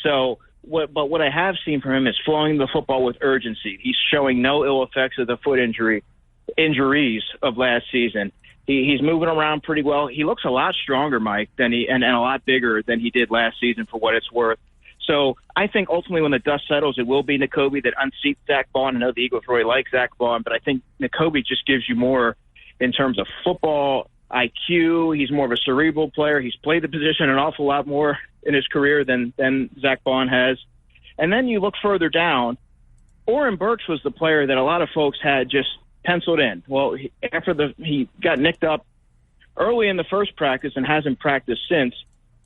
But what I have seen from him is flowing the football with urgency. He's showing no ill effects of the foot injuries of last season. He's moving around pretty well. He looks a lot stronger, Mike, and a lot bigger than he did last season for what it's worth. So I think ultimately when the dust settles, it will be Nakobe that unseats Zach Baun. I know the Eagles really like Zach Baun, but I think Nakobe just gives you more in terms of football IQ. He's more of a cerebral player. He's played the position an awful lot more in his career than Zach Baun has. And then you look further down, Oren Burks was the player that a lot of folks had just penciled in. Well, he got nicked up early in the first practice and hasn't practiced since.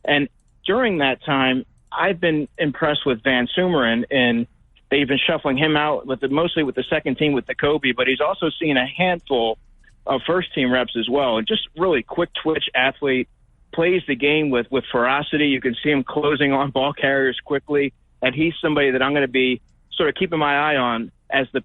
And during that time, I've been impressed with Van Sumeren, and they've been shuffling him out mostly with the second team with Nakobe, but he's also seen a handful of first-team reps as well. And just really quick twitch athlete, plays the game with ferocity. You can see him closing on ball carriers quickly, and he's somebody that I'm going to be sort of keeping my eye on as the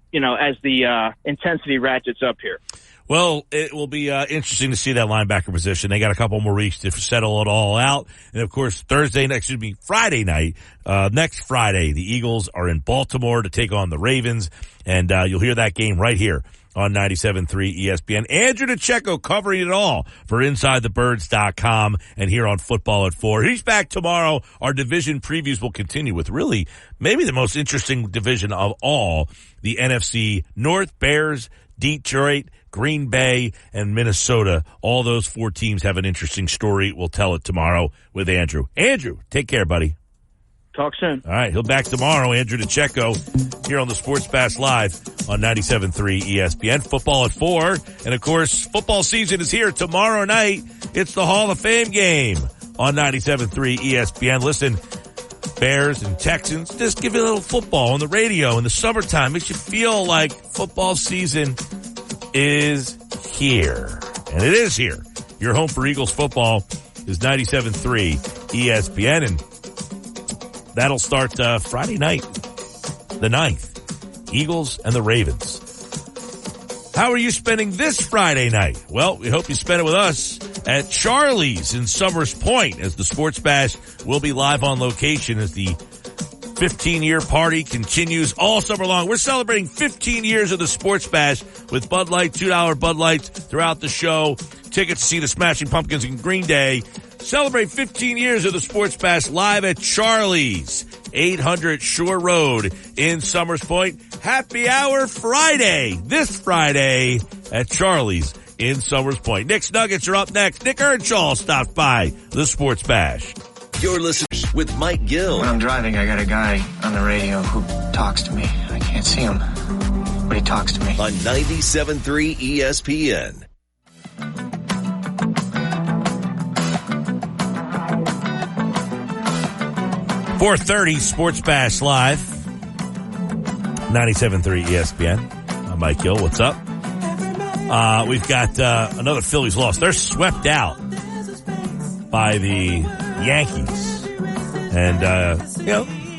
intensity ratchets up here. Well, it will be interesting to see that linebacker position. They got a couple more weeks to settle it all out. And, of course, Friday night, next Friday, the Eagles are in Baltimore to take on the Ravens. And you'll hear that game right here on 97.3 ESPN. Andrew DeCecco covering it all for InsideTheBirds.com and here on Football at 4. He's back tomorrow. Our division previews will continue with really maybe the most interesting division of all, the NFC North. Bears, Detroit, Green Bay, and Minnesota. All those 4 teams have an interesting story. We'll tell it tomorrow with Andrew. Andrew, take care, buddy. Talk soon. All right, he'll back tomorrow. Andrew DeCecco here on the Sports Bash Live on 97.3 ESPN. Football at 4. And, of course, football season is here tomorrow night. It's the Hall of Fame game on 97.3 ESPN. Listen, Bears and Texans, just give you a little football on the radio in the summertime. Makes you feel like football season is here. And it is here. Your home for Eagles football is 97.3 ESPN. And that'll start Friday night, the 9th. Eagles and the Ravens. How are you spending this Friday night? Well, we hope you spend it with us at Charlie's in Summers Point, as the Sports Bash will be live on location as the 15-year party continues all summer long. We're celebrating 15 years of the Sports Bash with Bud Light, $2 Bud Lights throughout the show. Tickets to see the Smashing Pumpkins and Green Day. Celebrate 15 years of the Sports Bash live at Charlie's, 800 Shore Road in Summers Point. Happy Hour Friday, this Friday at Charlie's in Summers Point. Nick's Nuggets are up next. Nick Earnshaw stopped by the Sports Bash. You're listening with Mike Gill. When I'm driving, I got a guy on the radio who talks to me. I can't see him, but he talks to me. On 97.3 ESPN. .430 Sports Bash Live, 97.3 ESPN. I'm Mike Gill. What's up? We've got another Phillies loss. They're swept out by the Yankees. And,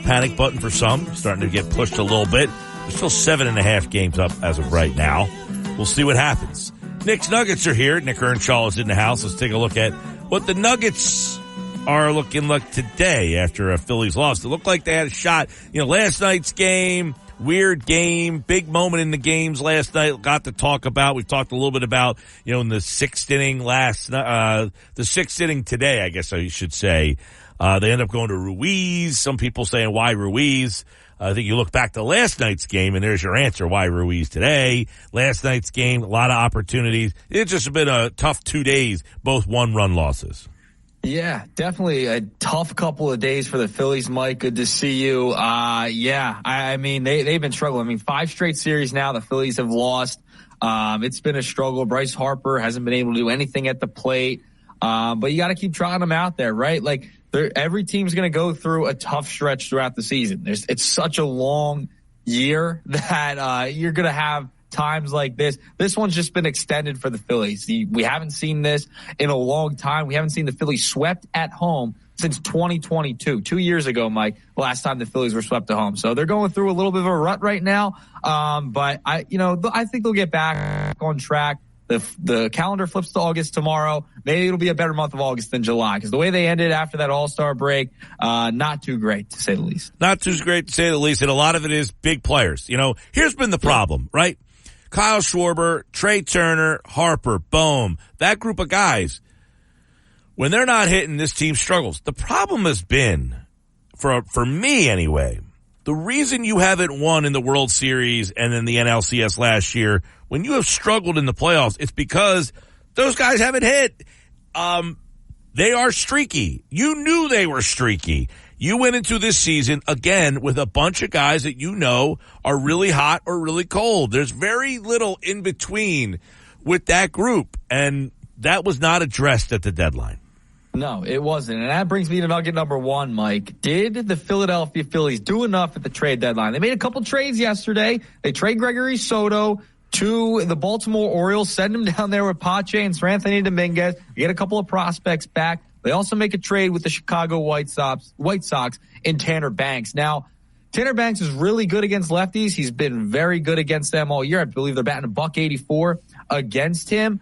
panic button for some, starting to get pushed a little bit. There's still 7.5 games up as of right now. We'll see what happens. Knicks Nuggets are here. Nick Earnshaw is in the house. Let's take a look at what the Nuggets are looking like today after a Phillies loss. It looked like they had a shot. Last night's game, weird game, big moment in the games last night. Got to talk about. We talked a little bit about, in the sixth inning the sixth inning today, I guess I should say. They end up going to Ruiz. Some people saying, why Ruiz? I think you look back to last night's game, and there's your answer. Why Ruiz today? Last night's game, a lot of opportunities. It's just been a tough 2 days, both one-run losses. Yeah, definitely a tough couple of days for the Phillies, Mike. Good to see you. I mean, they've been struggling. 5 straight series now the Phillies have lost. It's been a struggle. Bryce Harper hasn't been able to do anything at the plate. But you got to keep trying them out there, right? Every team's going to go through a tough stretch throughout the season. It's such a long year that you're going to have times like this. This one's just been extended for the Phillies. We haven't seen this in a long time. We haven't seen the Phillies swept at home since 2022. 2 years ago, Mike, last time the Phillies were swept at home. So they're going through a little bit of a rut right now. But I think they'll get back on track. The calendar flips to August tomorrow. Maybe it'll be a better month of August than July, because the way they ended after that All-Star break, not too great, to say the least. Not too great, to say the least, and a lot of it is big players. Here's been the problem, right? Kyle Schwarber, Trey Turner, Harper, Bohm, that group of guys, when they're not hitting, this team struggles. The problem has been, for me anyway, the reason you haven't won in the World Series and in the NLCS last year, when you have struggled in the playoffs, it's because those guys haven't hit. They are streaky. You knew they were streaky. You went into this season, again, with a bunch of guys that are really hot or really cold. There's very little in between with that group, and that was not addressed at the deadline. No, it wasn't. And that brings me to nugget number one, Mike. Did the Philadelphia Phillies do enough at the trade deadline? They made a couple trades yesterday. They trade Gregory Soto to the Baltimore Orioles, send him down there with Pache and Seranthony Dominguez, get a couple of prospects back. They also make a trade with the Chicago White Sox in Tanner Banks. Now, Tanner Banks is really good against lefties. He's been very good against them all year. I believe they're batting $184 against him.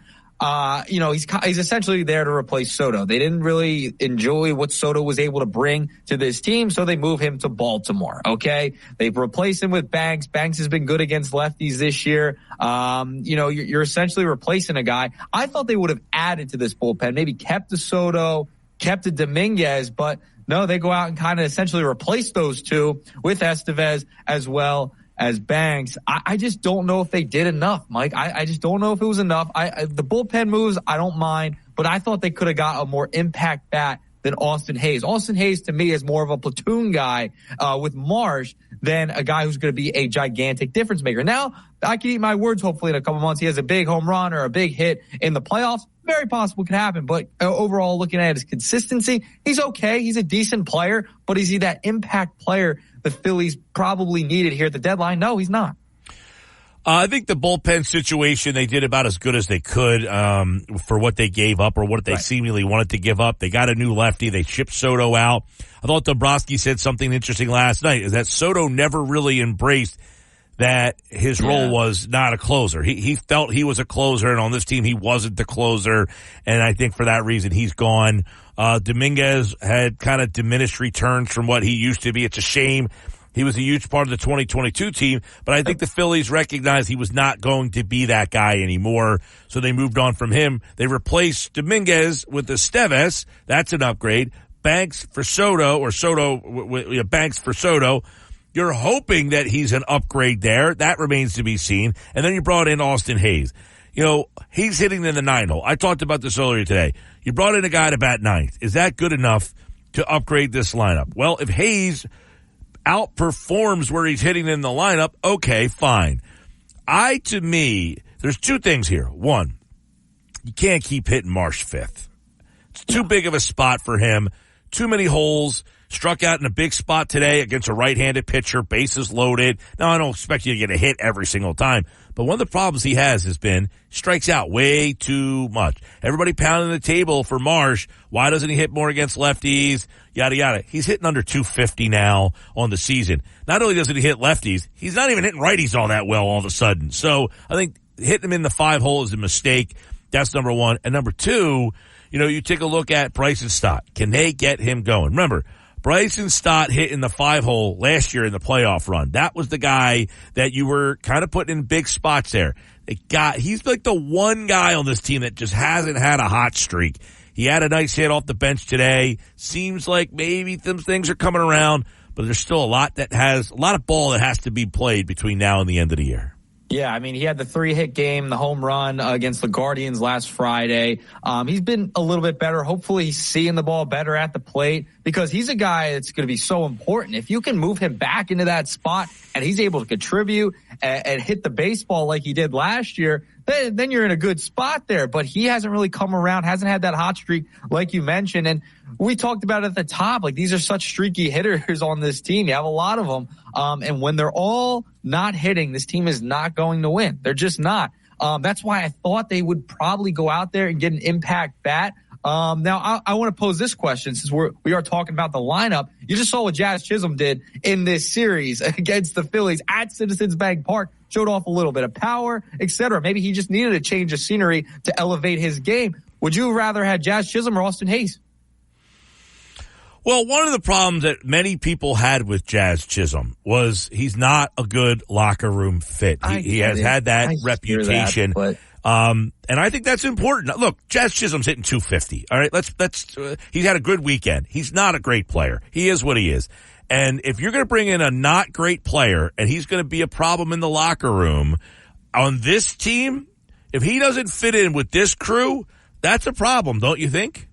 He's essentially there to replace Soto. They didn't really enjoy what Soto was able to bring to this team, so they move him to Baltimore. Okay. They've replaced him with Banks. Banks has been good against lefties this year. You're essentially replacing a guy. I thought they would have added to this bullpen, maybe kept the Soto, kept the Dominguez, but no, they go out and kind of essentially replace those two with Estevez as well as Banks. I just don't know if they did enough, Mike. I just don't know if it was enough. The bullpen moves, I don't mind, but I thought they could have got a more impact bat than Austin Hayes. Austin Hayes, to me, is more of a platoon guy with Marsh than a guy who's going to be a gigantic difference maker. Now, I can eat my words. Hopefully in a couple months he has a big home run or a big hit in the playoffs. Very possible can happen, but overall, looking at his consistency, he's okay. He's a decent player, but is he that impact player the Phillies probably needed here at the deadline? No, he's not. I think the bullpen situation, they did about as good as they could for what they gave up or what they seemingly wanted to give up. They got a new lefty. They shipped Soto out. I thought Dombrowski said something interesting last night, is that Soto never really embraced that his role was not a closer. He felt he was a closer, and on this team he wasn't the closer, and I think for that reason he's gone. Dominguez had kind of diminished returns from what he used to be. It's a shame. He was a huge part of the 2022 team, but I think the Phillies recognized he was not going to be that guy anymore, so they moved on from him. They replaced Dominguez with Estevez. That's an upgrade. Banks for Soto, or Banks for Soto. You're hoping that he's an upgrade there. That remains to be seen. And then you brought in Austin Hayes. He's hitting in the 9 hole. I talked about this earlier today. You brought in a guy to bat ninth. Is that good enough to upgrade this lineup? Well, if Hayes outperforms where he's hitting in the lineup, okay, fine. To me, there's two things here. One, you can't keep hitting Marsh fifth. It's too big of a spot for him. Too many holes. Struck out in a big spot today against a right-handed pitcher, bases loaded. Now, I don't expect you to get a hit every single time, but one of the problems he has been strikes out way too much. Everybody pounding the table for Marsh. Why doesn't he hit more against lefties? Yada, yada. He's hitting under 250 now on the season. Not only doesn't he hit lefties, he's not even hitting righties all that well all of a sudden. So I think hitting him in the 5-hole is a mistake. That's number one. And number two, you take a look at Bryson Stott. Can they get him going? Remember, Bryson Stott hit in the 5-hole last year in the playoff run. That was the guy that you were kind of putting in big spots there. He's like the one guy on this team that just hasn't had a hot streak. He had a nice hit off the bench today. Seems like maybe some things are coming around, but there's still a lot of ball that has to be played between now and the end of the year. Yeah, I mean, he had the 3-hit game, the home run against the Guardians last Friday. He's been a little bit better. Hopefully he's seeing the ball better at the plate because he's a guy that's going to be so important. If you can move him back into that spot and he's able to contribute and hit the baseball like he did last year, then you're in a good spot there. But he hasn't really come around, hasn't had that hot streak like you mentioned. And we talked about it at the top, like these are such streaky hitters on this team. You have a lot of them. And when they're all not hitting, this team is not going to win. They're just not. That's why I thought they would probably go out there and get an impact bat. Now I want to pose this question since we are talking about the lineup. You just saw what Jazz Chisholm did in this series against the Phillies at Citizens Bank Park. Showed off a little bit of power, etc. Maybe he just needed a change of scenery to elevate his game. Would you rather have Jazz Chisholm or Austin Hayes? Well, one of the problems that many people had with Jazz Chisholm was he's not a good locker room fit. He has had that reputation. And I think that's important. Look, Jazz Chisholm's hitting 250. All right. He's had a good weekend. He's not a great player. He is what he is. And if you're going to bring in a not great player and he's going to be a problem in the locker room on this team, if he doesn't fit in with this crew, that's a problem, don't you think?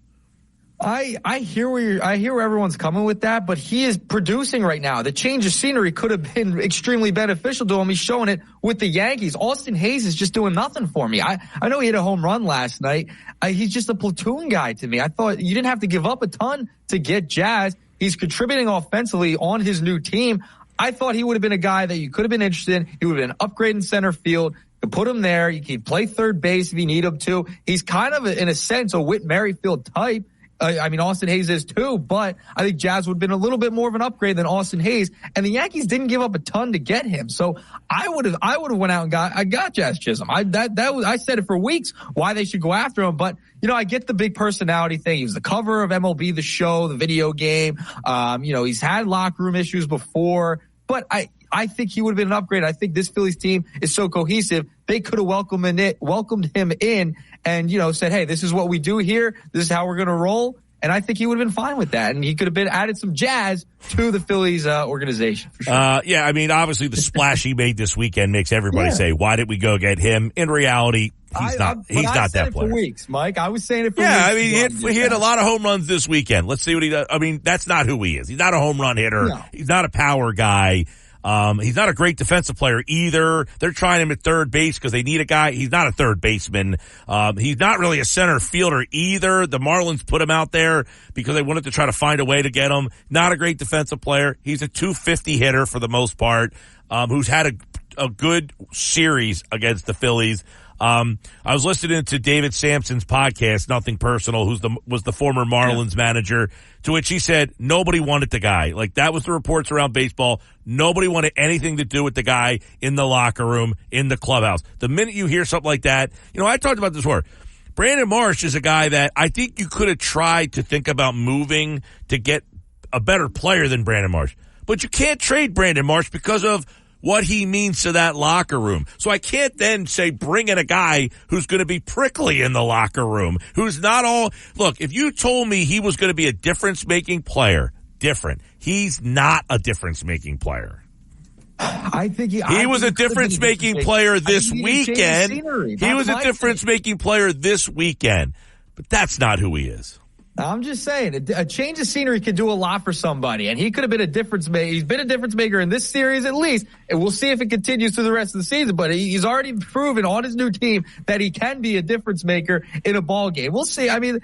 I hear where everyone's coming with that, but he is producing right now. The change of scenery could have been extremely beneficial to him. He's showing it with the Yankees. Austin Hayes is just doing nothing for me. I know he hit a home run last night. He's just a platoon guy to me. I thought you didn't have to give up a ton to get Jazz. He's contributing offensively on his new team. I thought he would have been a guy that you could have been interested in. He would have been an upgrade in center field. You could put him there. You can play third base if you need him to. He's kind of, in a sense, a Whit Merrifield type. Austin Hayes is too, but I think Jazz would have been a little bit more of an upgrade than Austin Hayes, and the Yankees didn't give up a ton to get him. So I would have went out and got Jazz Chisholm. I said it for weeks why they should go after him, but I get the big personality thing. He was the cover of MLB The Show, the video game. He's had locker room issues before, but I think he would have been an upgrade. I think this Phillies team is so cohesive. They could have welcomed him in and, said, hey, this is what we do here. This is how we're going to roll. And I think he would have been fine with that. And he could have added some jazz to the Phillies organization. For sure. Obviously the splash he made this weekend makes everybody say, why did we go get him? In reality, he's not that player. For weeks, Mike. I was saying it for weeks. He hit a lot of home runs this weekend. Let's see what he does. That's not who he is. He's not a home run hitter. No. He's not a power guy. He's not a great defensive player either. They're trying him at third base because they need a guy. He's not a third baseman. He's not really a center fielder either. The Marlins put him out there because they wanted to try to find a way to get him. Not a great defensive player. He's a 250 hitter for the most part, who's had a good series against the Phillies. I was listening to David Sampson's podcast, Nothing Personal, was the former Marlins manager, to which he said nobody wanted the guy. Like, that was the reports around baseball. Nobody wanted anything to do with the guy in the locker room, in the clubhouse. The minute you hear something like that, I talked about this before. Brandon Marsh is a guy that I think you could have tried to think about moving to get a better player than Brandon Marsh. But you can't trade Brandon Marsh because of what he means to that locker room. So I can't then say bring in a guy who's going to be prickly in the locker room, who's not all... Look, if you told me he was going to be a difference-making player, different. He's not a difference-making player. I think he was a difference-making player this weekend. He was a difference-making player this weekend. But that's not who he is. I'm just saying, a change of scenery could do a lot for somebody, and he could have been a difference maker. He's been a difference maker in this series at least, and we'll see if it continues through the rest of the season, but he's already proven on his new team that he can be a difference maker in a ball game. We'll see. I mean,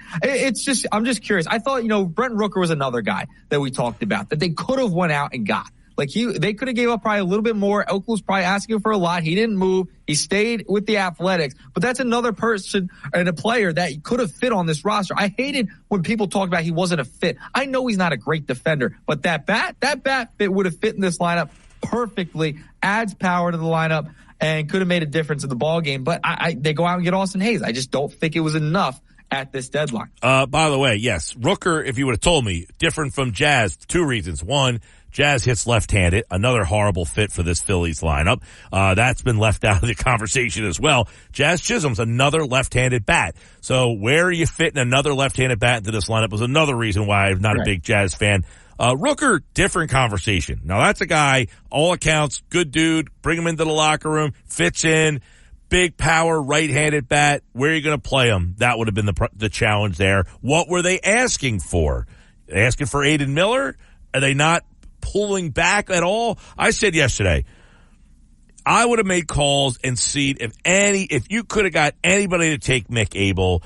I'm just curious. I thought, Brent Rooker was another guy that we talked about that they could have went out and got. Like they could have gave up probably a little bit more. Oakland was probably asking for a lot. He didn't move. He stayed with the Athletics. But that's another person and a player that could have fit on this roster. I hated when people talk about he wasn't a fit. I know he's not a great defender, but that bat fit would have fit in this lineup perfectly. Adds power to the lineup and could have made a difference in the ball game. But they go out and get Austin Hayes. I just don't think it was enough at this deadline. By the way, yes, Rooker, if you would have told me, different from Jazz, 2 reasons. One, Jazz hits left-handed, another horrible fit for this Phillies lineup. That's been left out of the conversation as well. Jazz Chisholm's another left-handed bat. So where are you fitting another left-handed bat into this lineup was another reason why I'm not a big Jazz fan. Rooker, different conversation. Now that's a guy, all accounts, good dude, bring him into the locker room, fits in, big power, right-handed bat. Where are you going to play him? That would have been the challenge there. What were they asking for? Asking for Aiden Miller? Are they not pulling back at all? I said yesterday, I would have made calls and seen if you could have got anybody to take Mick Abel,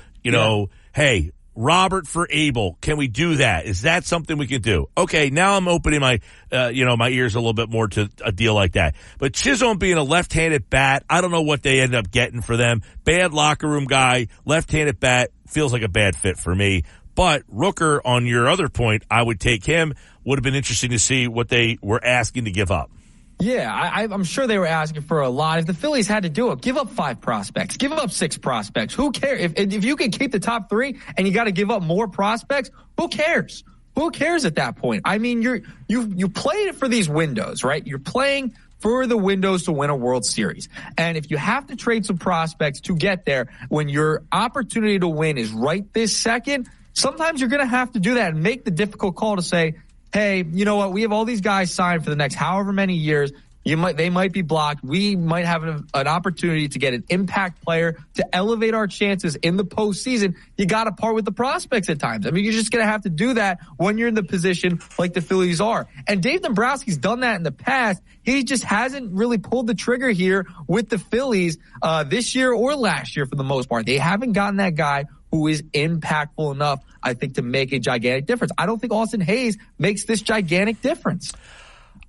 hey, Robert for Abel, can we do that? Is that something we can do? Okay, now I'm opening my, my ears a little bit more to a deal like that. But Chisholm being a left-handed bat, I don't know what they end up getting for them. Bad locker room guy, left-handed bat, feels like a bad fit for me. But Rooker, on your other point, I would take him. Would have been interesting to see what they were asking to give up. Yeah, I'm sure they were asking for a lot. If the Phillies had to do it, give up 5 prospects, give up 6 prospects. Who cares? If you can keep the top 3 and you got to give up more prospects, who cares? Who cares at that point? I mean, you played for these windows, right? You're playing for the windows to win a World Series. And if you have to trade some prospects to get there, when your opportunity to win is right this second, sometimes you're going to have to do that and make the difficult call to say, hey, you know what? We have all these guys signed for the next however many years. They might be blocked. We might have an opportunity to get an impact player to elevate our chances in the postseason. You got to part with the prospects at times. I mean, you're just going to have to do that when you're in the position like the Phillies are. And Dave Dombrowski's done that in the past. He just hasn't really pulled the trigger here with the Phillies this year or last year for the most part. They haven't gotten that guy who is impactful enough, I think, to make a gigantic difference. I don't think Austin Hayes makes this gigantic difference.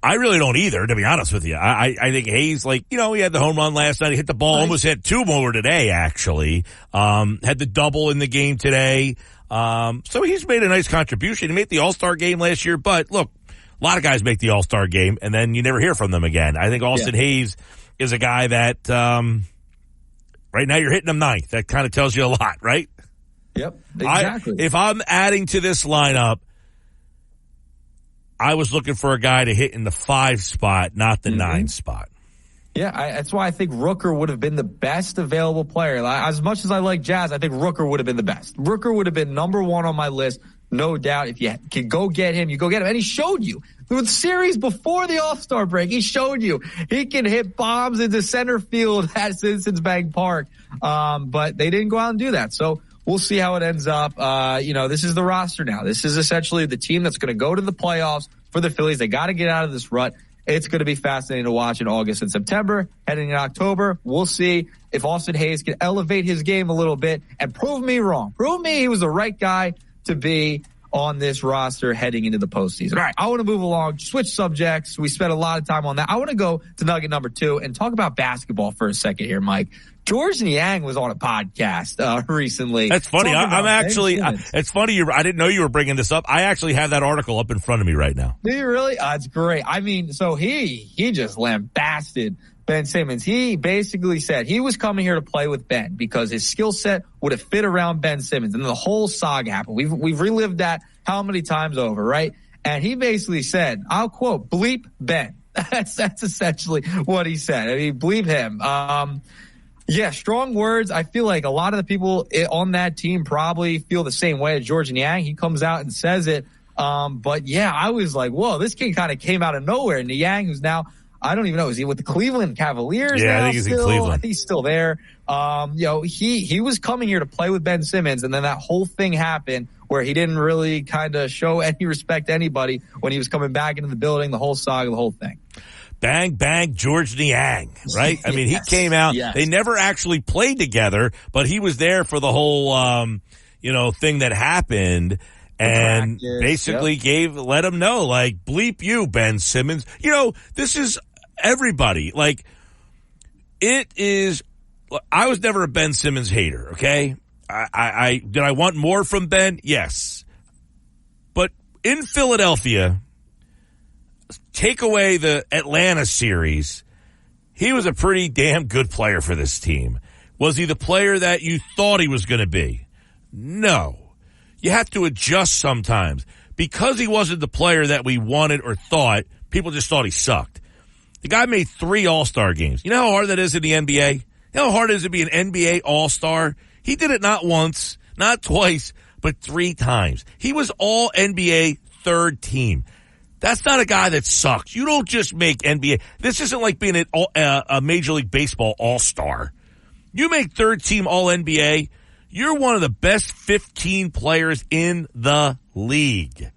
I really don't either, to be honest with you. I think Hayes, he had the home run last night. He hit the ball, almost had 2 more today, actually. Had the double in the game today. So he's made a nice contribution. He made the All-Star game last year, but look, a lot of guys make the All-Star game, and then you never hear from them again. I think Austin Hayes is a guy that right now you're hitting him 9th. That kind of tells you a lot, right? Yep, exactly. If I'm adding to this lineup, I was looking for a guy to hit in the 5 spot, not the 9 spot. Yeah, that's why I think Rooker would have been the best available player. As much as I like Jazz, I think Rooker would have been the best. Rooker would have been number 1 on my list, no doubt. If you can go get him, you go get him. And he showed you. The series before the All-Star break, he showed you he can hit bombs into center field at Citizens Bank Park. But they didn't go out and do that. So we'll see how it ends up. This is the roster now. This is essentially the team that's going to go to the playoffs for the Phillies. They got to get out of this rut. It's going to be fascinating to watch in August and September. Heading in October, we'll see if Austin Hayes can elevate his game a little bit and prove me wrong. Prove me he was the right guy to be on this roster heading into the postseason. All right, I want to move along, switch subjects. We spent a lot of time on that. I want to go to nugget number 2 and talk about basketball for a second here, Mike. George Niang was on a podcast recently. That's funny. It's funny. I didn't know you were bringing this up. I actually have that article up in front of me right now. Do you really? It's great. I mean, so he just lambasted Ben Simmons. He basically said he was coming here to play with Ben because his skill set would have fit around Ben Simmons. And the whole saga happened. We've relived that how many times over, right? And he basically said, I'll quote, bleep Ben. That's essentially what he said. I mean, bleep him. Yeah, strong words. I feel like a lot of the people on that team probably feel the same way as George Niang. He comes out and says it. But yeah, I was like, whoa, this kid kind of came out of nowhere. Niang, who's now, I don't even know. Is he with the Cleveland Cavaliers? Yeah, now I think he's still? in Cleveland. I think he's still there. He was coming here to play with Ben Simmons, and then that whole thing happened where he didn't really kind of show any respect to anybody when he was coming back into the building, the whole saga, the whole thing. Bang, bang, George Niang, right? I mean, he came out. Yes. They never actually played together, but he was there for the whole, thing that happened and basically let him know, like, bleep you, Ben Simmons. This is everybody. Like, I was never a Ben Simmons hater, okay? Did I want more from Ben? Yes. But in Philadelphia, take away the Atlanta series, he was a pretty damn good player for this team. Was he the player that you thought he was going to be? No. You have to adjust sometimes. Because he wasn't the player that we wanted or thought, people just thought he sucked. The guy made 3 All-Star games. You know how hard that is in the NBA? You know how hard it is to be an NBA All-Star? He did it not once, not twice, but 3 times. He was all NBA third team. That's not a guy that sucks. You don't just make NBA. This isn't like being a Major League Baseball All-Star. You make third team All-NBA, you're one of the best 15 players in the league.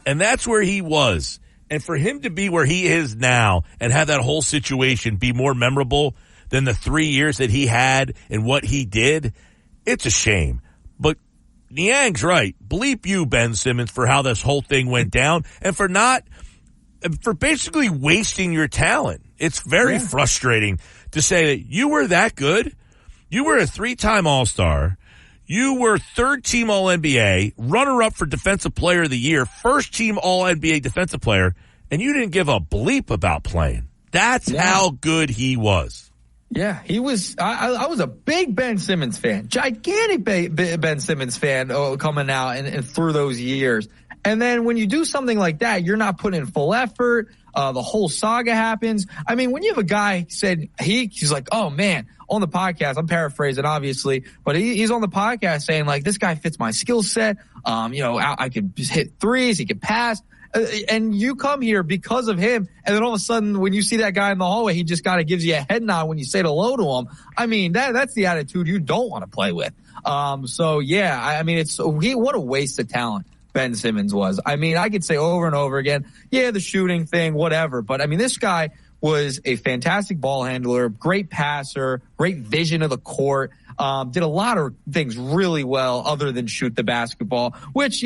And that's where he was. And for him to be where he is now and have that whole situation be more memorable than the 3 years that he had and what he did, it's a shame. But Niang's right. Bleep you, Ben Simmons, for how this whole thing went down and for basically wasting your talent. It's very frustrating to say that you were that good. You were a 3-time All-Star. You were third-team All-NBA, runner-up for Defensive Player of the Year, first-team All-NBA Defensive Player, and you didn't give a bleep about playing. That's how good he was. Yeah, he was. I was a big Ben Simmons fan, gigantic Ben Simmons fan coming out and through those years. And then when you do something like that, you're not putting in full effort. The whole saga happens. I mean, when you have a guy said he's like, oh man, on the podcast, I'm paraphrasing obviously, but he's on the podcast saying like, this guy fits my skill set. I could just hit threes. He could pass. And you come here because of him, and then all of a sudden, when you see that guy in the hallway, he just kind of gives you a head nod when you say hello to him. I mean, that's the attitude you don't want to play with. What a waste of talent Ben Simmons was. I mean, I could say over and over again, the shooting thing, whatever. But I mean, this guy was a fantastic ball handler, great passer, great vision of the court. Did a lot of things really well other than shoot the basketball, which,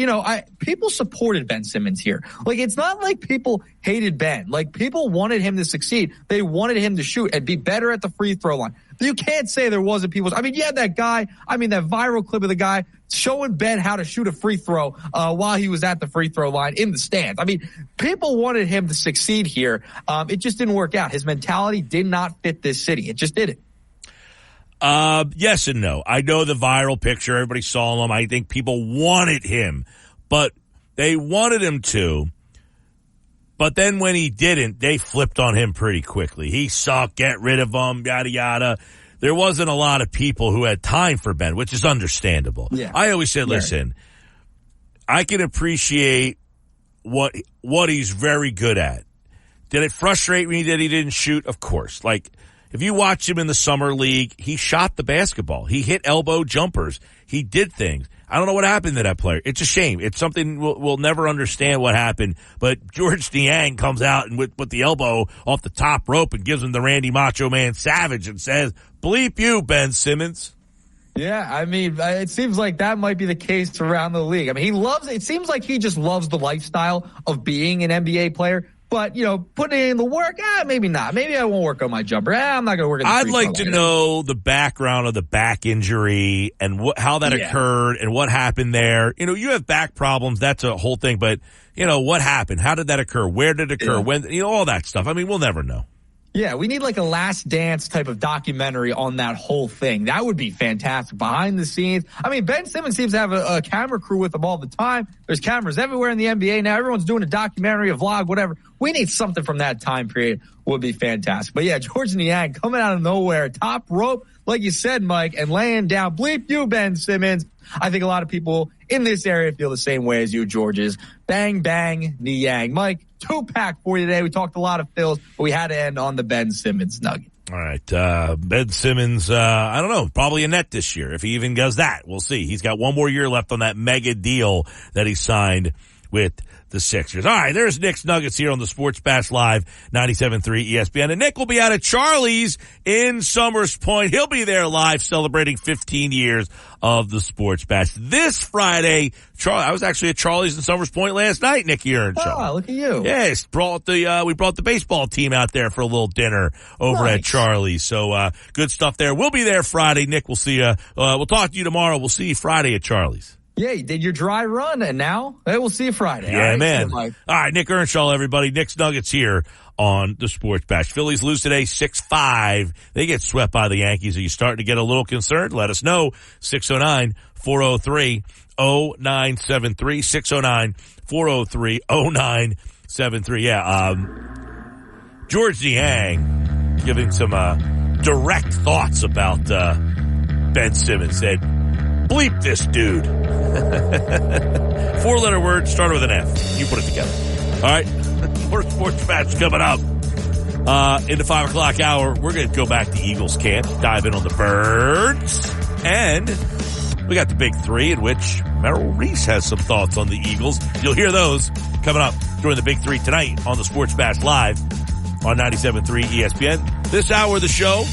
people supported Ben Simmons here. Like, it's not like people hated Ben. Like, people wanted him to succeed. They wanted him to shoot and be better at the free throw line. You can't say there wasn't people. I mean, that guy, that viral clip of the guy showing Ben how to shoot a free throw while he was at the free throw line in the stands. I mean, people wanted him to succeed here. It just didn't work out. His mentality did not fit this city. It just didn't. Yes and no. I know the viral picture. Everybody saw him. I think people wanted him, but they wanted him to. But then when he didn't, they flipped on him pretty quickly. He sucked. Get rid of him. Yada, yada. There wasn't a lot of people who had time for Ben, which is understandable. Yeah. I always said, listen, I can appreciate what he's very good at. Did it frustrate me that he didn't shoot? Of course. Like, if you watch him in the summer league, he shot the basketball. He hit elbow jumpers. He did things. I don't know what happened to that player. It's a shame. It's something we'll never understand what happened. But George Niang comes out and with the elbow off the top rope and gives him the Randy Macho Man Savage and says, bleep you, Ben Simmons. Yeah, I mean, it seems like that might be the case around the league. I mean, it seems like he just loves the lifestyle of being an NBA player. But, putting in the work, maybe not. Maybe I won't work on my jumper. I'm not going to work on the I'd like to know the background of the back injury and how that occurred and what happened there. You have back problems. That's a whole thing. But, what happened? How did that occur? Where did it occur? When? All that stuff. I mean, we'll never know. Yeah, we need like a Last Dance type of documentary on that whole thing. That would be fantastic. Behind the scenes. I mean, Ben Simmons seems to have a camera crew with him all the time. There's cameras everywhere in the NBA now. Everyone's doing a documentary, a vlog, whatever. We need something from that time period. Would be fantastic. But yeah, George Niang coming out of nowhere, top rope, like you said, Mike, and laying down, bleep you, Ben Simmons. I think a lot of people in this area feel the same way as you, Georges. Bang, bang, Niang. Mike, 2-pack for you today. We talked a lot of Phils, but we had to end on the Ben Simmons nugget. All right. Ben Simmons, I don't know, probably a net this year if he even does that. We'll see. He's got one more year left on that mega deal that he signed with the Sixers. All right, there's Nick's Nuggets here on the Sports Bash Live, 97.3 ESPN. And Nick will be out at Charlie's in Summers Point. He'll be there live celebrating 15 years of the Sports Bash. This Friday, I was actually at Charlie's in Summers Point last night, Nick Earnshaw. Oh, look at you. Yes, we brought the baseball team out there for a little dinner over at Charlie's. So, good stuff there. We'll be there Friday. Nick, we'll see you. We'll talk to you tomorrow. We'll see you Friday at Charlie's. Yeah, you did your dry run, and now we'll see you Friday. Yeah, right? Man. All right, Nick Earnshaw, everybody. Nick's Nuggets here on the Sports Bash. Phillies lose today 6-5. They get swept by the Yankees. Are you starting to get a little concerned? Let us know. 609-403-0973. 609-403-0973. Yeah, George Niang giving some direct thoughts about Ben Simmons. Said, bleep this dude. 4-letter word, started with an F. You put it together. All right. More Sports Bash coming up. In the 5 o'clock hour, we're going to go back to Eagles camp, dive in on the Birds, and we got the Big Three, in which Merrill Reese has some thoughts on the Eagles. You'll hear those coming up during the Big Three tonight on the Sports Bash Live on 97.3 ESPN. This hour of the show,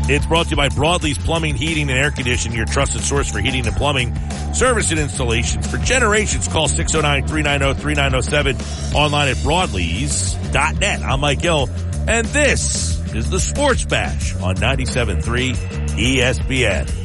it's brought to you by Broadlee's Plumbing, Heating, and Air Conditioning, your trusted source for heating and plumbing service and installations. For generations, call 609-390-3907, online at broadlees.net. I'm Mike Gill, and this is the Sports Bash on 97.3 ESPN.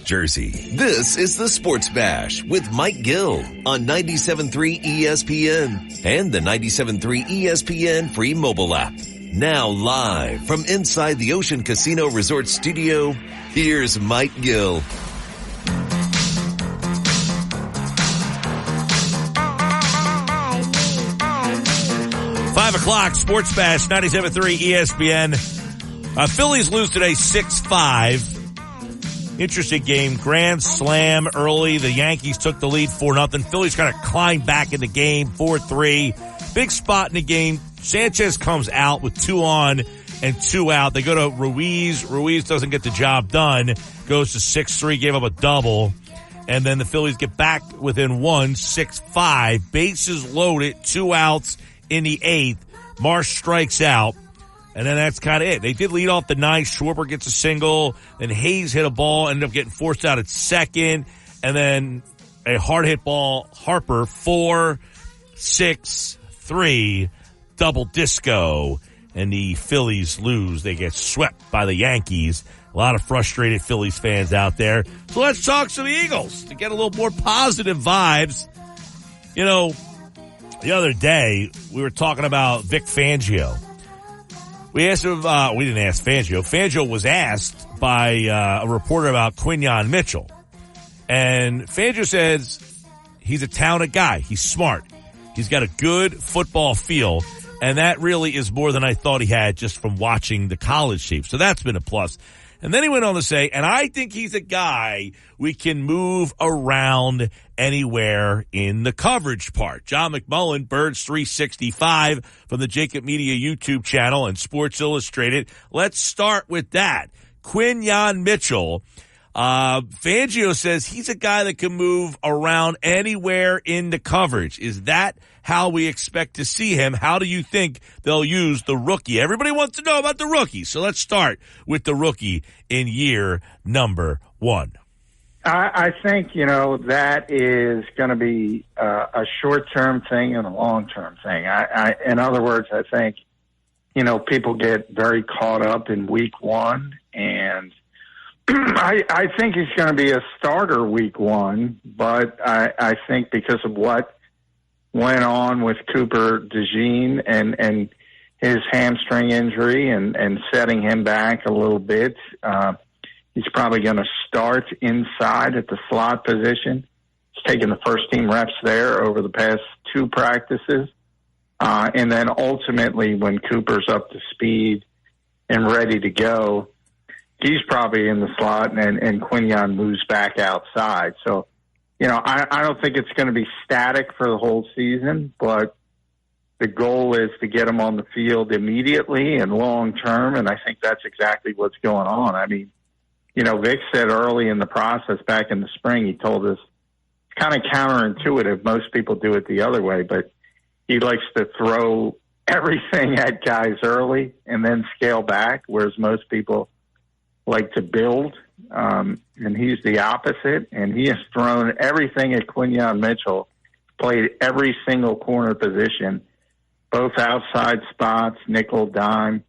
Jersey. This is the Sports Bash with Mike Gill on 97.3 ESPN and the 97.3 ESPN free mobile app. Now live from inside the Ocean Casino Resort Studio, here's Mike Gill. 5 o'clock, Sports Bash, 97.3 ESPN. Phillies lose today 6-5. Interesting game. Grand slam early. The Yankees took the lead 4-0. Phillies kind of climbed back in the game 4-3. Big spot in the game. Sanchez comes out with 2 on and 2 out. They go to Ruiz. Ruiz doesn't get the job done. Goes to 6-3, gave up a double. And then the Phillies get back within 1, 6-5. Bases loaded, 2 outs in the 8th. Marsh strikes out. And then that's kind of it. They did lead off the 9th. Schwarber gets a single. Then Hayes hit a ball, ended up getting forced out at second. And then a hard hit ball. Harper, 4-6-3, double disco. And the Phillies lose. They get swept by the Yankees. A lot of frustrated Phillies fans out there. So let's talk to the Eagles to get a little more positive vibes. You know, the other day we were talking about Vic Fangio. We asked him, we didn't ask Fangio. Fangio was asked by a reporter about Quinyon Mitchell. And Fangio says he's a talented guy. He's smart. He's got a good football feel. And that really is more than I thought he had just from watching the college tape. So that's been a plus. And then he went on to say, and I think he's a guy we can move around anywhere in the coverage part. John McMullen, Birds 365 from the Jacob Media YouTube channel and Sports Illustrated. Let's start with that. Quinyon Mitchell. Fangio says he's a guy that can move around anywhere in the coverage. Is that how we expect to see him? How do you think they'll use the rookie? Everybody wants to know about the rookie. So let's start with the rookie in year number 1. I think, that is going to be a short-term thing and a long-term thing. In other words, I think, people get very caught up in week 1, and I think he's going to be a starter week 1, but I think because of what went on with Cooper DeJean and his hamstring injury and setting him back a little bit, he's probably going to start inside at the slot position. He's taken the first team reps there over the past 2 practices. And then ultimately when Cooper's up to speed, and ready to go, he's probably in the slot, and Quinyon moves back outside. So, I don't think it's going to be static for the whole season, but the goal is to get him on the field immediately and long term, and I think that's exactly what's going on. I mean, Vic said early in the process back in the spring, he told us it's kind of counterintuitive. Most people do it the other way, but he likes to throw everything at guys early and then scale back, whereas most people like to build. And he's the opposite, and he has thrown everything at Quinyon Mitchell, played every single corner position, both outside spots, nickel, dime,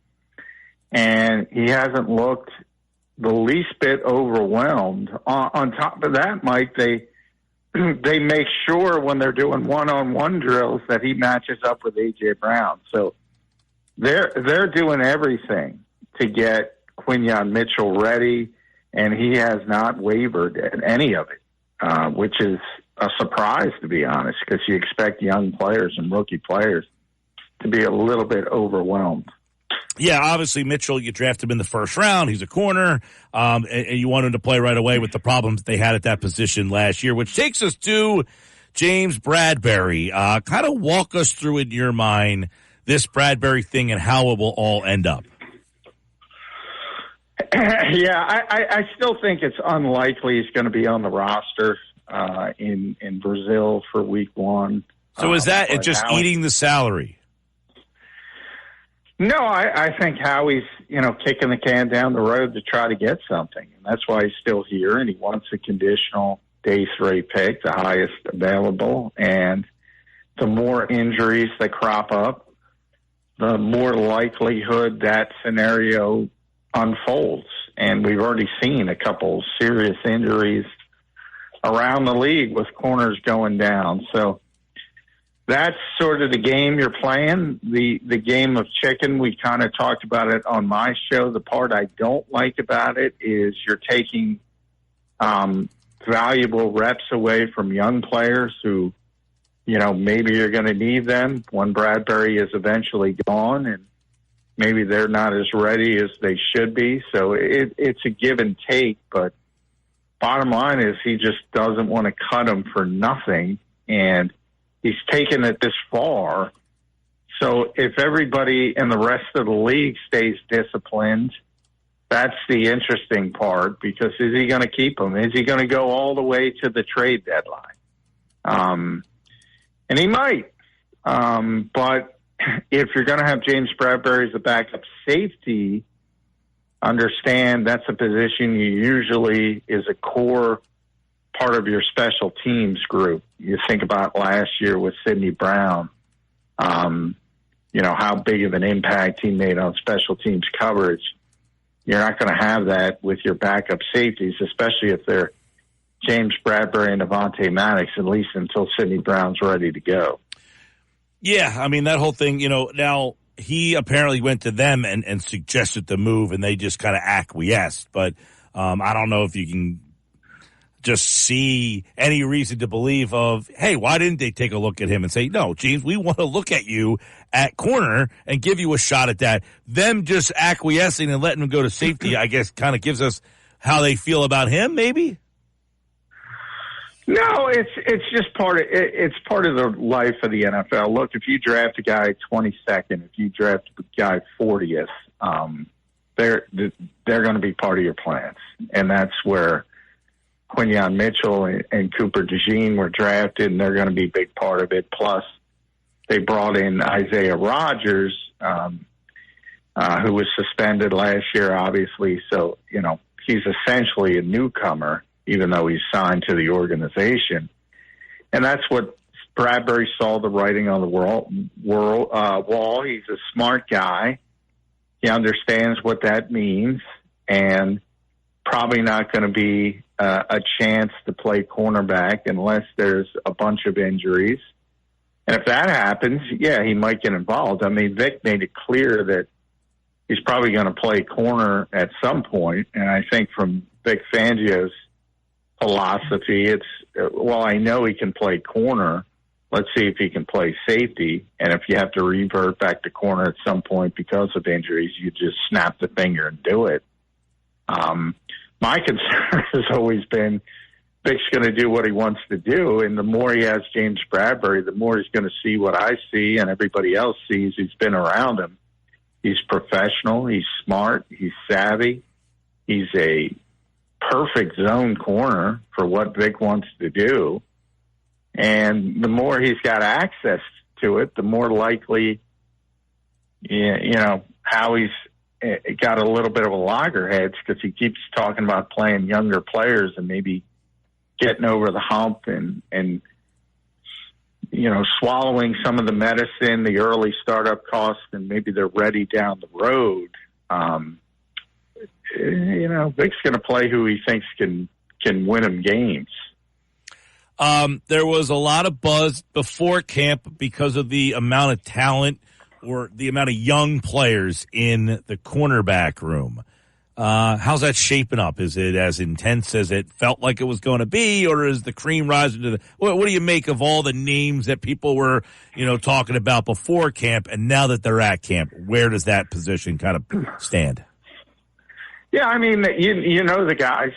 and he hasn't looked the least bit overwhelmed. On top of that, Mike, they make sure when they're doing one-on-one drills that he matches up with A.J. Brown. So they're doing everything to get Quinyon Mitchell ready, and he has not wavered at any of it, which is a surprise, to be honest, because you expect young players and rookie players to be a little bit overwhelmed. Yeah, obviously, Mitchell, you draft him in the first round. He's a corner, and you want him to play right away with the problems they had at that position last year, which takes us to James Bradberry. Kind of walk us through, in your mind, this Bradberry thing and how it will all end up. Yeah, I still think it's unlikely he's going to be on the roster in Brazil for week one. So is that just eating the salary? No, I think Howie's, kicking the can down the road to try to get something. And that's why he's still here, and he wants a conditional day 3 pick, the highest available. And the more injuries that crop up, the more likelihood that scenario unfolds. And we've already seen a couple serious injuries around the league with corners going down. So that's sort of the game you're playing, the game of chicken. We kind of talked about it on my show. The part I don't like about it is you're taking valuable reps away from young players who, maybe you're going to need them when Bradberry is eventually gone, and maybe they're not as ready as they should be. So it's a give and take, but bottom line is he just doesn't want to cut them for nothing, and he's taken it this far. So if everybody in the rest of the league stays disciplined, that's the interesting part, because is he going to keep him? Is he going to go all the way to the trade deadline? And he might. But if you're going to have James Bradberry as a backup safety, understand that's a position you usually is a core part of your special teams group. You think about last year with Sidney Brown, how big of an impact he made on special teams coverage. You're not going to have that with your backup safeties, especially if they're James Bradberry and Avonte Maddox, at least until Sidney Brown's ready to go. Yeah, I mean, that whole thing, now he apparently went to them and suggested the move, and they just kind of acquiesced. But I don't know if you can just see any reason to believe of, hey, why didn't they take a look at him and say, no, James, we want to look at you at corner and give you a shot at that. Them just acquiescing and letting him go to safety, I guess, kind of gives us how they feel about him, maybe? No, it's just part of the life of the NFL. Look, if you draft a guy 22nd, if you draft a guy 40th, they're going to be part of your plans, and that's where Quinyon Mitchell and Cooper DeJean were drafted, and they're going to be a big part of it. Plus, they brought in Isaiah Rodgers, who was suspended last year, obviously. So, he's essentially a newcomer, even though he's signed to the organization. And that's what Bradberry saw the writing on the wall. He's a smart guy. He understands what that means, and probably not going to be a chance to play cornerback unless there's a bunch of injuries. And if that happens, yeah, he might get involved. I mean, Vic made it clear that he's probably going to play corner at some point. And I think from Vic Fangio's philosophy, I know he can play corner. let's see if he can play safety. And if you have to revert back to corner at some point because of injuries, you just snap the finger and do it. My concern has always been Vic's going to do what he wants to do. And the more he has James Bradberry, the more he's going to see what I see and everybody else sees who's been around him. He's professional. He's smart. He's savvy. He's a perfect zone corner for what Vic wants to do. And the more he's got access to it, the more likely, Howie's got a little bit of a loggerheads because he keeps talking about playing younger players and maybe getting over the hump and swallowing some of the medicine, the early startup costs, and maybe they're ready down the road. Vic's going to play who he thinks can win him games. There was a lot of buzz before camp because of the amount of talent or the amount of young players in the cornerback room. How's that shaping up? Is it as intense as it felt like it was going to be, or is the cream rising to the? What do you make of all the names that people were, talking about before camp, and now that they're at camp, where does that position kind of stand? Yeah, I mean, the guys.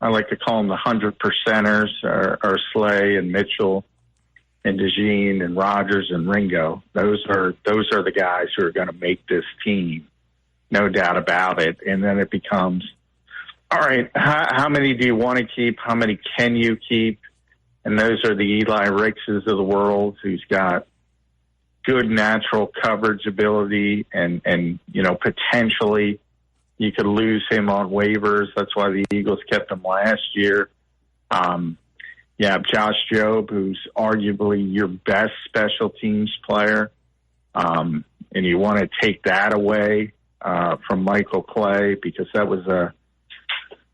I like to call them the 100%ers, are Slay and Mitchell and DeJean and Rogers and Ringo. Those are the guys who are going to make this team. No doubt about it. And then it becomes, all right, how many do you want to keep? How many can you keep? And those are the Eli Rickses of the world who's got good natural coverage ability and potentially you could lose him on waivers. That's why the Eagles kept him last year. You have Josh Jobe, who's arguably your best special teams player. And you want to take that away from Michael Clay because that was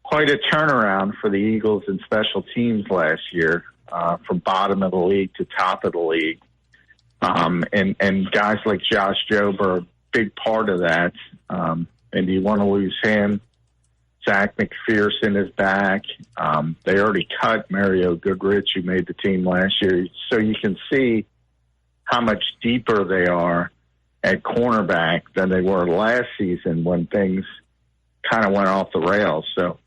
quite a turnaround for the Eagles in special teams last year, from bottom of the league to top of the league. And guys like Josh Jobe are a big part of that. And do you want to lose him? Zach McPherson is back. They already cut Mario Goodrich, who made the team last year. So you can see how much deeper they are at cornerback than they were last season when things kind of went off the rails. So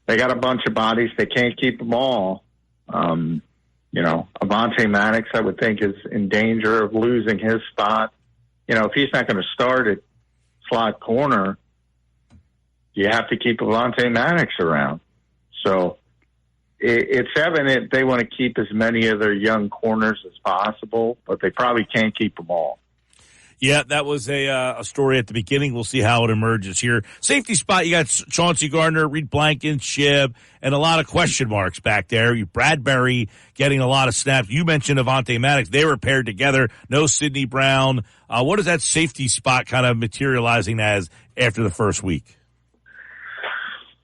they got a bunch of bodies. They can't keep them all. Avonte Maddox, I would think, is in danger of losing his spot. If he's not going to start at slot corner, you have to keep Avonte Maddox around. So it's evident they want to keep as many of their young corners as possible, but they probably can't keep them all. Yeah, that was a story at the beginning. We'll see how it emerges here. Safety spot, you got Chauncey Gardner, Reed Blanken, Shib, and a lot of question marks back there. Bradberry getting a lot of snaps. You mentioned Avonte Maddox. They were paired together. No Sidney Brown. What is that safety spot kind of materializing as after the first week?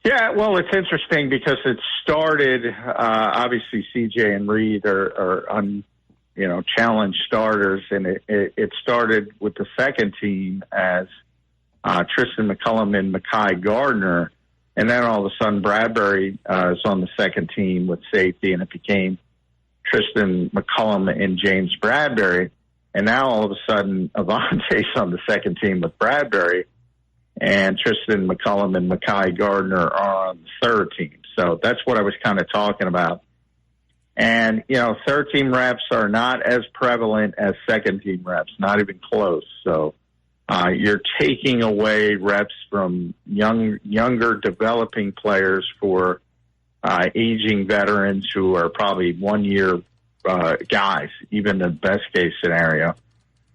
Yeah, well, it's interesting because it started, obviously CJ and Reed are challenge starters, and it started with the second team as Tristan McCullum and Mekhi Gardner, and then all of a sudden Bradberry is on the second team with safety, and it became Tristan McCullum and James Bradberry, and now all of a sudden Avonte's on the second team with Bradberry, and Tristan McCullum and Mekhi Gardner are on the third team. So that's what I was kind of talking about. And, third team reps are not as prevalent as second team reps, not even close. So you're taking away reps from younger developing players for aging veterans who are probably 1 year guys, even in the best case scenario.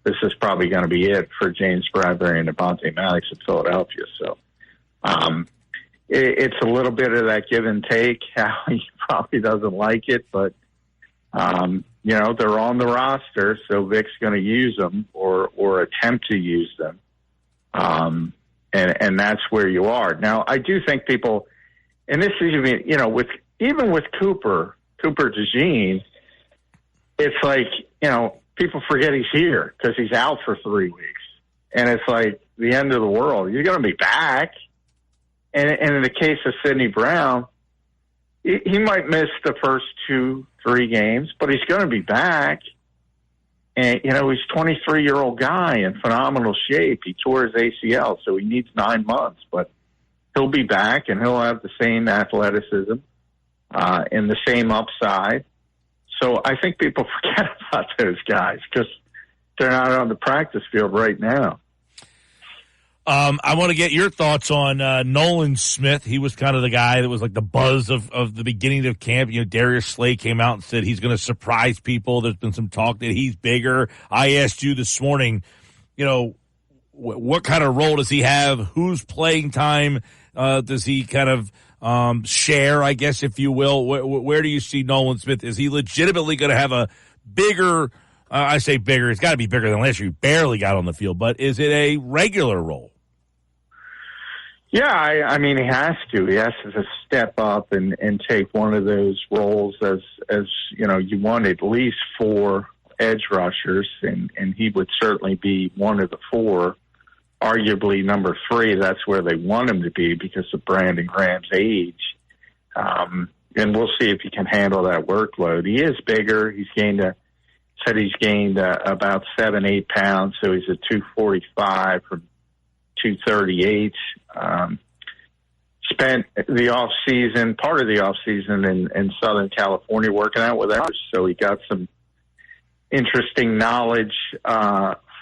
This is probably going to be it for James Bradberry and Avonte Maddox in Philadelphia. So it's a little bit of that give and take. He probably doesn't like it, but, they're on the roster, so Vic's going to use them or attempt to use them. And that's where you are. Now, I do think people, and this is, even with Cooper DeJean, it's like, people forget he's here because he's out for 3 weeks. And it's like the end of the world. You're going to be back. And in the case of Sidney Brown, he might miss the first 2-3 games, but he's going to be back. And, he's a 23-year-old guy in phenomenal shape. He tore his ACL, so he needs 9 months. But he'll be back, and he'll have the same athleticism and the same upside. So I think people forget about those guys because they're not on the practice field right now. I want to get your thoughts on Nolan Smith. He was kind of the guy that was like the buzz of the beginning of camp. Darius Slay came out and said he's going to surprise people. There's been some talk that he's bigger. I asked you this morning, what kind of role does he have? Whose playing time does he kind of share, I guess, if you will? Where do you see Nolan Smith? Is he legitimately going to have a bigger I say bigger. It's got to be bigger than last year. He barely got on the field, but is it a regular role? Yeah, I mean, he has to. He has to step up and take one of those roles as you want at least 4 edge rushers, and he would certainly be one of the 4. Arguably number 3, that's where they want him to be because of Brandon Graham's age. And we'll see if he can handle that workload. He is bigger. He's gained about 7-8 pounds, so he's at 245 from 238. Spent the part of the off season in Southern California working out with others, so he got some interesting knowledge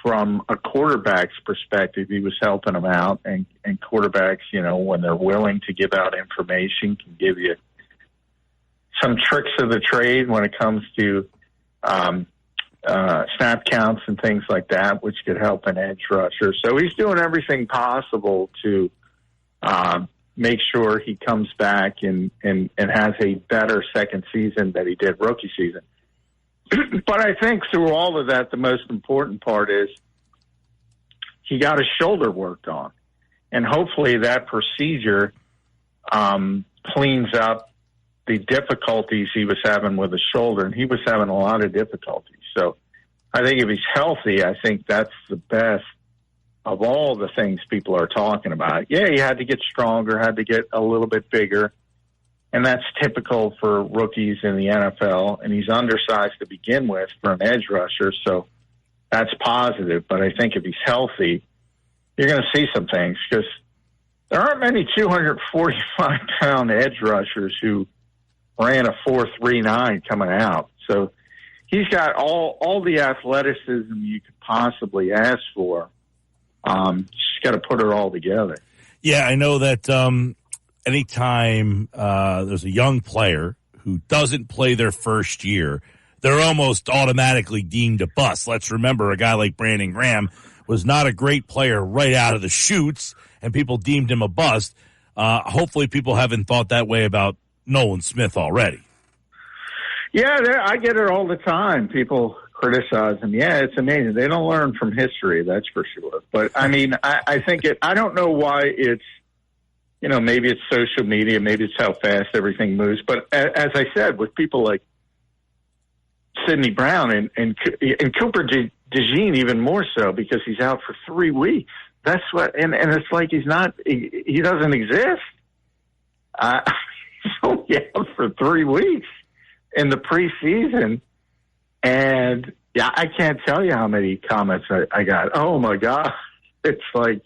from a quarterback's perspective. He was helping them out, and quarterbacks, when they're willing to give out information, can give you some tricks of the trade when it comes to snap counts and things like that, which could help an edge rusher. So he's doing everything possible to make sure he comes back and has a better second season than he did rookie season. But I think through all of that, the most important part is he got his shoulder worked on. And hopefully that procedure cleans up the difficulties he was having with his shoulder. And he was having a lot of difficulties. So I think if he's healthy, I think that's the best of all the things people are talking about. Yeah, he had to get stronger, had to get a little bit bigger. And that's typical for rookies in the NFL. And he's undersized to begin with for an edge rusher. So that's positive. But I think if he's healthy, you're going to see some things because there aren't many 245-pound edge rushers who ran a 4.39 coming out. So he's got all the athleticism you could possibly ask for. Just got to put it all together. Yeah, I know that anytime there's a young player who doesn't play their first year, they're almost automatically deemed a bust. Let's remember a guy like Brandon Graham was not a great player right out of the chutes, and people deemed him a bust. Hopefully people haven't thought that way about Nolan Smith already. Yeah, I get it all the time. People criticize him. Yeah, it's amazing. They don't learn from history, that's for sure. But, I mean, I think I don't know why it's, maybe it's social media, maybe it's how fast everything moves. But as I said, with people like Sidney Brown and Cooper DeJean even more so because he's out for 3 weeks. That's what, and it's like he doesn't exist. He's only out for 3 weeks in the preseason. And yeah, I can't tell you how many comments I got. Oh my God. It's like,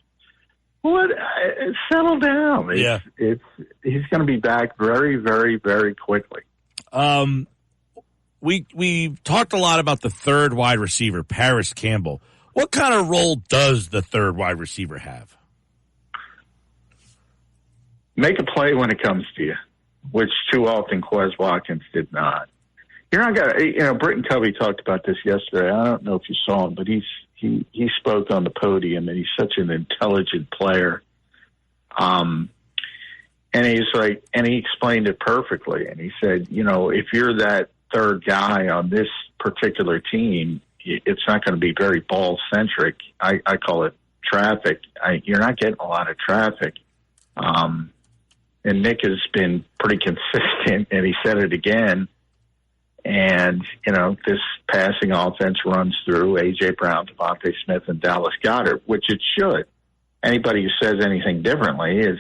what? Settle down. He's going to be back very, very, very quickly. We talked a lot about the third wide receiver, Paris Campbell. What kind of role does the third wide receiver have? Make a play when it comes to you, which too often Quez Watkins did not. You're not gonna, Britton Covey talked about this yesterday. I don't know if you saw him, but he spoke on the podium, and he's such an intelligent player. And he's like, and he explained it perfectly. And he said, if you're that third guy on this particular team, it's not going to be very ball centric. I call it traffic. You're not getting a lot of traffic. And Nick has been pretty consistent, and he said it again. And, this passing offense runs through A.J. Brown, Devontae Smith, and Dallas Goedert, which it should. Anybody who says anything differently is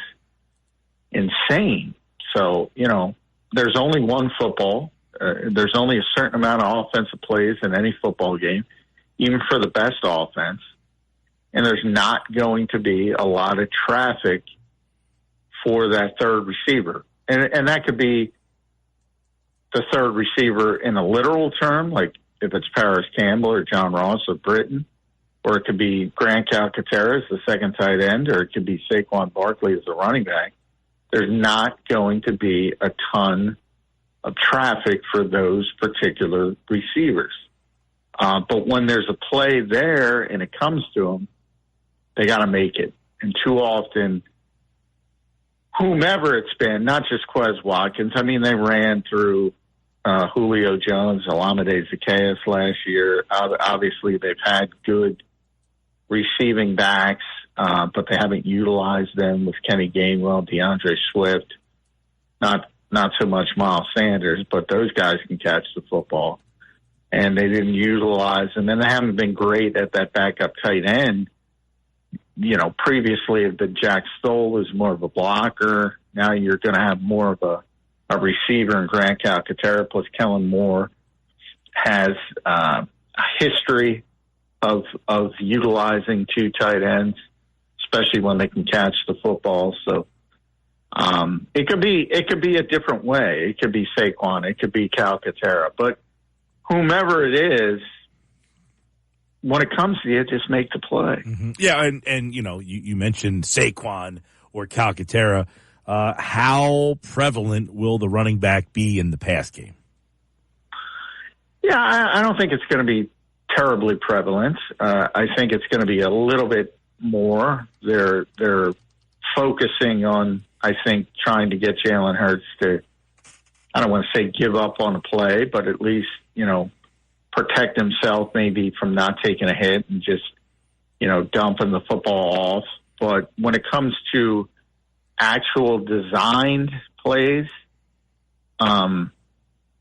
insane. So, there's only one football. There's only a certain amount of offensive plays in any football game, even for the best offense. And there's not going to be a lot of traffic for that third receiver. And that could be the third receiver in a literal term, like if it's Paris Campbell or John Ross or Britton, or it could be Grant Calcaterra as the second tight end, or it could be Saquon Barkley as the running back. There's not going to be a ton of traffic for those particular receivers. But when there's a play there and it comes to them, they got to make it. And too often, whomever it's been, not just Quez Watkins, I mean, they ran through Julio Jones, Olamide Zaccheaus last year. Obviously, they've had good receiving backs, but they haven't utilized them with Kenny Gainwell, DeAndre Swift, not so much Miles Sanders, but those guys can catch the football. And they didn't utilize them, and they haven't been great at that backup tight end. You know, previously the Jack Stoll was more of a blocker. Now you're going to have more of a receiver in Grant Calcaterra, plus Kellen Moore has a history of utilizing two tight ends, especially when they can catch the football. So it could be a different way. It could be Saquon, it could be Calcaterra, but whomever it is, when it comes to you, just make the play. Mm-hmm. Yeah, and you know, you mentioned Saquon or Calcaterra. How prevalent will the running back be in the pass game? Yeah, I don't think it's going to be terribly prevalent. I think it's going to be a little bit more. They're focusing on, I think, trying to get Jalen Hurts to, I don't want to say give up on a play, but at least, you know, protect himself maybe from not taking a hit and just, you know, dumping the football off. But when it comes to actual designed plays, you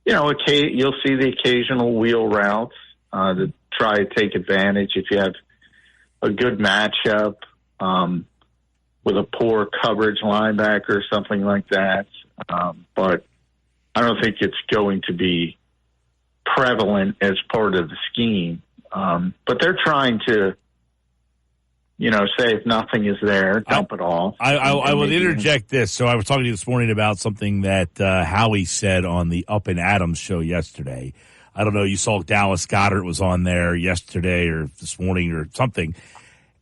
know, you'll see the occasional wheel routes to try to take advantage if you have a good matchup with a poor coverage linebacker or something like that. But I don't think it's going to be prevalent as part of the scheme. But they're trying to, you know, say if nothing is there, dump it off. I will interject this. So I was talking to you this morning about something that Howie said on the Up and Adams show yesterday. I don't know, you saw Dallas Goedert was on there yesterday or this morning or something.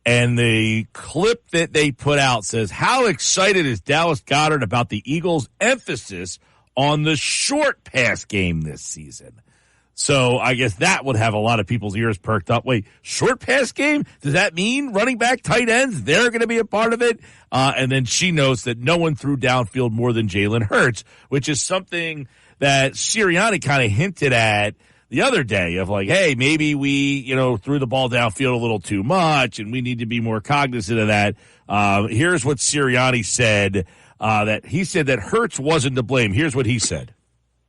And the clip that they put out says, how excited is Dallas Goedert about the Eagles' emphasis on the short pass game this season? So I guess that would have a lot of people's ears perked up. Wait, short pass game? Does that mean running back, tight ends, they're going to be a part of it? And then she notes that no one threw downfield more than Jalen Hurts, which is something that Sirianni kind of hinted at the other day of like, hey, maybe we, you know, threw the ball downfield a little too much and we need to be more cognizant of that. Here's what Sirianni said, that he said that Hurts wasn't to blame. Here's what he said.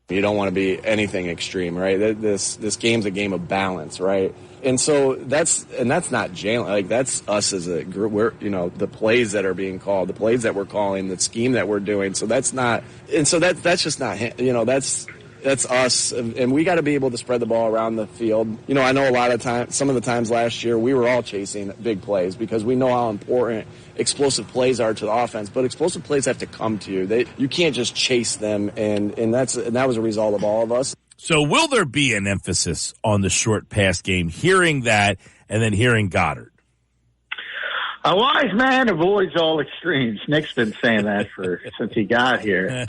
You don't want to be anything extreme, right? This game's a game of balance, right? And so that's not Jalen. Like, that's us as a group. We're, you know, the plays that are being called, the plays that we're calling, the scheme that we're doing. So that's not, and so that's just not, you know, that's us, and we got to be able to spread the ball around the field. You know, I know a lot of times, some of the times last year, we were all chasing big plays because we know how important explosive plays are to the offense, but explosive plays have to come to you. You can't just chase them, and that was a result of all of us. So will there be an emphasis on the short pass game, hearing that and then hearing Goddard? A wise man avoids all extremes. Nick's been saying that since he got here.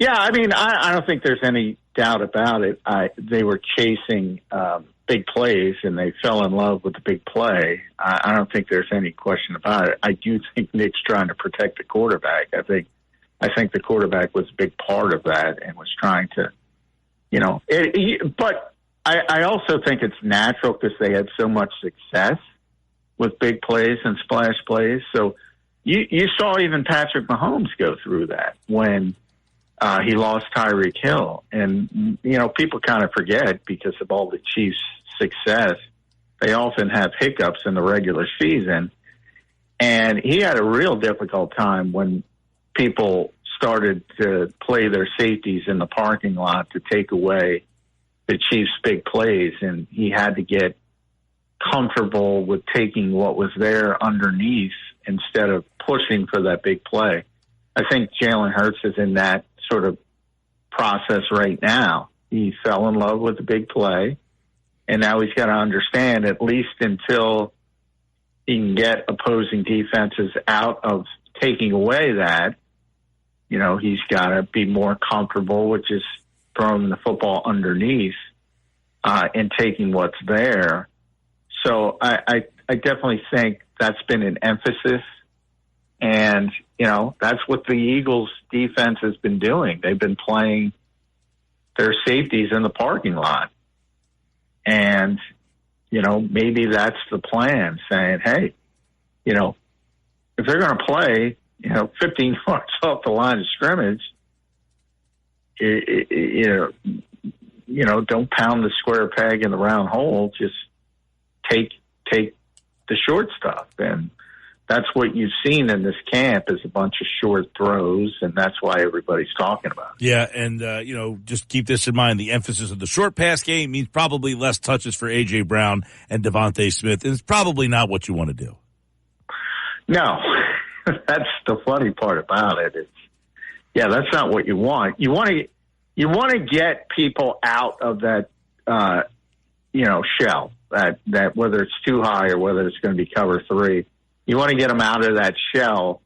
Yeah, I mean, I don't think there's any doubt about it. They were chasing big plays, and they fell in love with the big play. I don't think there's any question about it. I do think Nick's trying to protect the quarterback. I think the quarterback was a big part of that and was trying to, you know. But I also think it's natural because they had so much success with big plays and splash plays. So you saw even Patrick Mahomes go through that when he lost Tyreek Hill. And, you know, people kind of forget because of all the Chiefs' success, they often have hiccups in the regular season. And he had a real difficult time when people started to play their safeties in the parking lot to take away the Chiefs' big plays, and he had to get comfortable with taking what was there underneath instead of pushing for that big play. I think Jalen Hurts is in that sort of process right now. He fell in love with the big play, and now he's got to understand, at least until he can get opposing defenses out of taking away that, he's got to be more comfortable with just throwing the football underneath and taking what's there. So I definitely think that's been an emphasis. And, that's what the Eagles defense has been doing. They've been playing their safeties in the parking lot. And, maybe that's the plan, saying, hey, if they're going to play, 15 yards off the line of scrimmage, don't pound the square peg in the round hole. Just take the short stuff. And that's what you've seen in this camp is a bunch of short throws, and that's why everybody's talking about it. Yeah, and, just keep this in mind. The emphasis of the short pass game means probably less touches for A.J. Brown and Devontae Smith, and it's probably not what you want to do. No, that's the funny part about it. That's not what you want. You want to get people out of that, shell, that whether it's too high or whether it's going to be cover 3. You want to get them out of that shell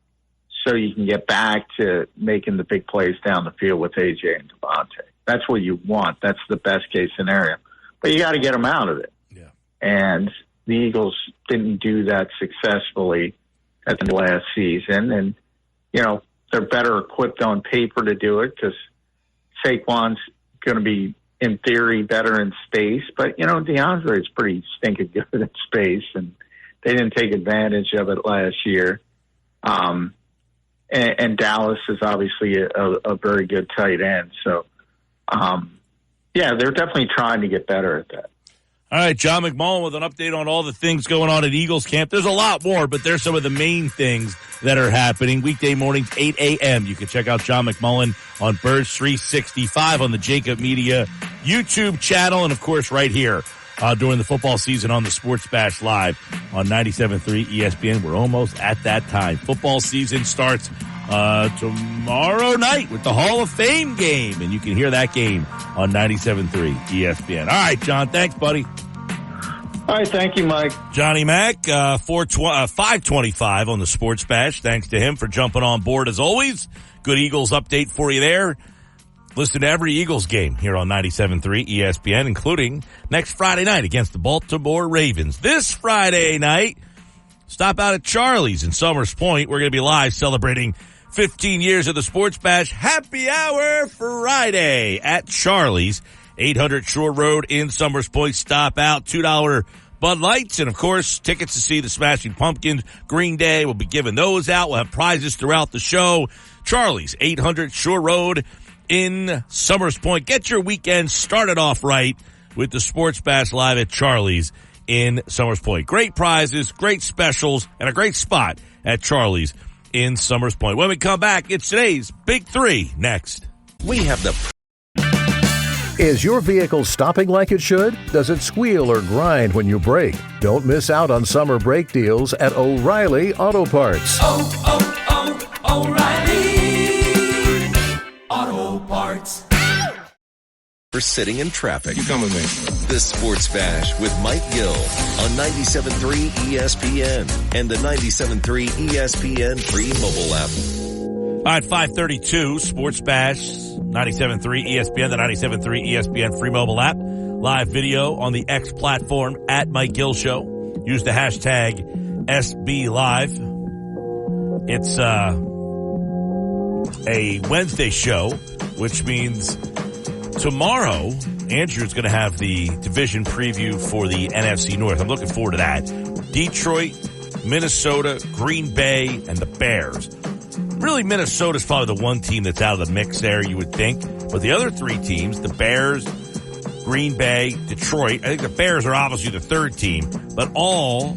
so you can get back to making the big plays down the field with AJ and Devontae. That's what you want. That's the best case scenario. But you got to get them out of it. Yeah. And the Eagles didn't do that successfully at the last season. And, they're better equipped on paper to do it because Saquon's going to be, in theory, better in space. But, DeAndre is pretty stinking good in space, and they didn't take advantage of it last year. And Dallas is obviously a very good tight end. So, they're definitely trying to get better at that. All right, John McMullen with an update on all the things going on at Eagles camp. There's a lot more, but there's some of the main things that are happening. Weekday mornings, 8 a.m. You can check out John McMullen on Birds 365 on the Jacob Media YouTube channel, and, of course, right here during the football season on the Sports Bash Live on 97.3 ESPN. We're almost at that time. Football season starts tomorrow night with the Hall of Fame game, and you can hear that game on 97.3 ESPN. All right, John, thanks, buddy. All right, thank you, Mike. Johnny Mac, 525 on the Sports Bash. Thanks to him for jumping on board as always. Good Eagles update for you there. Listen to every Eagles game here on 97.3 ESPN, including next Friday night against the Baltimore Ravens. This Friday night, stop out at Charlie's in Summers Point. We're going to be live celebrating 15 years of the Sports Bash Happy Hour Friday at Charlie's, 800 Shore Road in Summers Point. Stop out, $2 Bud Lights, and, of course, tickets to see the Smashing Pumpkins. Green Day, we'll be giving those out. We'll have prizes throughout the show. Charlie's, 800 Shore Road in Summers Point. Get your weekend started off right with the Sports Bash Live at Charlie's in Summers Point. Great prizes, great specials, and a great spot at Charlie's in Summers Point. When we come back, it's today's Big Three next. We have the... Is your vehicle stopping like it should? Does it squeal or grind when you brake? Don't miss out on summer brake deals at O'Reilly Auto Parts. O'Reilly Auto Parts. For sitting in traffic. You come with me. The Sports Bash with Mike Gill on 97.3 ESPN and the 97.3 ESPN free mobile app. All right, 532, Sports Bash, 97.3 ESPN, the 97.3 ESPN free mobile app. Live video on the X platform at Mike Gill Show. Use the hashtag SBLive. It's a Wednesday show, which means tomorrow, Andrew's going to have the division preview for the NFC North. I'm looking forward to that. Detroit, Minnesota, Green Bay, and the Bears. Really, Minnesota's probably the one team that's out of the mix there, you would think. But the other three teams, the Bears, Green Bay, Detroit, I think the Bears are obviously the third team, but all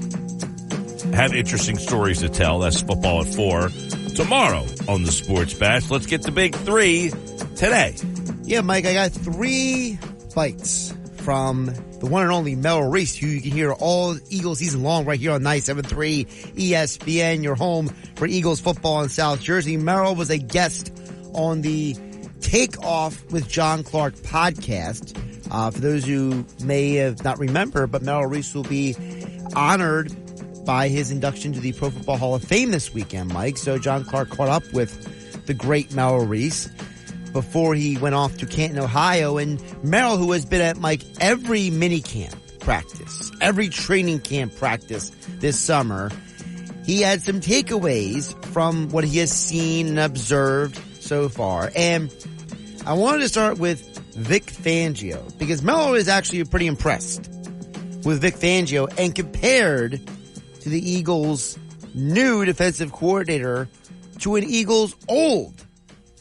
have interesting stories to tell. That's football at 4. tomorrow on the Sports Bash. Let's get the big three today. Yeah, Mike, I got 3 bites from the one and only Merrill Reese, who you can hear all Eagles season long right here on 97.3 ESPN, your home for Eagles football in South Jersey. Merrill was a guest on the Take Off with John Clark podcast. For those who may have not remember, but Merrill Reese will be honored by his induction to the Pro Football Hall of Fame this weekend, Mike. So John Clark caught up with the great Merrill Reese before he went off to Canton, Ohio. And Merrill, who has been at, Mike, every mini camp practice, every training camp practice this summer, he had some takeaways from what he has seen and observed so far. And I wanted to start with Vic Fangio, because Merrill is actually pretty impressed with Vic Fangio and compared to the Eagles' new defensive coordinator to an Eagles' old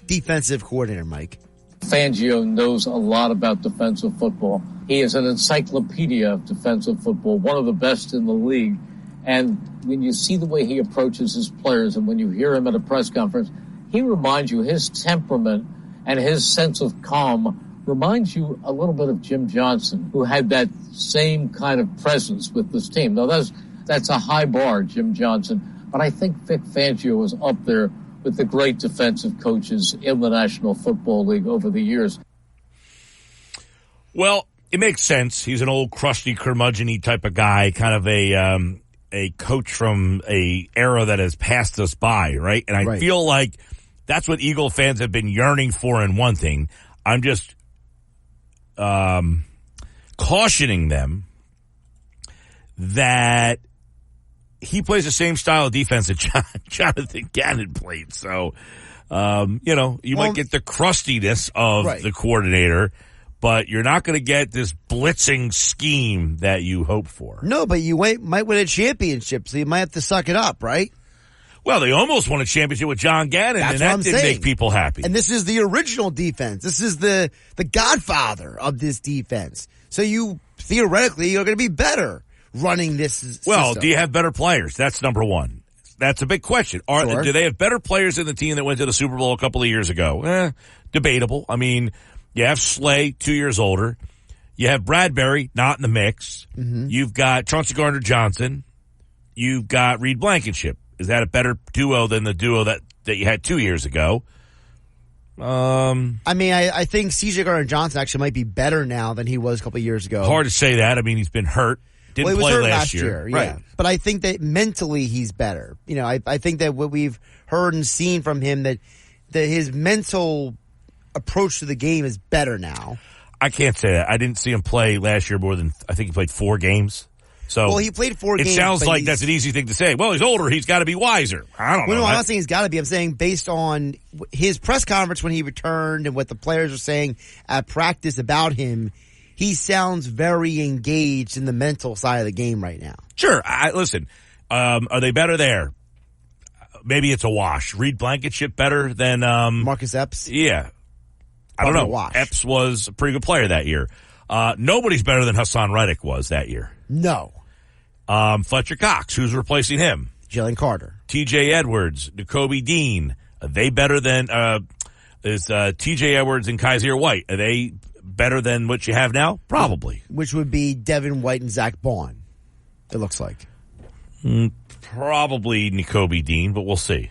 defensive coordinator, Mike. Fangio knows a lot about defensive football. He is an encyclopedia of defensive football, one of the best in the league. And when you see the way he approaches his players and when you hear him at a press conference, he reminds you, his temperament and his sense of calm reminds you a little bit of Jim Johnson, who had that same kind of presence with this team. Now, that's a high bar, Jim Johnson, but I think Vic Fangio is up there with the great defensive coaches in the National Football League over the years. Well, it makes sense. He's an old, crusty, curmudgeon-y type of guy, kind of a coach from a era that has passed us by, right? And I feel like that's what Eagle fans have been yearning for in one thing. I'm just cautioning them that he plays the same style of defense that Jonathan Gannon played. So, you might get the crustiness of the coordinator, but you're not going to get this blitzing scheme that you hope for. No, but you might win a championship, so you might have to suck it up, right? Well, they almost won a championship with John Gannon, and that didn't make people happy. And this is the original defense. This is the godfather of this defense. So you theoretically are going to be better running this system. Well, do you have better players? That's number one. That's a big question. Do they have better players in the team that went to the Super Bowl a couple of years ago? Debatable. I mean, you have Slay, 2 years older. You have Bradbury, not in the mix. Mm-hmm. You've got Chauncey Gardner-Johnson. You've got Reed Blankenship. Is that a better duo than the duo that you had 2 years ago? I think C.J. Gardner-Johnson actually might be better now than he was a couple of years ago. Hard to say that. I mean, he's been hurt. Didn't play last year. Yeah. Right. But I think that mentally he's better. I think that what we've heard and seen from him, that his mental approach to the game is better now. I can't say that. I didn't see him play last year more than, I think he played 4 games. So he played 4 games. It sounds like that's an easy thing to say. Well, he's older. He's got to be wiser. I don't know. No, I'm not saying he's got to be. I'm saying based on his press conference when he returned and what the players are saying at practice about him, he sounds very engaged in the mental side of the game right now. Sure. Listen, are they better there? Maybe it's a wash. Reed Blankenship better than Marcus Epps? Yeah. I don't know. Wash. Epps was a pretty good player that year. Nobody's better than Hassan Reddick was that year. No. Fletcher Cox, who's replacing him? Jalen Carter. TJ Edwards, Nakobe Dean. Are they better than is TJ Edwards and Kaiser White? Are they better than what you have now? Probably. Which would be Devin White and Zach Bond, it looks like. Probably Nakobe Dean, but we'll see.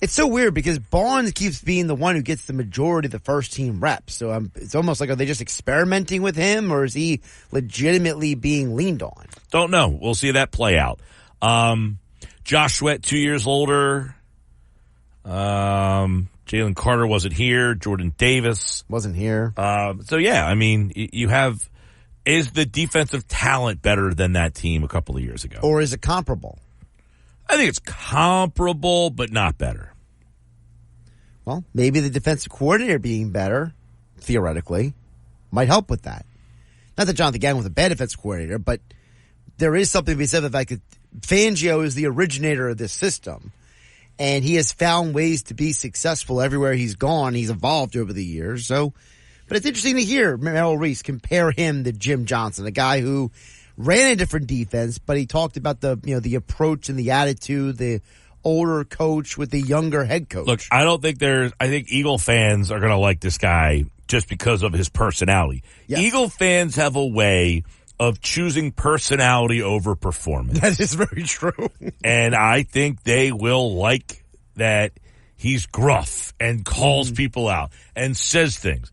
It's so weird because Bond keeps being the one who gets the majority of the first team reps. So it's almost like, are they just experimenting with him, or is he legitimately being leaned on? Don't know. We'll see that play out. Josh Sweat, 2 years older. Jalen Carter wasn't here. Jordan Davis wasn't here. You have, is the defensive talent better than that team a couple of years ago? Or is it comparable? I think it's comparable, but not better. Well, maybe the defensive coordinator being better, theoretically, might help with that. Not that Jonathan Gannon was a bad defensive coordinator, but there is something to be said for the fact that Fangio is the originator of this system, and he has found ways to be successful everywhere he's gone. He's evolved over the years. So, but it's interesting to hear Merrill Reese compare him to Jim Johnson, a guy who ran a different defense, but he talked about the approach and the attitude, the older coach with a younger head coach. Look, I think Eagle fans are going to like this guy just because of his personality. Yes. Eagle fans have a way of choosing personality over performance. That is very true. And I think they will like that he's gruff and calls people out and says things.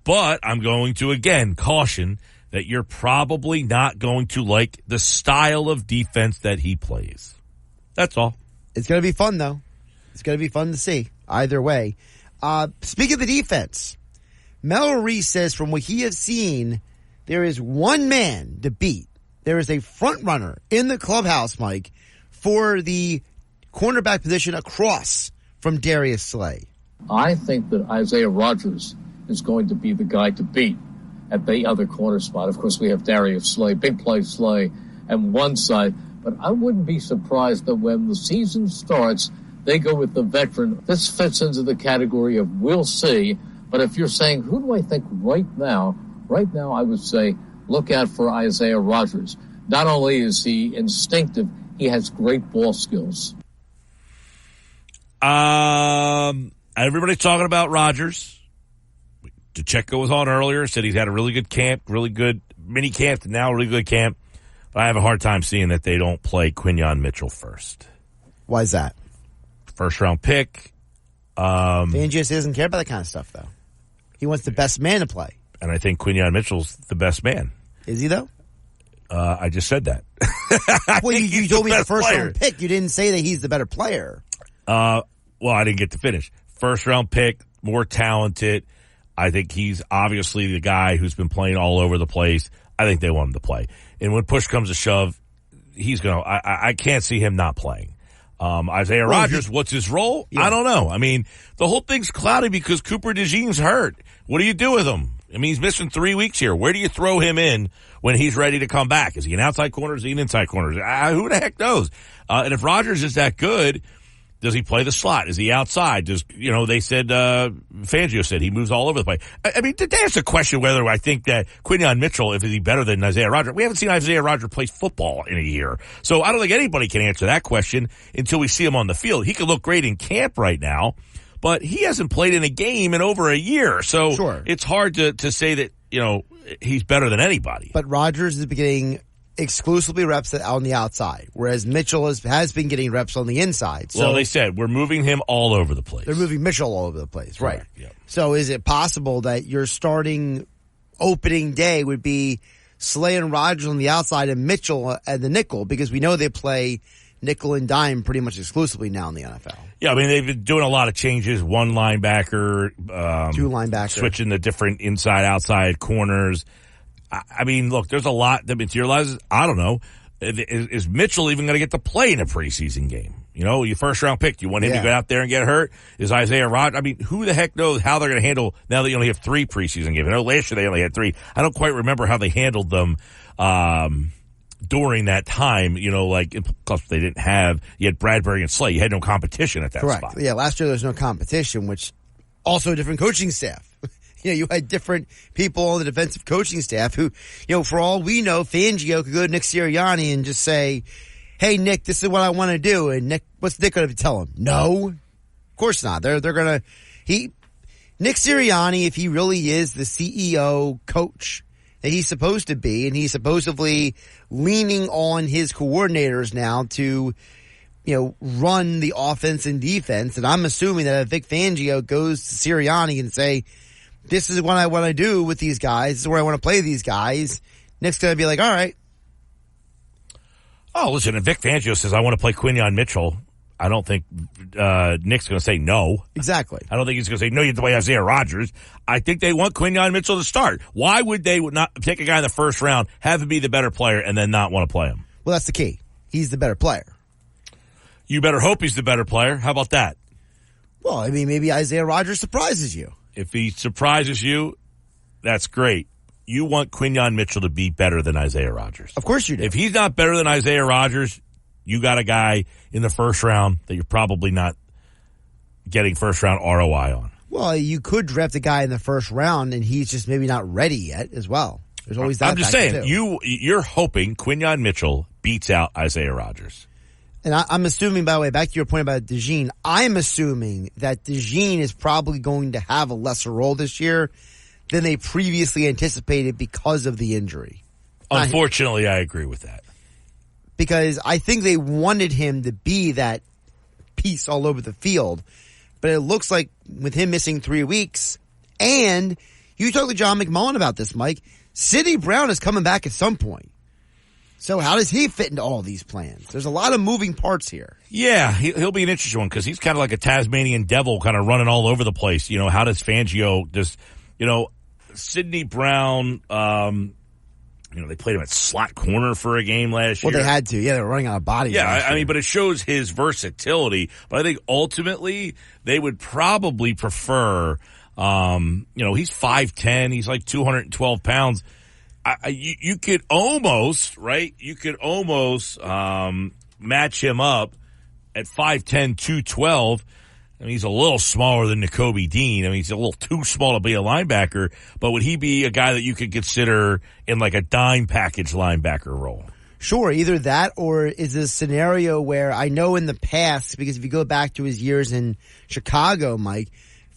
But I'm going to, again, caution that you're probably not going to like the style of defense that he plays. That's all. It's going to be fun, though. It's going to be fun to see either way. Speaking of the defense, Mel Reese says from what he has seen, there is one man to beat. There is a front runner in the clubhouse, Mike, for the cornerback position across from Darius Slay. I think that Isaiah Rodgers is going to be the guy to beat at the other corner spot. Of course, we have Darius Slay, big play Slay, on one side. But I wouldn't be surprised that when the season starts, they go with the veteran. This fits into the category of we'll see. But if you're saying, who do I think right now, I would say look out for Isaiah Rodgers. Not only is he instinctive, he has great ball skills. Everybody's talking about Rodgers. DeCecco was on earlier, said he's had a really good camp, really good mini camp, and now a really good camp. But I have a hard time seeing that they don't play Quinyon Mitchell first. Why is that? First round pick. Fangio doesn't care about that kind of stuff, though. He wants the best man to play. And I think Quinyon Mitchell's the best man. Is he, though? I just said that. Well, you told me the first round pick. You didn't say that he's the better player. Well, I didn't get to finish. First round pick, more talented. I think he's obviously the guy who's been playing all over the place. I think they want him to play. And when push comes to shove, he's going to, I can't see him not playing. Isaiah Rodgers, what's his role? Yeah. I don't know. I mean, the whole thing's cloudy because Cooper DeJean's hurt. What do you do with him? I mean, he's missing 3 weeks here. Where do you throw him in when he's ready to come back? Is he an outside corner? Is he an inside corner? Who the heck knows? And if Rodgers is that good, does he play the slot? Is he outside? They said, Fangio said he moves all over the place. I mean, to answer the question whether I think that Quinyon Mitchell, if is he better than Isaiah Rodgers, we haven't seen Isaiah Rodgers play football in a year. So I don't think anybody can answer that question until we see him on the field. He could look great in camp right now, but he hasn't played in a game in over a year. So It's hard to say that, he's better than anybody. But Rodgers is getting exclusively reps on the outside, whereas Mitchell has been getting reps on the inside. So well, they said we're moving him all over the place. They're moving Mitchell all over the place, right? Correct, yeah. So is it possible that your starting opening day would be Slay and Rodgers on the outside and Mitchell at the nickel, because we know they play nickel and dime pretty much exclusively now in the NFL? Yeah, I mean, they've been doing a lot of changes. One linebacker, two linebackers, switching the different inside, outside corners. I mean, look, there's a lot that materializes. I don't know. Is Mitchell even going to get to play in a preseason game? Your first round pick. Do you want him to go out there and get hurt? Is Isaiah Rodgers? I mean, who the heck knows how they're going to handle now that you only have 3 preseason games? I know last year they only had 3. I don't quite remember how they handled them during that time. Plus they didn't have, you had Bradbury and Slay. You had no competition at that Correct. spot. Yeah, last year there was no competition, which also a different coaching staff. You had different people on the defensive coaching staff who, for all we know, Fangio could go to Nick Sirianni and just say, hey, Nick, this is what I want to do. And Nick, what's Nick going to tell him? No, of course not. They're going to, Nick Sirianni, if he really is the CEO coach that he's supposed to be, and he's supposedly leaning on his coordinators now to, run the offense and defense. And I'm assuming that if Vic Fangio goes to Sirianni and say, this is what I want to do with these guys, this is where I want to play these guys, Nick's going to be like, all right. Oh, listen, if Vic Fangio says, I want to play Quinyon Mitchell, I don't think Nick's going to say no. Exactly. I don't think he's going to say, no, you have to play Isaiah Rodgers. I think they want Quinyon Mitchell to start. Why would they not take a guy in the first round, have him be the better player, and then not want to play him? Well, that's the key. He's the better player. You better hope he's the better player. How about that? Well, I mean, maybe Isaiah Rodgers surprises you. If he surprises you, that's great. You want Quinyon Mitchell to be better than Isaiah Rodgers. Of course you do. If he's not better than Isaiah Rodgers, you got a guy in the first round that you're probably not getting first round ROI on. Well, you could draft a guy in the first round and he's just maybe not ready yet as well. There's always that. I'm just saying, you're hoping Quinyon Mitchell beats out Isaiah Rodgers. And I'm assuming, by the way, back to your point about DeJean, I'm assuming that DeJean is probably going to have a lesser role this year than they previously anticipated because of the injury. Unfortunately, I agree with that. Because I think they wanted him to be that piece all over the field. But it looks like with him missing 3 weeks, and you talked to John McMullen about this, Mike, Sidney Brown is coming back at some point. So how does he fit into all these plans? There's a lot of moving parts here. Yeah, he'll be an interesting one because he's kind of like a Tasmanian devil kind of running all over the place. You know, how does Fangio just, Sidney Brown, they played him at slot corner for a game last year. Well, they had to. Yeah, they were running out of bodies. Yeah, I mean, but it shows his versatility. But I think ultimately they would probably prefer, he's 5'10", he's like 212 pounds. You could almost, right? You could almost match him up at 5'10", 212. I mean, he's a little smaller than Nakobe Dean. I mean, he's a little too small to be a linebacker. But would he be a guy that you could consider in like a dime package linebacker role? Sure, either that or is this a scenario where I know in the past, because if you go back to his years in Chicago, Mike,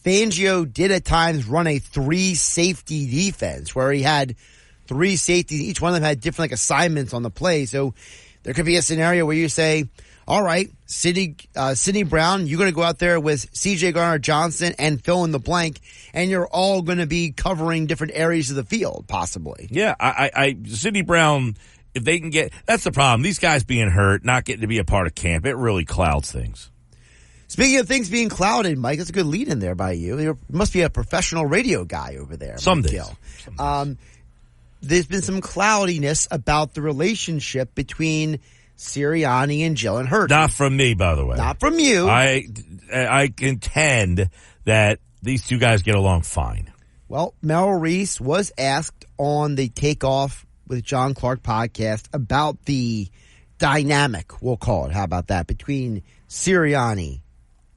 Fangio did at times run a 3-safety defense where he had 3 safeties. Each one of them had different assignments on the play. So there could be a scenario where you say, all right, Sidney Brown, you're going to go out there with C.J. Gardner-Johnson and fill in the blank, and you're all going to be covering different areas of the field, possibly. Yeah, Sidney Brown, if they can get, that's the problem. These guys being hurt, not getting to be a part of camp, it really clouds things. Speaking of things being clouded, Mike, that's a good lead in there by you. You must be a professional radio guy over there. Some days. There's been some cloudiness about the relationship between Sirianni and Jalen Hurts. Not from me, by the way. Not from you. I contend that these two guys get along fine. Well, Merrill Reese was asked on the Takeoff with John Clark podcast about the dynamic, we'll call it, how about that, between Sirianni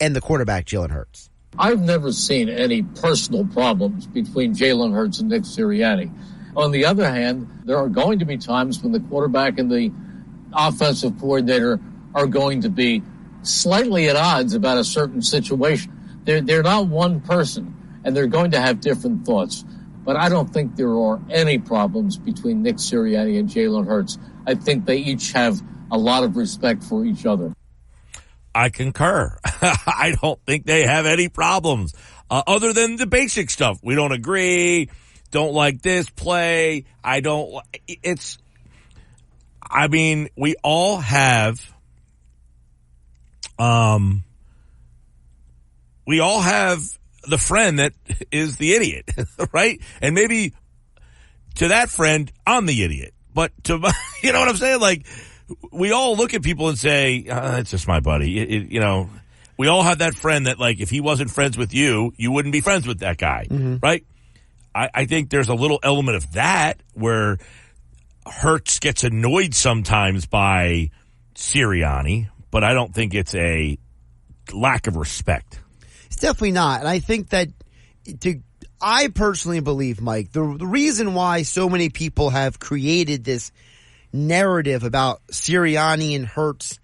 and the quarterback, Jalen Hurts. I've never seen any personal problems between Jalen Hurts and Nick Sirianni. On the other hand, there are going to be times when the quarterback and the offensive coordinator are going to be slightly at odds about a certain situation. They're not one person, and they're going to have different thoughts. But I don't think there are any problems between Nick Sirianni and Jalen Hurts. I think they each have a lot of respect for each other. I concur. I don't think they have any problems other than the basic stuff. We don't agree. Don't like this play. We all have, the friend that is the idiot, right? And maybe to that friend, I'm the idiot. But you know what I'm saying? Like, we all look at people and say, it's just my buddy. We all have that friend that, like, if he wasn't friends with you, you wouldn't be friends with that guy, right? I think there's a little element of that where Hurts gets annoyed sometimes by Sirianni, but I don't think it's a lack of respect. It's definitely not. And I think that I personally believe, Mike, the reason why so many people have created this narrative about Sirianni and Hurts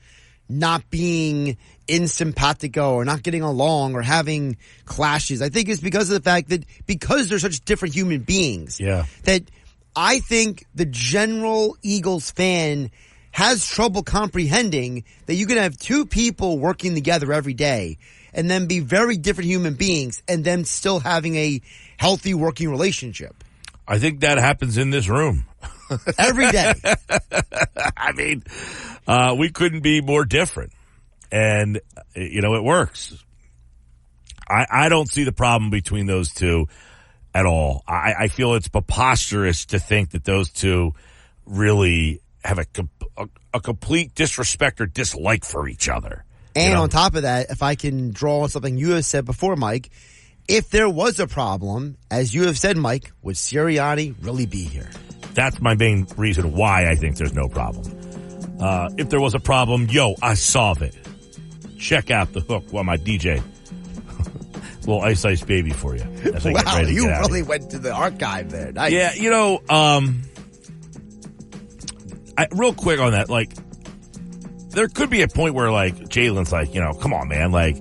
not being in simpatico or not getting along or having clashes, I think is because of the fact that because they're such different human beings, that I think the general Eagles fan has trouble comprehending that you can have two people working together every day and then be very different human beings and them still having a healthy working relationship. I think that happens in this room. Every day. I mean, we couldn't be more different. And, it works. I don't see the problem between those two at all. I feel it's preposterous to think that those two really have a complete disrespect or dislike for each other. And on top of that, if I can draw on something you have said before, Mike, if there was a problem, as you have said, Mike, would Sirianni really be here? That's my main reason why I think there's no problem. If there was a problem, I solve it. Check out The Hook while my DJ. Little Ice Ice Baby for you. Wow, you really went to the archive there. Nice. Yeah, real quick on that, like, there could be a point where, like, Jalen's like, come on, man. Like,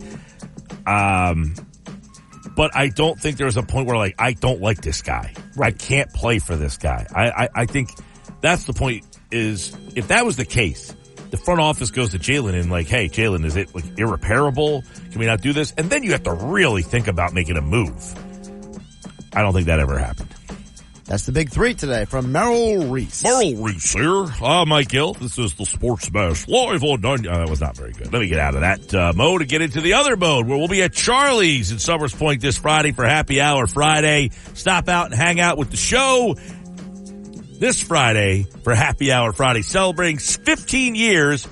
but I don't think there's a point where, like, I don't like this guy. Right. I can't play for this guy. I think that's the point is, if that was the case, the front office goes to Jalen and like, hey, Jalen, is it like irreparable? Can we not do this? And then you have to really think about making a move. I don't think that ever happened. That's the big three today from Merrill Reese. Merrill Reese here. Mike Gill. This is the Sports Bash live on 90. That was not very good. Let me get out of that mode and get into the other mode where we'll be at Charlie's in Summers Point this Friday for Happy Hour Friday. Stop out and hang out with the show this Friday for Happy Hour Friday, celebrating 15 years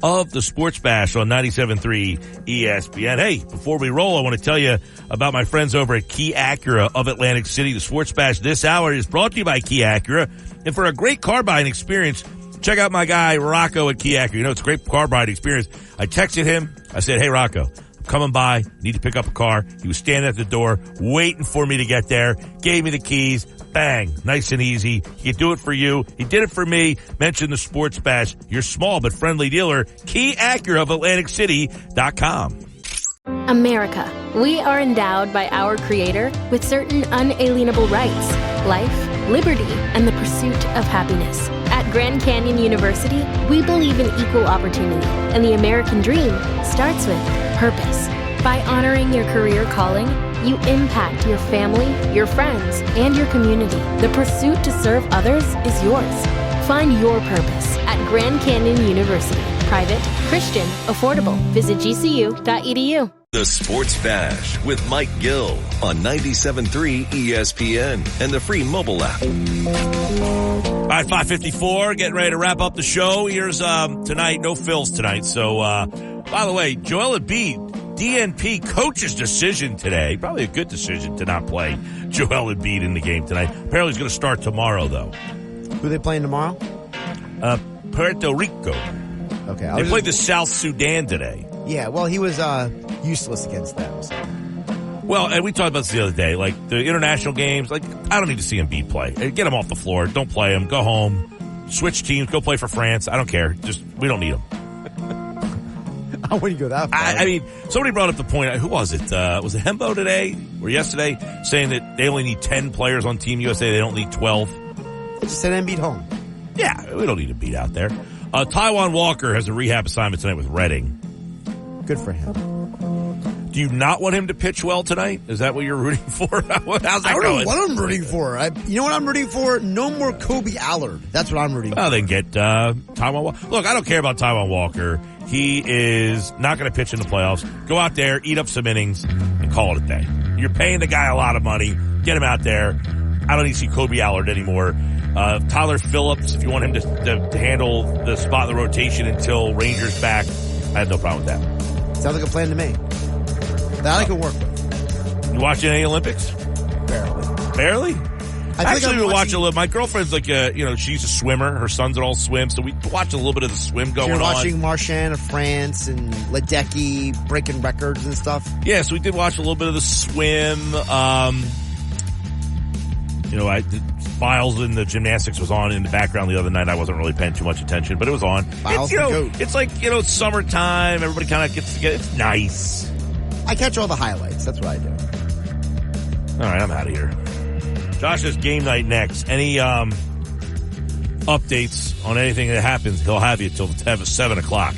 of the Sports Bash on 97.3 ESPN. Hey, before we roll, I want to tell you about my friends over at Key Acura of Atlantic City. The Sports Bash this hour is brought to you by Key Acura. And for a great car buying experience, check out my guy, Rocco at Key Acura. It's a great car buying experience. I texted him. I said, hey, Rocco, I'm coming by. Need to pick up a car. He was standing at the door waiting for me to get there. Gave me the keys. Bang. Nice and easy. He could do it for you. He did it for me. Mention the Sports Bash. Your small but friendly dealer, Key Acura of AtlanticCity.com. America, we are endowed by our Creator with certain unalienable rights: life, liberty, and the pursuit of happiness. At Grand Canyon University, we believe in equal opportunity, and the American dream starts with purpose. By honoring your career calling, you impact your family, your friends, and your community. The pursuit to serve others is yours. Find your purpose at Grand Canyon University. Private, Christian, affordable. Visit gcu.edu. The Sports Bash with Mike Gill on 97.3 ESPN and the free mobile app. All right, 5:54, getting ready to wrap up the show. Here's tonight, no Phils tonight. So, by the way, Joel Embiid, DNP coach's decision today, probably a good decision to not play Joel Embiid in the game tonight. Apparently he's going to start tomorrow, though. Who are they playing tomorrow? Puerto Rico. Okay. They played the South Sudan today. Yeah, well, he was useless against them. So. Well, and we talked about this the other day, like the international games, like I don't need to see Embiid play. Get him off the floor. Don't play him. Go home. Switch teams. Go play for France. I don't care. We don't need him. I wouldn't go that far. I mean, somebody brought up the point. Who was it? Was it Hembo today or yesterday saying that they only need 10 players on Team USA? They don't need 12. They just send Embiid home. Yeah, we don't need Embiid out there. Taiwan Walker has a rehab assignment tonight with Reading. Good for him. Do you not want him to pitch well tonight? Is that what you're rooting for? How's that going? I don't know what I'm rooting for. You know what I'm rooting for? No more Kobe Allard. That's what I'm rooting for. Well, then get Taiwan Walker. Look, I don't care about Taiwan Walker. He is not going to pitch in the playoffs. Go out there, eat up some innings, and call it a day. You're paying the guy a lot of money. Get him out there. I don't need to see Kobe Allard anymore. Tyler Phillips, if you want him to handle the spot in the rotation until Rangers back, I have no problem with that. Sounds like a plan to me. That I can work with. You watching any Olympics? Barely? Actually, we watch a little. My girlfriend's like she's a swimmer. Her sons all swim, so we watch a little bit of the swim going on. You're watching Marchand of France and Ledecky breaking records and stuff? Yeah, so we did watch a little bit of the swim. Biles in the gymnastics was on in the background the other night. I wasn't really paying too much attention, but it was on. It's like, it's summertime. Everybody kind of gets together. It's nice. I catch all the highlights. That's what I do. All right, I'm out of here. Josh has game night next. Any updates on anything that happens, he'll have you till 7 o'clock.